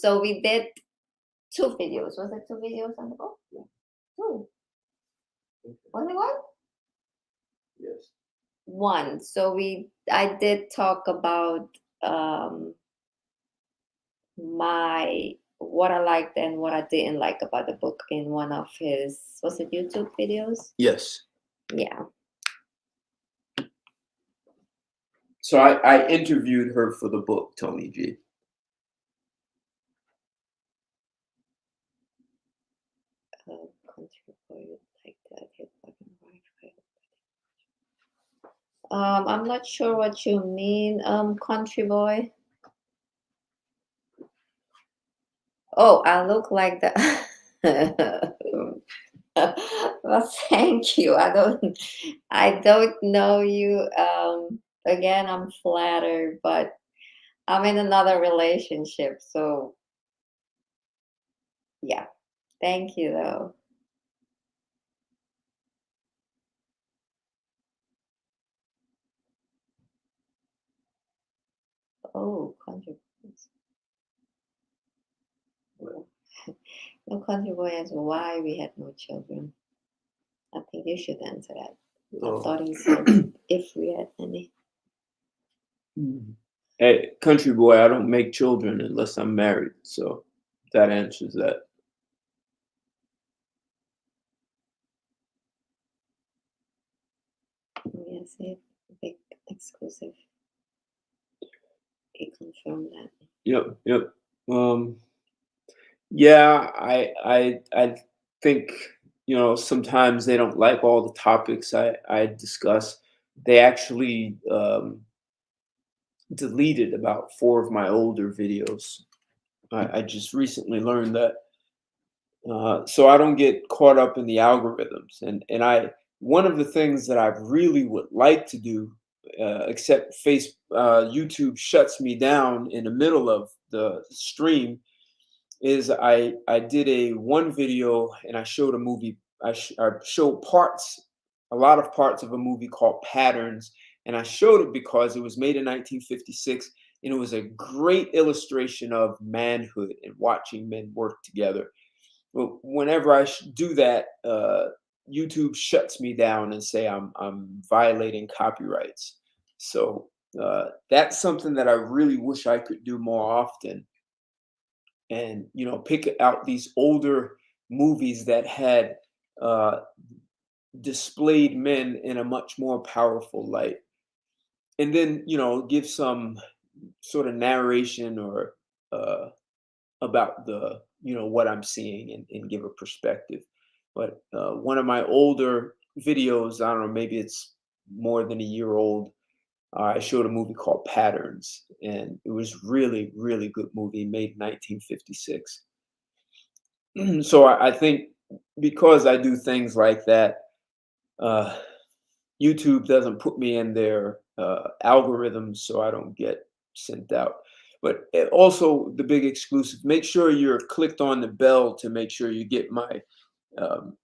So we did two videos. Was it two videos on the book? Yeah. Two. Was it one? Yes. One. So I did talk about my what I liked and what I didn't like about the book in one of his was it YouTube videos? Yes. Yeah. So I interviewed her for the book, Tony G. Country boy like that. Hit black and white. I'm not sure what you mean, country boy. Oh, I look like that. Well, thank you. I don't know you. Again, I'm flattered, but I'm in another relationship, so yeah. Thank you though. Oh, country boys. No, country boy asked why we had no children. I think you should answer that. I Oh. thought he said if we had any. Hey, country boy, I don't make children unless I'm married. So that answers that. Yes, a big exclusive. He confirmed that. Yep, yep. Um, yeah, I think sometimes they don't like all the topics I discuss. They actually deleted about four of my older videos. I just recently learned that. So I don't get caught up in the algorithms. And one of the things that I really would like to do, except YouTube shuts me down in the middle of the stream, is I did a one video and I showed a movie. I showed a lot of parts of a movie called Patterns, and I showed it because it was made in 1956, and it was a great illustration of manhood and watching men work together. Well, whenever I do that, YouTube shuts me down and say I'm violating copyrights. So That's something that I really wish I could do more often, and pick out these older movies that had uh, displayed men in a much more powerful light, and then give some sort of narration or uh, about the what I'm seeing, and give a perspective. But one of my older videos, I don't know, maybe it's more than a year old. I showed a movie called Patterns, and it was really, really good movie made in 1956. So I think because I do things like that, uh, YouTube doesn't put me in their algorithms, so I don't get sent out. But also the big exclusive, make sure you're clicked on the bell to make sure you get my um,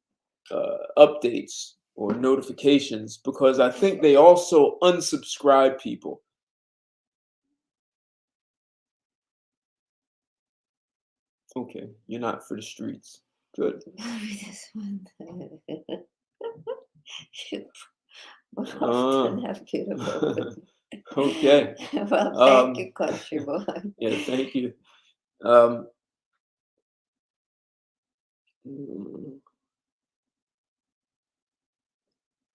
updates or notifications, because I think they also unsubscribe people. Okay, you're not for the streets. Good. This one. You more Uh, often have beautiful women. okay. Well, thank Um, you, country boy. yeah, thank you. Um, mm,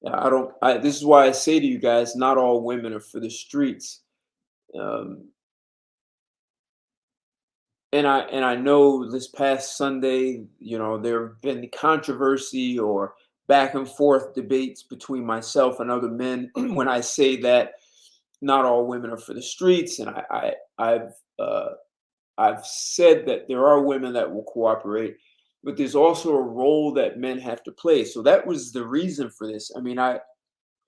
yeah, I don't. This is why I say to you guys, not all women are for the streets. Um, and I know this past Sunday, there have been controversy or back and forth debates between myself and other men when I say that not all women are for the streets, and uh, I've said that there are women that will cooperate, but there's also a role that men have to play. So that was the reason for this. I mean, I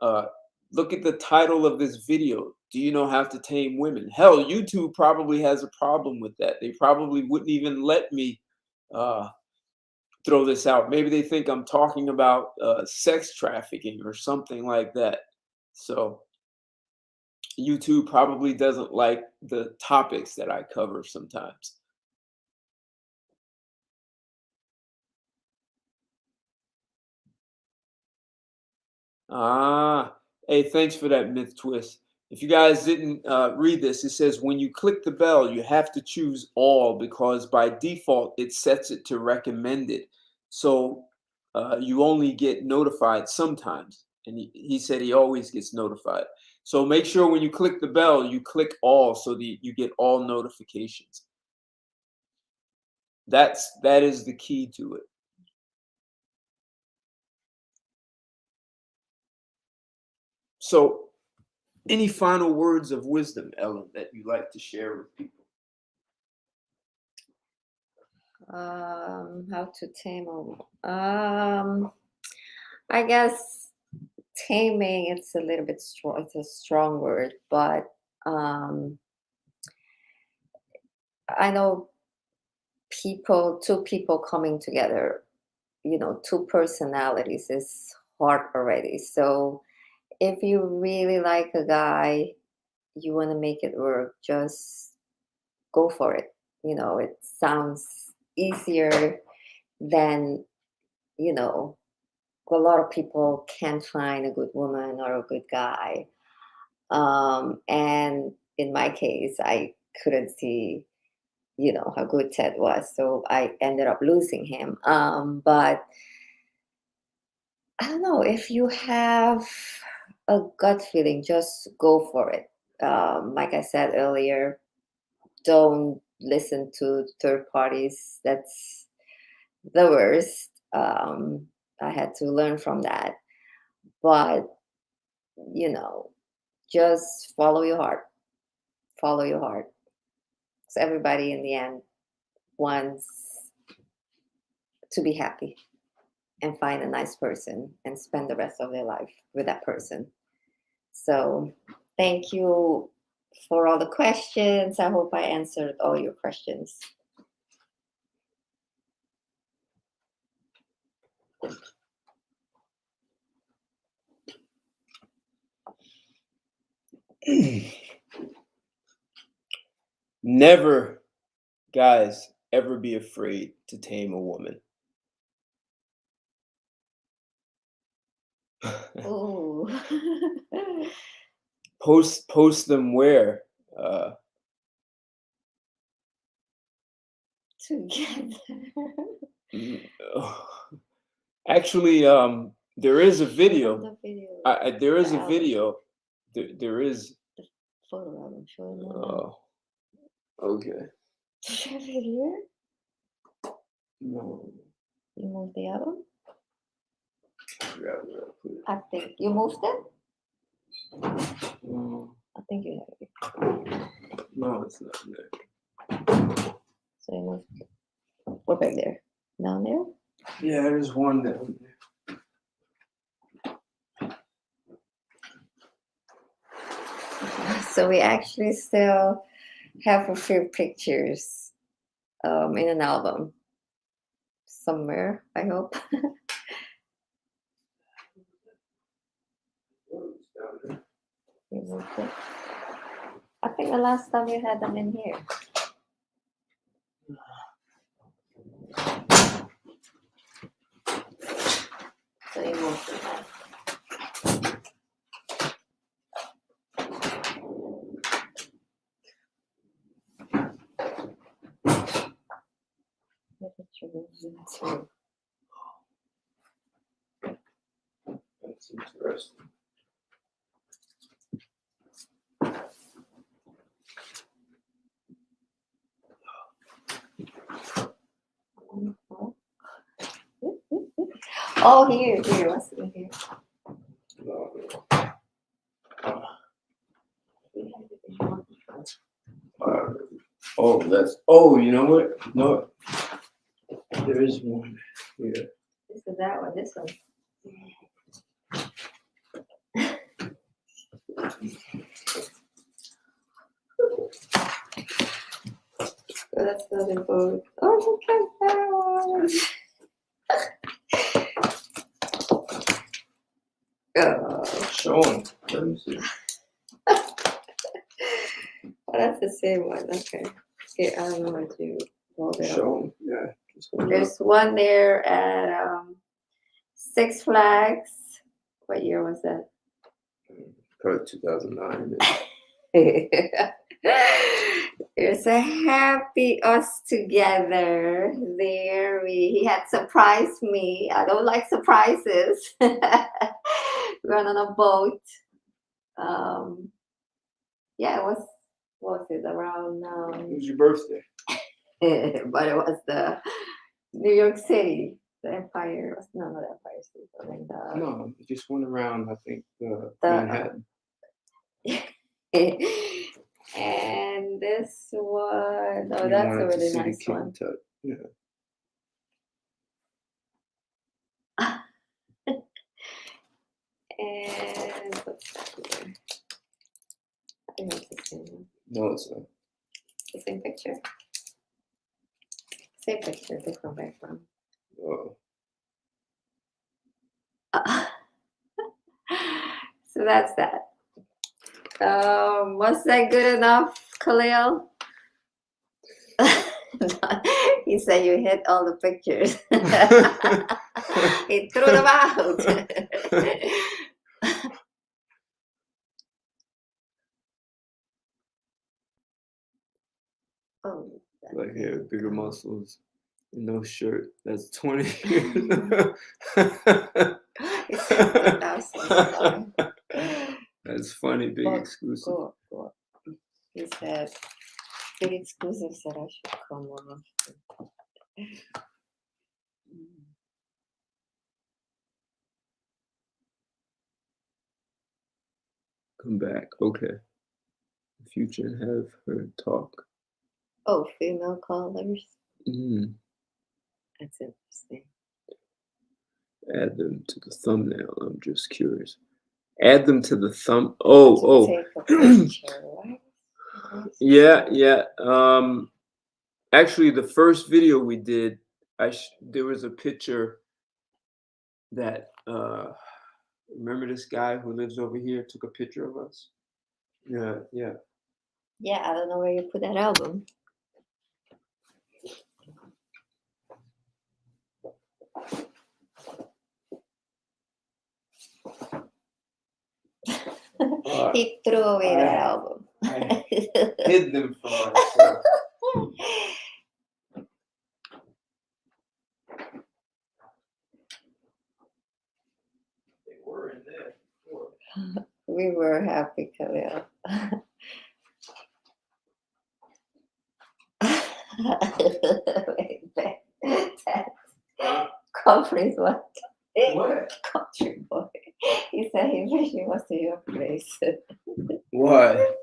uh, look at the title of this video. Do you know how to tame women? Hell, YouTube probably has a problem with that. They probably wouldn't even let me uh, throw this out. Maybe they think I'm talking about sex trafficking or something like that. So YouTube probably doesn't like the topics that I cover sometimes. Ah, hey, thanks for that myth twist. If you guys didn't read this, it says when you click the bell, you have to choose all because by default it sets it to recommended. So you only get notified sometimes. And he said he always gets notified. So make sure when you click the bell, you click all so that you get all notifications. That is the key to it. So any final words of wisdom, Ellen, that you like to share with people? How to tame a I guess taming, it's a little bit strong. It's a strong word, but um, I know two people coming together, two personalities is hard already. So if you really like a guy, you want to make it work, just go for it. It sounds easier than, you know, a lot of people can't find a good woman or a good guy. And in my case, I couldn't see, how good Ted was. So I ended up losing him. But I don't know, if you have a gut feeling, just go for it. Like I said earlier, don't listen to third parties. That's the worst. I had to learn from that. But, you know, just follow your heart. Follow your heart. Because everybody in the end wants to be happy and find a nice person and spend the rest of their life with that person. So thank you for all the questions. I hope I answered all your questions. Never, guys, ever be afraid to tame a woman. Oh. Post them where? Together. Actually, there is a video. The video. There is The a album. video. There is. Photo album. Show them now. Oh, okay. Do you have it here? No. You moved the album? I forgot where I put it. I think you moved it. No, I think you have it. no, it's not there. So you moved it. What back there? Down there? Yeah, there's one down there. So we actually still have a few pictures in an album somewhere, I hope. You moved it. I think the last time you had them in here. So you moved it now. What did you move into? That's interesting. Oh, here. What's in here? You know what? No, there is one here. This is that one. This one. So that's the other boat. Oh, look at that one. Show 'em. Let me see. Oh, that's the same one. Okay. Okay, I don't know how to hold it Show up. 'em. Yeah. Just hold it up. There's one there at Six Flags. What year was that? Probably 2009. There's a happy us together there. He had surprised me. I don't like surprises. We're on a boat. Yeah, it was, what was it, around It was your birthday. but it was the New York City, the Empire. No, not the Empire State Building. No, it just went around, I think, The- Manhattan. And this one, oh, You that's a wanted to really see the nice King one. Tut. Yeah. And what's that here? I think it's the same one. No, it's not. The same picture. Same picture, different background. Oh. So that's that. Was that good enough, Khalil? He said you hit all the pictures. He threw them out. Oh, Like hair, bigger muscles, no shirt. That's 20 years. He said 2000. That's funny, big But exclusive. go up. He said, big exclusive said I should come over. Come back. Okay. Future and have her talk. Oh, female callers. Mm. That's interesting. Add them to the thumbnail. I'm just curious. Add them to the thumb. Oh. Take a picture, right? Yeah. Actually, the first video we did, there was a picture that remember this guy who lives over here took a picture of us. Yeah. Yeah, I don't know where you put that album. He threw away that I- album. I hid them from myself. They were in there before. We were happy, Khalil. Wait, that Comfrey's what? What? Country boy. He said he wish he was to your place. Why?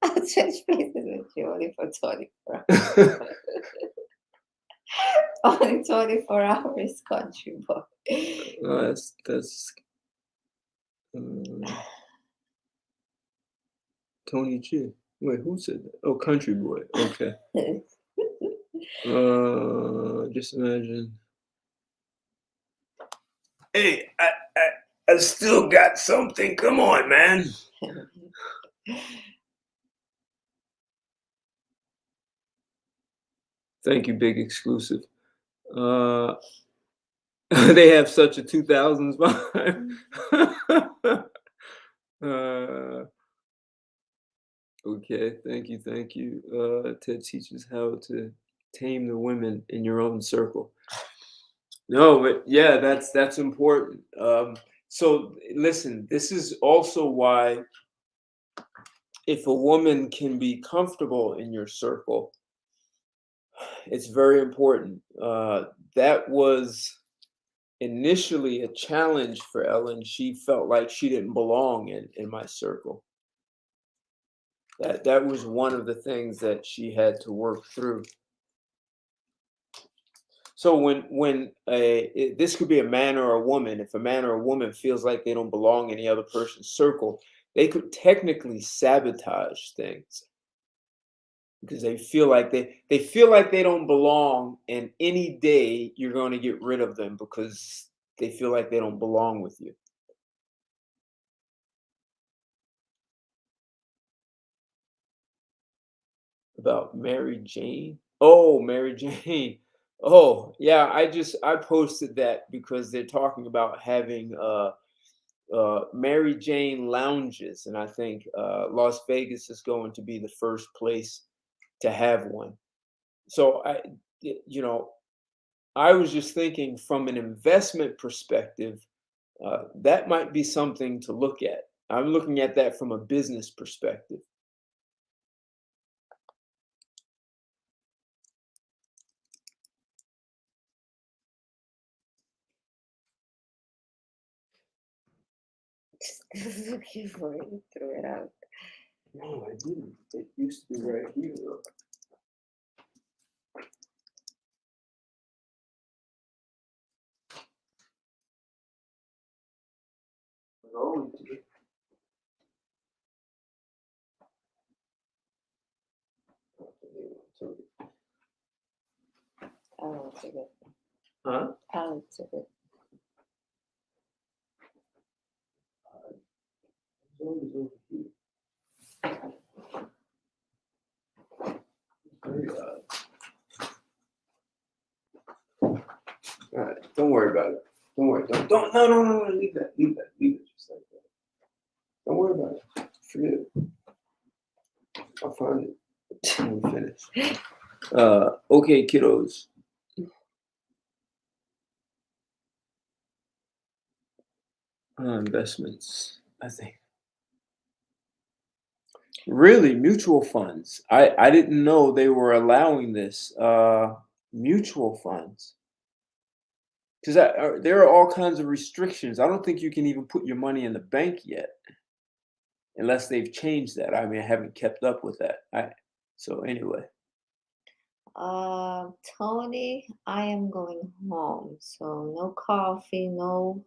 I'll change places with you only for 24 hours. Only 24 hours, country boy. That's Tony G. Wait, who said that? Oh, Country Boy. Okay. Just imagine. Hey, I still got something. Come on, man. Thank you, Big Exclusive. They have such a 2000s vibe. Okay, thank you. Ted teaches how to tame the women in your own circle. No, but yeah, that's important. So listen, this is also why if a woman can be comfortable in your circle, it's very important. That was initially a challenge for Ellen. She felt like she didn't belong in my circle. That was one of the things that she had to work through. So when this could be a man or a woman, if a man or a woman feels like they don't belong in the other person's circle, they could technically sabotage things because they feel like they don't belong, and any day you're going to get rid of them because they feel like they don't belong with you. About Mary Jane. Oh, Mary Jane. Oh, yeah. I posted that because they're talking about having Mary Jane lounges, and I think Las Vegas is going to be the first place to have one. So you know, I was just thinking from an investment perspective, that might be something to look at. I'm looking at that from a business perspective. Looking for it, threw it out. No, I didn't. It used to be right here. Oh, I'll take it. huh? I'll take it. It's always over here. Very odd. All right, don't worry about it. Don't worry. Don't. No. Leave that. Leave it just like that. Don't worry about it. Forget it. I'll find it when we finish. Okay, kiddos. Investments. I think. Really, mutual funds. I didn't know they were allowing this. Mutual funds. Because there are all kinds of restrictions. I don't think you can even put your money in the bank yet, unless they've changed that. I mean, I haven't kept up with that. So anyway. Tony, I am going home. So no coffee, no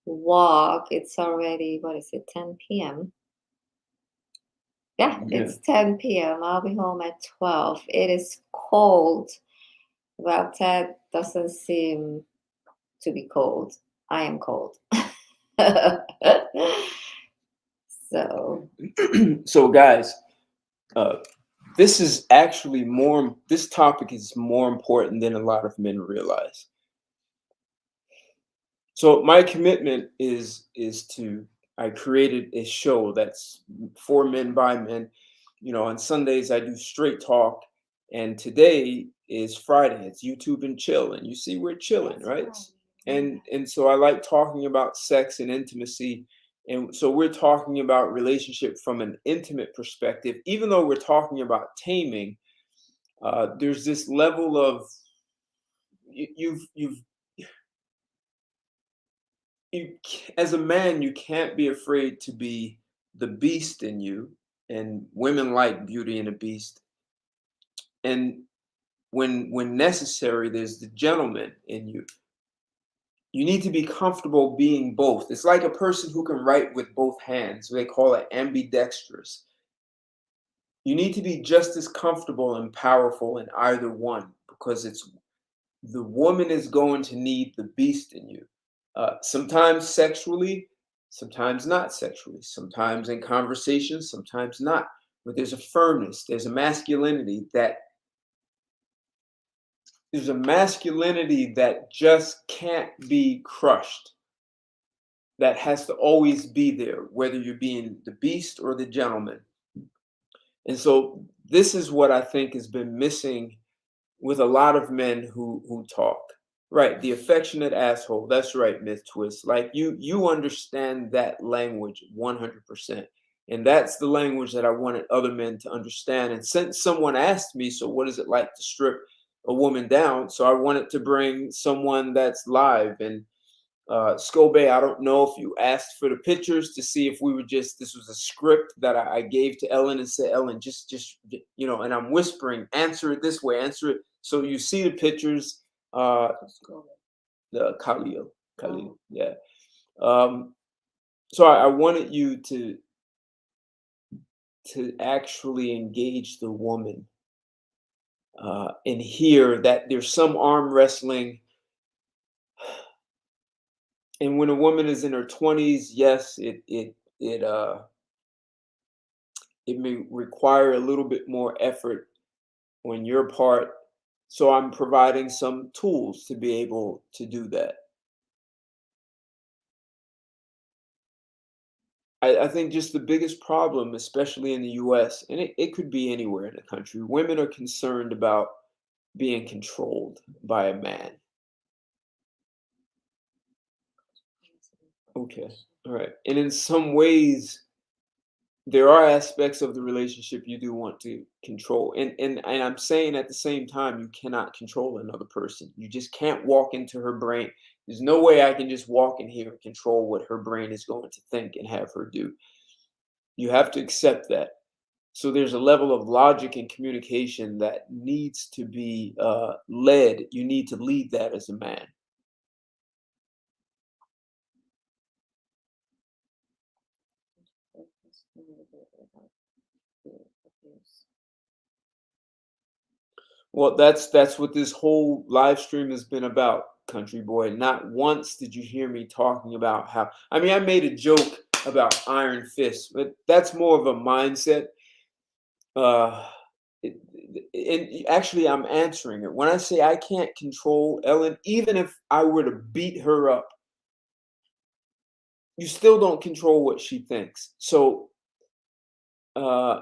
walk. It's already, what is it, 10 p.m.? Yeah, Yeah. it's 10 p.m. I'll be home at 12. It is cold. Well, Ted doesn't seem to be cold. I am cold. So, So guys, this is actually this topic is more important than a lot of men realize. So my commitment is to I created a show that's for men by men. On Sundays I do straight talk, and today is Friday. It's YouTube and chill, and you see we're chilling, That's right? right. And so I like talking about sex and intimacy, and so we're talking about relationship from an intimate perspective. Even though we're talking about taming, there's this level of you've as a man, you can't be afraid to be the beast in you, and women like Beauty and the Beast. And when necessary, there's the gentleman in you. You need to be comfortable being both. It's like a person who can write with both hands. They call it ambidextrous. You need to be just as comfortable and powerful in either one, because it's the woman is going to need the beast in you. Sometimes sexually, sometimes not sexually, sometimes in conversation, sometimes not. But there's a firmness, there's a masculinity that just can't be crushed. That has to always be there, whether you're being the beast or the gentleman. And so this is what I think has been missing with a lot of men who talk. Right, the affectionate asshole. That's right, Myth Twist. Like you understand that language 100%. And that's the language that I wanted other men to understand. And since someone asked me, so what is it like to strip a woman down? So I wanted to bring someone that's live. And Scobe, I don't know if you asked for the pictures to see if we were just, this was a script that I gave to Ellen and said, Ellen, and I'm whispering, answer it this way, answer it. So you see the pictures, the Khalil, yeah. Um, so I wanted you to actually engage the woman and hear that there's some arm wrestling. And when a woman is in her 20s, yes, it may require a little bit more effort on your part. So I'm providing some tools to be able to do that. I think just the biggest problem, especially in the US, and it could be anywhere in the country, women are concerned about being controlled by a man. Okay. All right. And in some ways, there are aspects of the relationship you do want to control. And I'm saying at the same time, you cannot control another person. You just can't walk into her brain. There's no way I can just walk in here and control what her brain is going to think and have her do. You have to accept that. So there's a level of logic and communication that needs to be led. You need to lead that as a man. Well, that's what this whole live stream has been about, country boy. Not once did you hear me talking about how, I mean, I made a joke about Iron Fist, but that's more of a mindset. Uh, and actually, I'm answering it. When I say I can't control Ellen, even if I were to beat her up, you still don't control what she thinks. So, uh,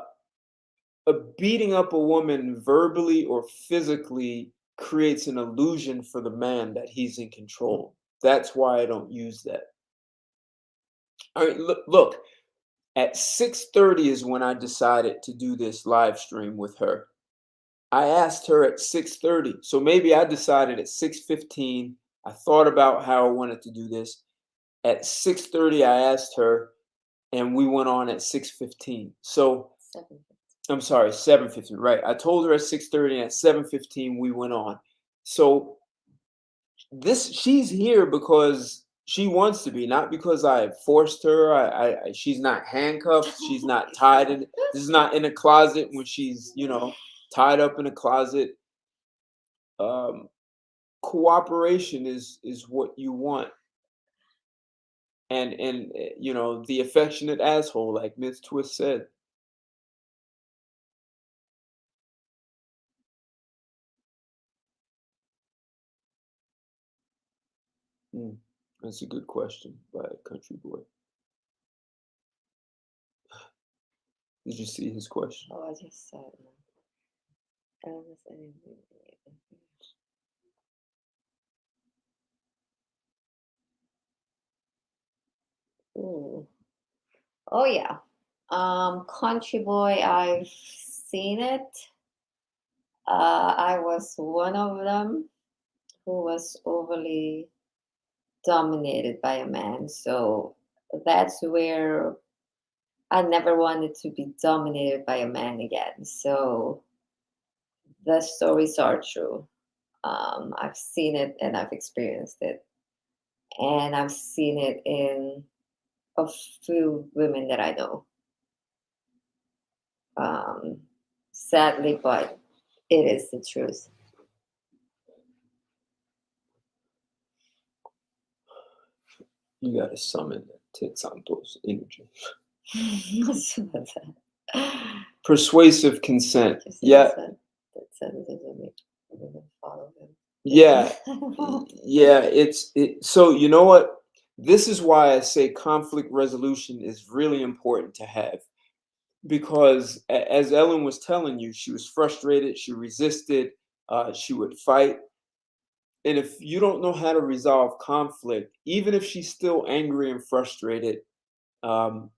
beating up a woman verbally or physically creates an illusion for the man that he's in control. That's why I don't use that. I mean, look, at 6:30 is when I decided to do this live stream with her. I asked her at 6:30. So maybe I decided at 6:15. I thought about how I wanted to do this. At 6:30 I asked her, and we went on at 6:15. So 7. I'm sorry, 7:15. Right. I told her at 6:30, and at 7:15 we went on. So she's here because she wants to be, not because I forced her. She's not handcuffed. She's not tied in. This is not in a closet when she's tied up in a closet. Um, Cooperation is what you want, and the affectionate asshole, like Miss Twist said. Hmm, that's a good question by Country Boy. Did you see his question? Oh, I just saw it now. Illness and Ooh. Oh yeah. Country Boy, I've seen it. I was one of them who was overly dominated by a man. So that's where I never wanted to be dominated by a man again. So the stories are true. I've seen it and I've experienced it. And I've seen it in a few women that I know. Um, Sadly, but it is the truth. You got to summon Ted Santos energy. What's about that? Persuasive consent. Just Yeah, that sentence doesn't make women follow him. yeah, yeah. So you know what? This is why I say conflict resolution is really important to have, because as Ellen was telling you, she was frustrated, she resisted, she would fight. And if you don't know how to resolve conflict, even if she's still angry and frustrated, um,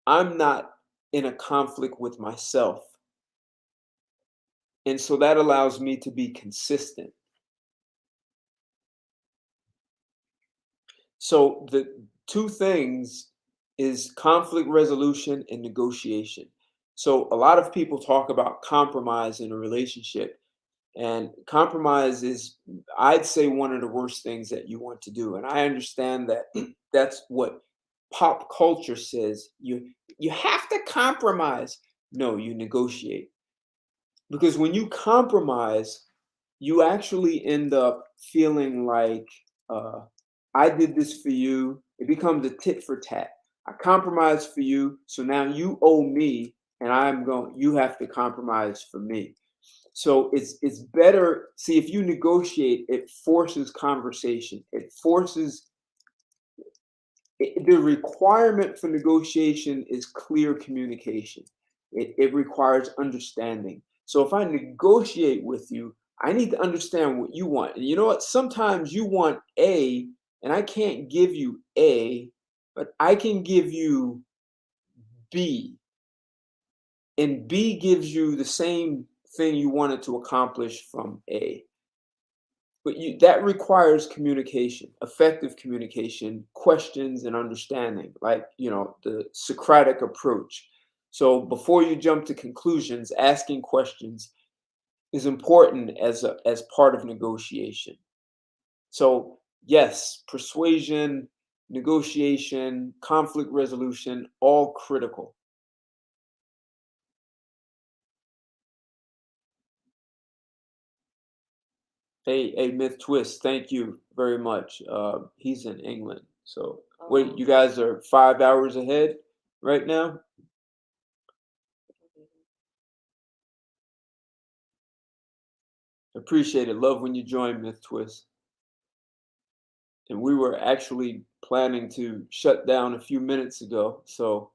I'm not in a conflict with myself. And so that allows me to be consistent. So the two things is conflict resolution and negotiation. So a lot of people talk about compromise in a relationship, and compromise is, I'd say, one of the worst things that you want to do. And I understand that that's what pop culture says. You have to compromise. No, you negotiate. Because when you compromise, you actually end up feeling like, uh, I did this for you. It becomes a tit for tat. I compromised for you, so now you owe me, and you have to compromise for me. So it's better. See, if you negotiate, it forces conversation. The requirement for negotiation is clear communication. It requires understanding. So if I negotiate with you, I need to understand what you want. And you know what? Sometimes you want A, and I can't give you A, but I can give you B. And B gives you the same thing you wanted to accomplish from A. But that requires communication, effective communication, questions, and understanding, like, the Socratic approach. So before you jump to conclusions, asking questions is important as part of negotiation. So yes, persuasion, negotiation, conflict resolution, all critical. Hey, Myth Twist, thank you very much. He's in England. So, wait, you guys are 5 hours ahead right now? Appreciate it. Love when you join, Myth Twist. And we were actually planning to shut down a few minutes ago. So,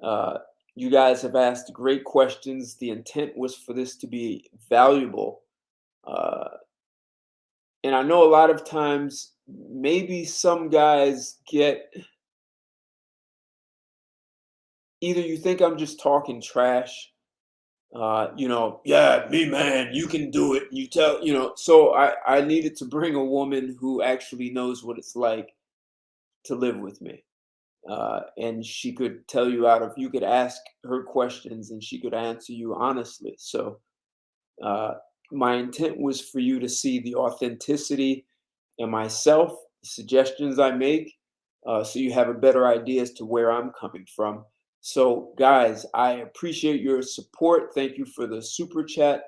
uh, you guys have asked great questions. The intent was for this to be valuable. Uh, and I know a lot of times, maybe some guys get, either you think I'm just talking trash, yeah, me, man, you can do it. You tell, so I needed to bring a woman who actually knows what it's like to live with me. And she could tell you, you could ask her questions and she could answer you honestly. So uh, my intent was for you to see the authenticity in myself, the suggestions I make, so you have a better idea as to where I'm coming from. So, guys, I appreciate your support. Thank you for the super chat.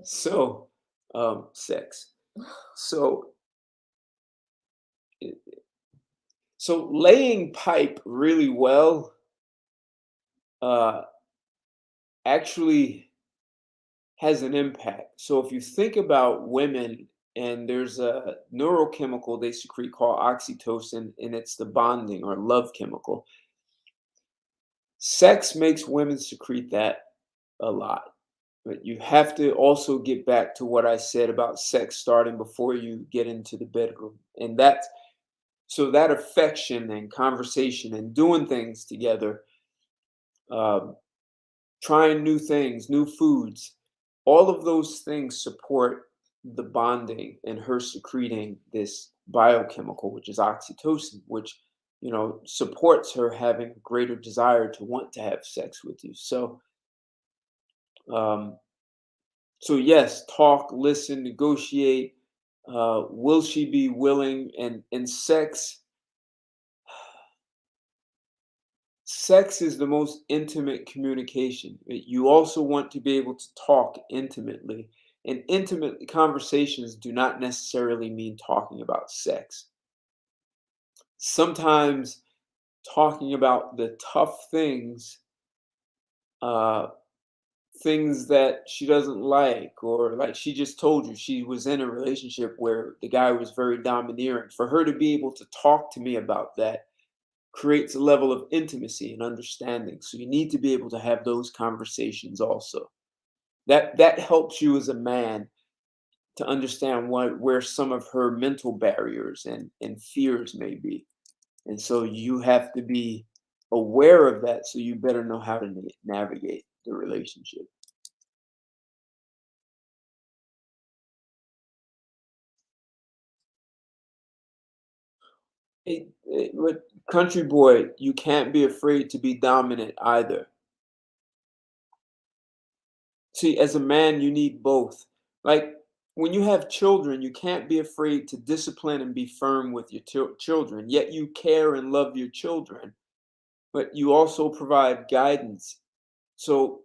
So, sex. So, so laying pipe really well, uh, actually has an impact. So if you think about women, and there's a neurochemical they secrete called oxytocin, and it's the bonding or love chemical. Sex makes women secrete that a lot. But you have to also get back to what I said about sex starting before you get into the bedroom. And that's so that affection and conversation and doing things together, um, trying new things, new foods, all of those things support the bonding and her secreting this biochemical, which is oxytocin, which supports her having a greater desire to want to have sex with you. Um, so yes, talk, listen, negotiate. Will she be willing? And sex is the most intimate communication. You also want to be able to talk intimately. And intimate conversations do not necessarily mean talking about sex. Sometimes talking about the tough things, uh, things that she doesn't like, or like she just told you she was in a relationship where the guy was very domineering. For her to be able to talk to me about that creates a level of intimacy and understanding. So you need to be able to have those conversations also. That helps you as a man to understand where some of her mental barriers and fears may be. And so you have to be aware of that so you better know how to navigate the relationship. But country boy, you can't be afraid to be dominant either. See, as a man, you need both. Like when you have children, you can't be afraid to discipline and be firm with your children. Yet you care and love your children, but you also provide guidance. So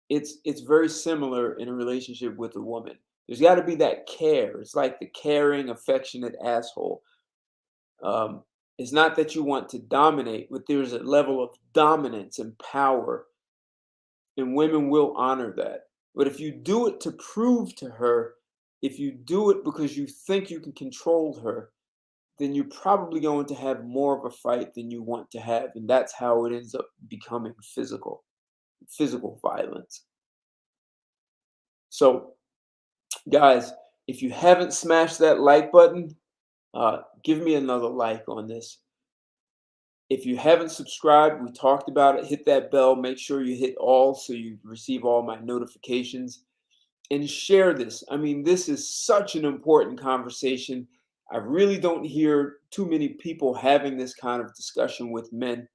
it's very similar in a relationship with a woman. There's got to be that care. It's like the caring, affectionate asshole. Um, it's not that you want to dominate, but there's a level of dominance and power, and women will honor that. But if you do it to prove to her, if you do it because you think you can control her, then you're probably going to have more of a fight than you want to have, and that's how it ends up becoming physical violence. So, guys, if you haven't smashed that like button, give me another like on this. If you haven't subscribed, we talked about it. Hit that bell. Make sure you hit all so you receive all my notifications, and share this. I mean, this is such an important conversation. I really don't hear too many people having this kind of discussion with men.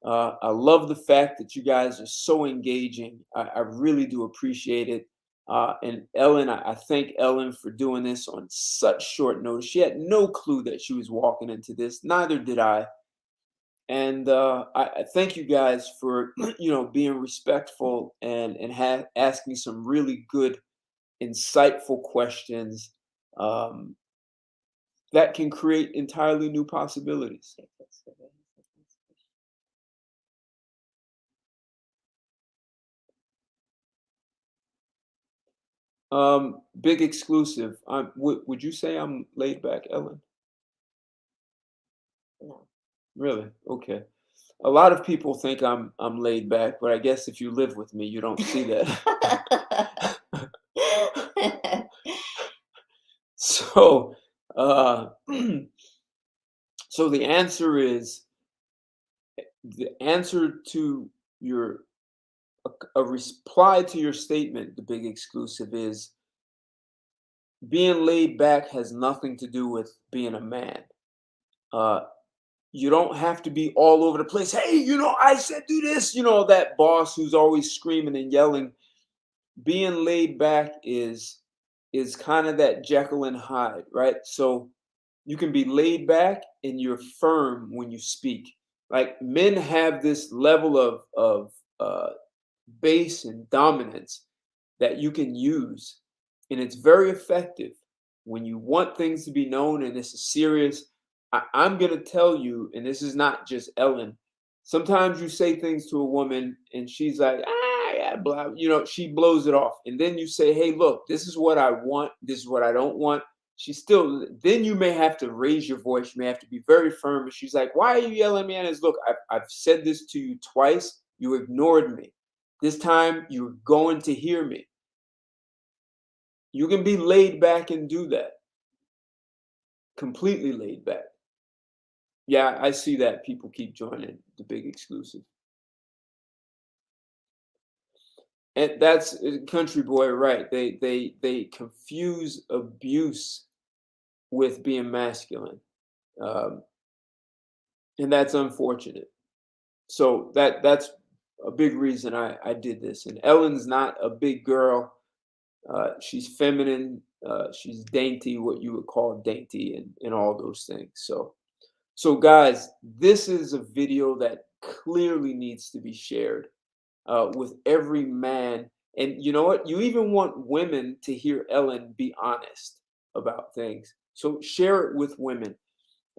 I love the fact that you guys are so engaging. I really do appreciate it. And Ellen, I thank Ellen for doing this on such short notice. She had no clue that she was walking into this. Neither did I. And I thank you guys for being respectful and asking some really good, insightful questions um, that can create entirely new possibilities. Big exclusive. Would you say I'm laid back, Ellen? No. Really? Okay. A lot of people think I'm laid back, but I guess if you live with me, you don't see that. So, uh, so the answer to your a reply to your statement. The big exclusive is being laid back has nothing to do with being a man. Uh, you don't have to be all over the place. Hey, I said do this. That boss who's always screaming and yelling. Being laid back is kind of that Jekyll and Hyde, right? So you can be laid back and you're firm when you speak. Like men have this level of base and dominance that you can use, and it's very effective when you want things to be known and this is serious. I'm going to tell you, and this is not just Ellen. Sometimes you say things to a woman and she's like, ah, blah. She blows it off. And then you say, hey, look, this is what I want. This is what I don't want. Then you may have to raise your voice. You may have to be very firm. And she's like, why are you yelling at me? And look, I've said this to you twice. You ignored me. This time you're going to hear me. You can be laid back and do that. Completely laid back. Yeah, I see that people keep joining the big exclusive. And that's country boy, right? They confuse abuse with being masculine, um, and that's unfortunate. So that's a big reason I did this. And Ellen's not a big girl. She's feminine. She's dainty, what you would call dainty, and all those things. So guys, this is a video that clearly needs to be shared with every man. And you know what? You even want women to hear Ellen be honest about things. So share it with women.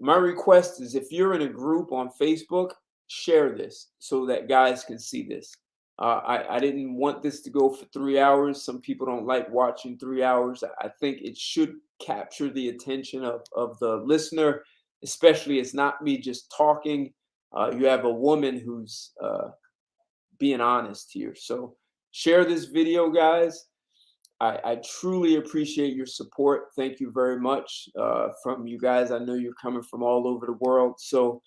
My request is if you're in a group on Facebook, share this so that guys can see this. I didn't want this to go for 3 hours. Some people don't like watching 3 hours. I think it should capture the attention of the listener, especially it's not me just talking. You have a woman who's being honest here. So share this video, guys. I truly appreciate your support. Thank you very much from you guys. I know you're coming from all over the world. So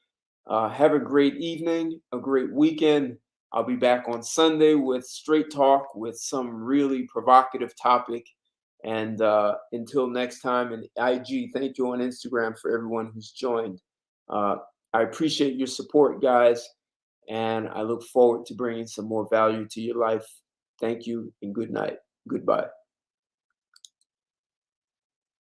have a great evening, a great weekend. I'll be back on Sunday with Straight Talk with some really provocative topic. And until next time, and IG, thank you on Instagram for everyone who's joined. I appreciate your support, guys, and I look forward to bringing some more value to your life. Thank you and good night. Goodbye.